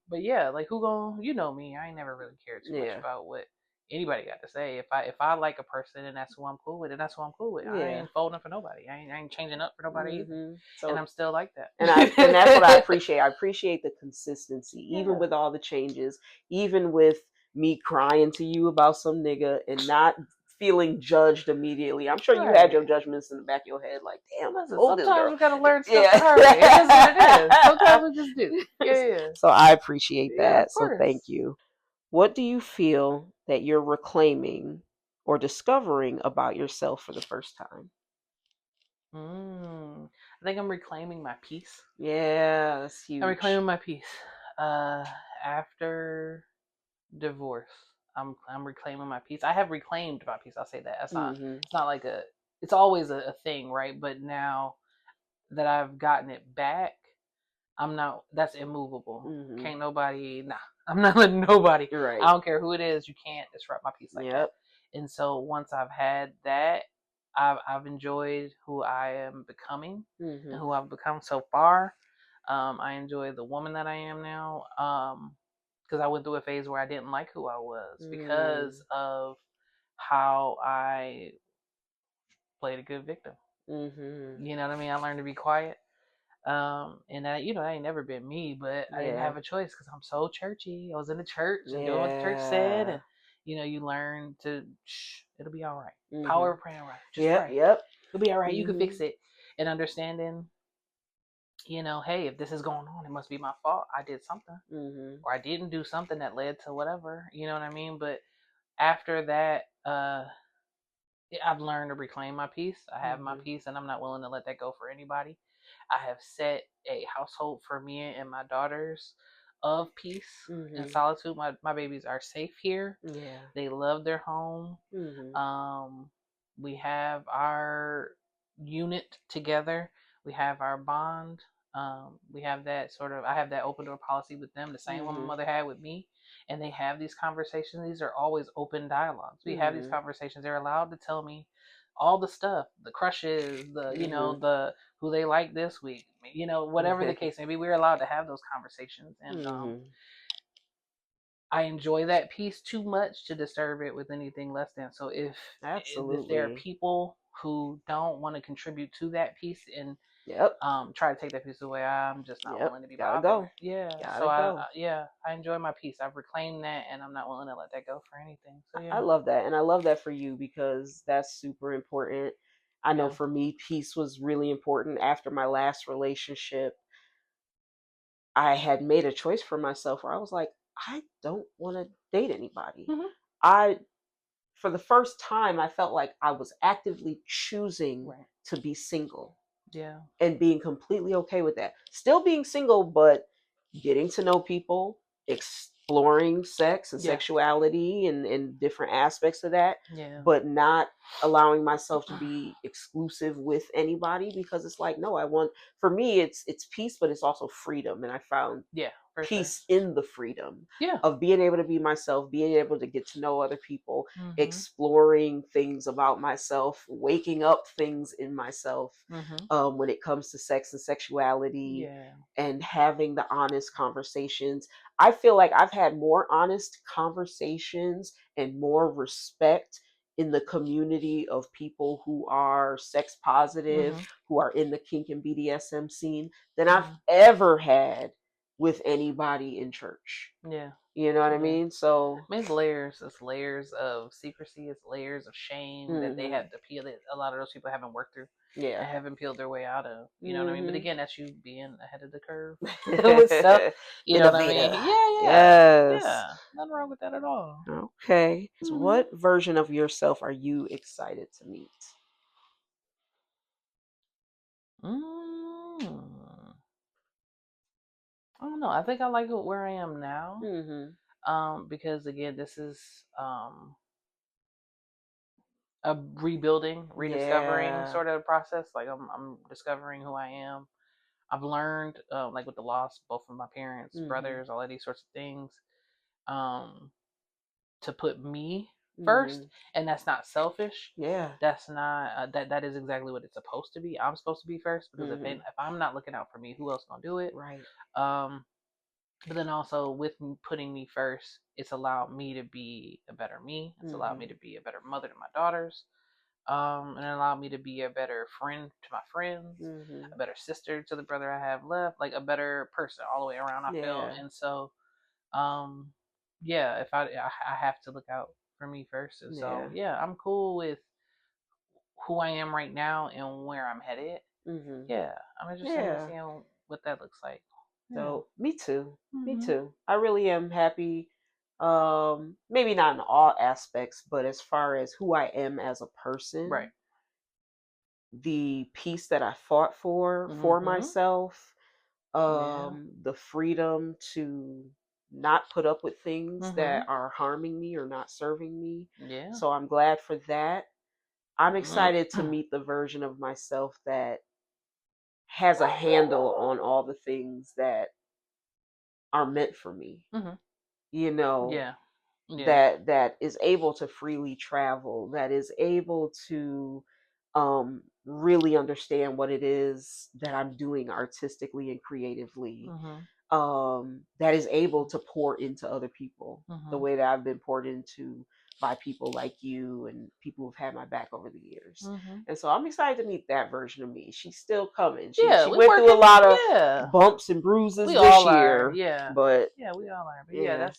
Speaker 2: But yeah, like, who gonna, me? I ain't never really cared too much
Speaker 1: Yeah.
Speaker 2: about what anybody got to say. If I like a person and that's who I'm cool with, and that's who I'm cool with. I
Speaker 1: Yeah.
Speaker 2: ain't folding for nobody. I ain't changing up for nobody either.
Speaker 1: Mhm.
Speaker 2: And
Speaker 1: So
Speaker 2: I'm still like that.
Speaker 1: and that's what I appreciate. I appreciate the consistency even
Speaker 2: Yeah.
Speaker 1: with all the changes, even with me crying to you about some nigga and not feeling judged immediately. I'm sure you had
Speaker 2: Right.
Speaker 1: your judgments in the back of your head, like, damn, I
Speaker 2: Listen,
Speaker 1: told this
Speaker 2: sometimes
Speaker 1: girl.
Speaker 2: we gotta learn stuff the hard way. It is what it is.
Speaker 1: Yeah.
Speaker 2: Sometimes we just do. Yeah.
Speaker 1: So I appreciate
Speaker 2: Yeah, of
Speaker 1: that. So thank
Speaker 2: course.
Speaker 1: you. What do you feel that you're reclaiming or discovering about yourself for the first time?
Speaker 2: I think I'm reclaiming my peace.
Speaker 1: Yeah, that's
Speaker 2: I'm
Speaker 1: huge.
Speaker 2: reclaiming my peace. After divorce, I'm reclaiming my peace. I have reclaimed my peace. I'll say that. That's not.
Speaker 1: Mhm.
Speaker 2: It's not like a. It's always a thing, right? But now that I've gotten it back, I'm not. That's immovable.
Speaker 1: Mhm.
Speaker 2: Can't nobody. Nah, I'm not letting nobody.
Speaker 1: You're
Speaker 2: I
Speaker 1: right.
Speaker 2: don't care who it is. You can't disrupt my peace like that.
Speaker 1: Yep.
Speaker 2: And so once I've had that, I've enjoyed who I am becoming and
Speaker 1: Mhm.
Speaker 2: who I've become so far. I enjoy the woman that I am now. Because I went through a phase where I didn't like who I was because
Speaker 1: Mm.
Speaker 2: of how I played a good victim.
Speaker 1: Mhm.
Speaker 2: You know what I mean? I learned to be quiet. And that, that ain't never been me, but I didn't
Speaker 1: Yeah.
Speaker 2: have a choice because I'm so churchy. I was in the church and doing what the church said,
Speaker 1: Yeah.
Speaker 2: and you learn to shh, it'll be all right. Power
Speaker 1: Mhm.
Speaker 2: of praying, right? Just
Speaker 1: Yep.
Speaker 2: pray.
Speaker 1: Yep.
Speaker 2: It'll be all right. You can fix
Speaker 1: Mhm.
Speaker 2: it. And understanding, hey, if this is going on, it must be my fault. I did something,
Speaker 1: Mhm.
Speaker 2: or I didn't do something that led to whatever. You know what I mean? But after that, I've learned to reclaim my peace. I have my
Speaker 1: Mhm.
Speaker 2: peace, and I'm not willing to let that go for anybody. I have set a household for me and my daughters of peace and
Speaker 1: Mhm.
Speaker 2: solitude. My babies are safe here.
Speaker 1: Yeah.
Speaker 2: They love their home.
Speaker 1: Mhm.
Speaker 2: Um, we have our unit together. We have our bond. We have that sort of. I have that open door policy with them, the same one my
Speaker 1: Mhm.
Speaker 2: mother had with me, and they have these conversations. These are always open dialogues. We have these
Speaker 1: Mhm.
Speaker 2: conversations. They're allowed to tell me all the stuff, the crushes, the
Speaker 1: Mhm.
Speaker 2: the who they like this week, whatever the case may be. We're allowed to have those conversations, and
Speaker 1: Mhm.
Speaker 2: I enjoy that piece too much to disturb it with anything less than. So if there are
Speaker 1: Absolutely.
Speaker 2: people who don't want to contribute to that piece and
Speaker 1: Yep.
Speaker 2: try to take that piece away, I'm just not
Speaker 1: Yep.
Speaker 2: willing to be
Speaker 1: Gotta
Speaker 2: bothered.
Speaker 1: go.
Speaker 2: Yeah. So
Speaker 1: Gotta go.
Speaker 2: I enjoy my piece. I've reclaimed that, and I'm not willing to let that go for anything. So
Speaker 1: I
Speaker 2: yeah,
Speaker 1: love that. And I love that for you because that's super important. I know
Speaker 2: yeah.
Speaker 1: for me, peace was really important after my last relationship. I had made a choice for myself where I was like, I don't want to date anybody.
Speaker 2: Hmm.
Speaker 1: I, for the first time, I felt like I was actively choosing
Speaker 2: Right.
Speaker 1: to be single
Speaker 2: Yeah.
Speaker 1: and being completely okay with that. Still being single, but getting to know people, exploring sex and
Speaker 2: Yeah.
Speaker 1: sexuality and different aspects of that,
Speaker 2: Yeah.
Speaker 1: but not allowing myself to be exclusive with anybody because it's like, no, I want, for me it's peace, but it's also freedom. And I found
Speaker 2: Yeah. For sure.
Speaker 1: peace in the freedom
Speaker 2: Yeah.
Speaker 1: of being able to be myself, being able to get to know other people,
Speaker 2: Mhm.
Speaker 1: exploring things about myself, waking up things in myself,
Speaker 2: Mhm.
Speaker 1: when it comes to sex and sexuality,
Speaker 2: Yeah.
Speaker 1: and having the honest conversations. I feel like I've had more honest conversations and more respect in the community of people who are sex positive,
Speaker 2: Mhm.
Speaker 1: who are in the kink and BDSM scene than I've
Speaker 2: Mhm.
Speaker 1: ever had with anybody in church.
Speaker 2: Yeah.
Speaker 1: You know what I
Speaker 2: Yeah.
Speaker 1: mean? So,
Speaker 2: I mean, it's layers. It's layers of secrecy. It's layers of shame that they
Speaker 1: mhm,
Speaker 2: have to peel. That a lot of those people haven't worked through
Speaker 1: yeah.
Speaker 2: and haven't peeled their way out of. You know what I mean? But
Speaker 1: Mhm.
Speaker 2: again, that's you being ahead of the curve with stuff. You know what I mean?
Speaker 1: Innovative.
Speaker 2: Yeah. Yeah.
Speaker 1: Yes.
Speaker 2: Yeah. Nothing wrong with that at all.
Speaker 1: Okay. So
Speaker 2: Hmm.
Speaker 1: what version of yourself are you excited to meet?
Speaker 2: Mm. I don't know. I think I like where I am now.
Speaker 1: Mhm.
Speaker 2: Because again, this is a rebuilding, rediscovering
Speaker 1: Yeah.
Speaker 2: sort of process. Like I'm discovering who I am. I've learned, like with the loss, both of my parents,
Speaker 1: Mhm.
Speaker 2: brothers, all of these sorts of things, um, to put me first,
Speaker 1: Mhm.
Speaker 2: and that's not selfish.
Speaker 1: Yeah.
Speaker 2: That's not that is exactly what it's supposed to be. I'm supposed to be first because if
Speaker 1: Mhm.
Speaker 2: I'm not looking out for me, who else gonna do it?
Speaker 1: Right.
Speaker 2: Um, but then also with putting me first, it's allowed me to be a better me. It's allowed me
Speaker 1: Mhm.
Speaker 2: to be a better mother to my daughters. And it allowed me to be a better friend to my friends, a
Speaker 1: Mhm.
Speaker 2: better sister to the brother I have left, like a better person all the way around. I feel,
Speaker 1: Yeah.
Speaker 2: and so, um, yeah, if I have to look out for me first. And so,
Speaker 1: Yeah.
Speaker 2: yeah, I'm cool with who I am right now and where I'm headed.
Speaker 1: Mhm.
Speaker 2: Yeah, I'm interested in
Speaker 1: Yeah.
Speaker 2: seeing what that looks like. Yeah.
Speaker 1: So me too. Me
Speaker 2: Mhm.
Speaker 1: too. I really am happy. Maybe not in all aspects, but as far as who I am as a
Speaker 2: Right.
Speaker 1: person, the peace that I fought for
Speaker 2: Mhm.
Speaker 1: myself,
Speaker 2: Yeah.
Speaker 1: the freedom to not put up with things that
Speaker 2: Mhm.
Speaker 1: are harming me or not serving me.
Speaker 2: Yeah.
Speaker 1: So I'm glad for that. I'm excited to meet the version of myself that has a handle on all the things that are meant for me.
Speaker 2: Mhm.
Speaker 1: You know,
Speaker 2: Yeah. Yeah.
Speaker 1: that is able to freely travel, that is able to really understand what it is that I'm doing artistically and creatively,
Speaker 2: Mhm.
Speaker 1: that is able to pour into other people the
Speaker 2: Mhm.
Speaker 1: way that I've been poured into by people like you and people who've had my back over the years.
Speaker 2: Mhm.
Speaker 1: And so I'm excited to meet that version of me. She's still coming. She
Speaker 2: Yeah,
Speaker 1: she
Speaker 2: we
Speaker 1: went through a
Speaker 2: working.
Speaker 1: lot of
Speaker 2: Yeah.
Speaker 1: bumps and bruises
Speaker 2: We
Speaker 1: this
Speaker 2: all are.
Speaker 1: year,
Speaker 2: Yeah.
Speaker 1: but
Speaker 2: Yeah, we all are. But yeah,
Speaker 1: yeah.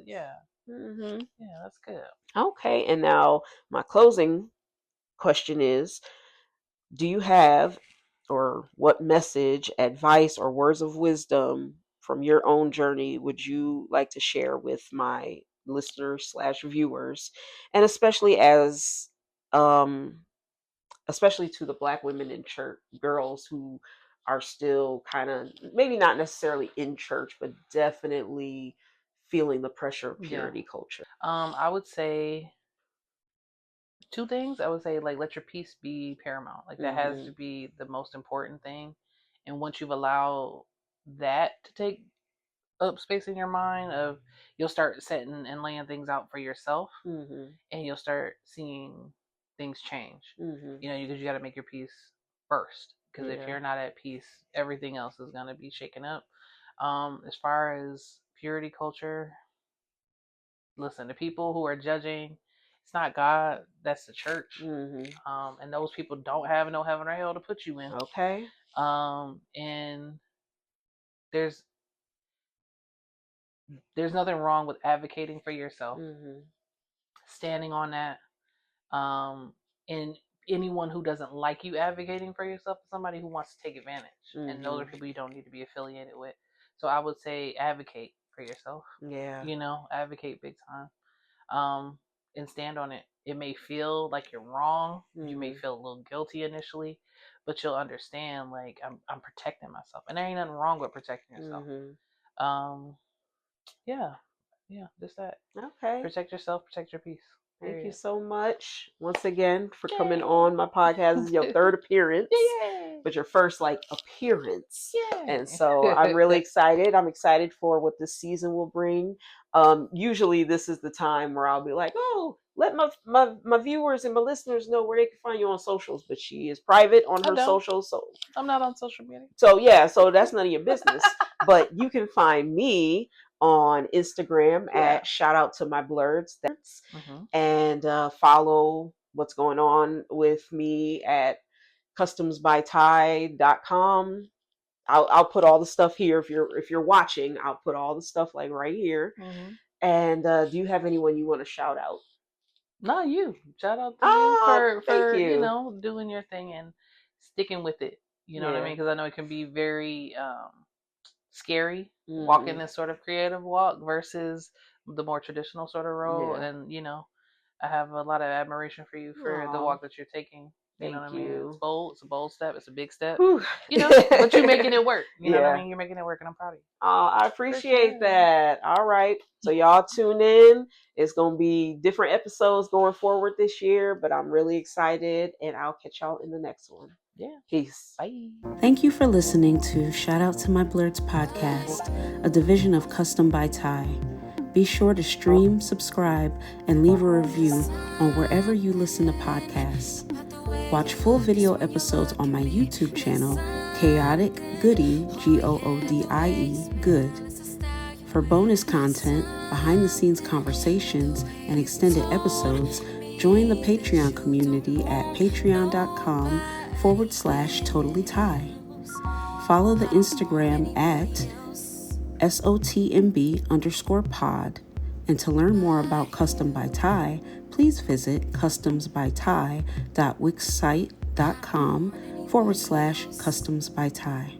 Speaker 2: yeah.
Speaker 1: Hmm.
Speaker 2: Yeah, that's good.
Speaker 1: Okay, and now my closing question is, do you have, or what message, advice, or words of wisdom from your own journey would you like to share with my listeners slash viewers, and um especially to the Black women in church, girls who are still kind of maybe not necessarily in church, but definitely feeling the pressure of
Speaker 2: Yeah.
Speaker 1: purity culture?
Speaker 2: I would say two things. I would say, like, let your peace be paramount. Like, that has
Speaker 1: Hmm.
Speaker 2: to be the most important thing. And once you've allowed that to take up space in your mind, of you'll start setting and laying things out for yourself,
Speaker 1: Hmm.
Speaker 2: and you'll start seeing things change.
Speaker 1: Hmm.
Speaker 2: Because you got to make your peace first. Because if
Speaker 1: Yeah.
Speaker 2: you're not at peace, everything else is going to be shaken up. As far as purity culture, listen, the people who are judging, it's not God, that's the church.
Speaker 1: Hmm.
Speaker 2: And those people don't have no heaven or hell to put you in.
Speaker 1: Okay.
Speaker 2: And there's nothing wrong with advocating for yourself,
Speaker 1: Hmm.
Speaker 2: standing on that. And anyone who doesn't like you advocating for yourself is somebody who wants to take advantage, and those are
Speaker 1: Hmm.
Speaker 2: people you don't need to be affiliated with. So I would say advocate for yourself.
Speaker 1: Yeah.
Speaker 2: Advocate big time. um, and stand on it. It may feel like you're wrong. You may
Speaker 1: Hmm.
Speaker 2: feel a little guilty initially, but you'll understand, like, I'm protecting myself, and there ain't nothing wrong with protecting yourself.
Speaker 1: Hmm.
Speaker 2: Um, yeah, yeah, just that.
Speaker 1: Okay.
Speaker 2: Protect yourself. Protect your peace.
Speaker 1: Thank you
Speaker 2: Period.
Speaker 1: so much once again for coming
Speaker 2: Yay!
Speaker 1: on my podcast. This is your third appearance,
Speaker 2: Yay!
Speaker 1: but your first like appearance. And
Speaker 2: Yay!
Speaker 1: so I'm really excited. I'm excited for what this season will bring. Usually this is the time where I'll be like, oh, let my viewers and my listeners know where they can find you on socials. But she is private on
Speaker 2: I
Speaker 1: her
Speaker 2: don't.
Speaker 1: socials,
Speaker 2: I'm not on social media.
Speaker 1: so yeah, so that's none of your business. But you can find me on Instagram
Speaker 2: Yeah.
Speaker 1: at shout out to my blurds,
Speaker 2: Mm-hmm.
Speaker 1: and follow what's going on with me at customsbyty.com. I'll put all the stuff here if you're watching. I'll put all the stuff like right here.
Speaker 2: Mm-hmm.
Speaker 1: And do you have anyone you want to shout out?
Speaker 2: No, you. Shout out to you
Speaker 1: Oh,
Speaker 2: for
Speaker 1: thank you.
Speaker 2: doing your thing and sticking with it. You know what I
Speaker 1: Yeah.
Speaker 2: mean? Because I know it can be very scary walking
Speaker 1: Hmm.
Speaker 2: this sort of creative walk versus the more traditional sort of role.
Speaker 1: Yeah.
Speaker 2: And I have a lot of admiration for you for the
Speaker 1: Oh,
Speaker 2: walk that you're taking. You know
Speaker 1: thank
Speaker 2: what I mean? It's
Speaker 1: you.
Speaker 2: bold. It's a bold step. It's a big step.
Speaker 1: Whew.
Speaker 2: But you're making it work. You know what I
Speaker 1: Yeah.
Speaker 2: mean? You're making it work, and I'm proud of you.
Speaker 1: I
Speaker 2: For
Speaker 1: appreciate
Speaker 2: sure.
Speaker 1: that. All right. So y'all tune in. It's going to be different episodes going forward this year, but I'm really excited, and I'll catch y'all in the next one.
Speaker 2: Yeah.
Speaker 1: Peace.
Speaker 2: Bye.
Speaker 1: Thank you for listening to Shout Out to My Blurts podcast, a division of Custom by Ty. Be sure to stream, subscribe, and leave a review on wherever you listen to podcasts. Watch full video episodes on my YouTube channel, Chaotic Goodie, Goodie, Good. For bonus content, behind-the-scenes conversations, and extended episodes, join the Patreon community at patreon.com/totallytie. Follow the Instagram at SOTMB_pod
Speaker 3: And to learn more about Custom by Ty, please visit customsbyty.wixsite.com/customs by Ty.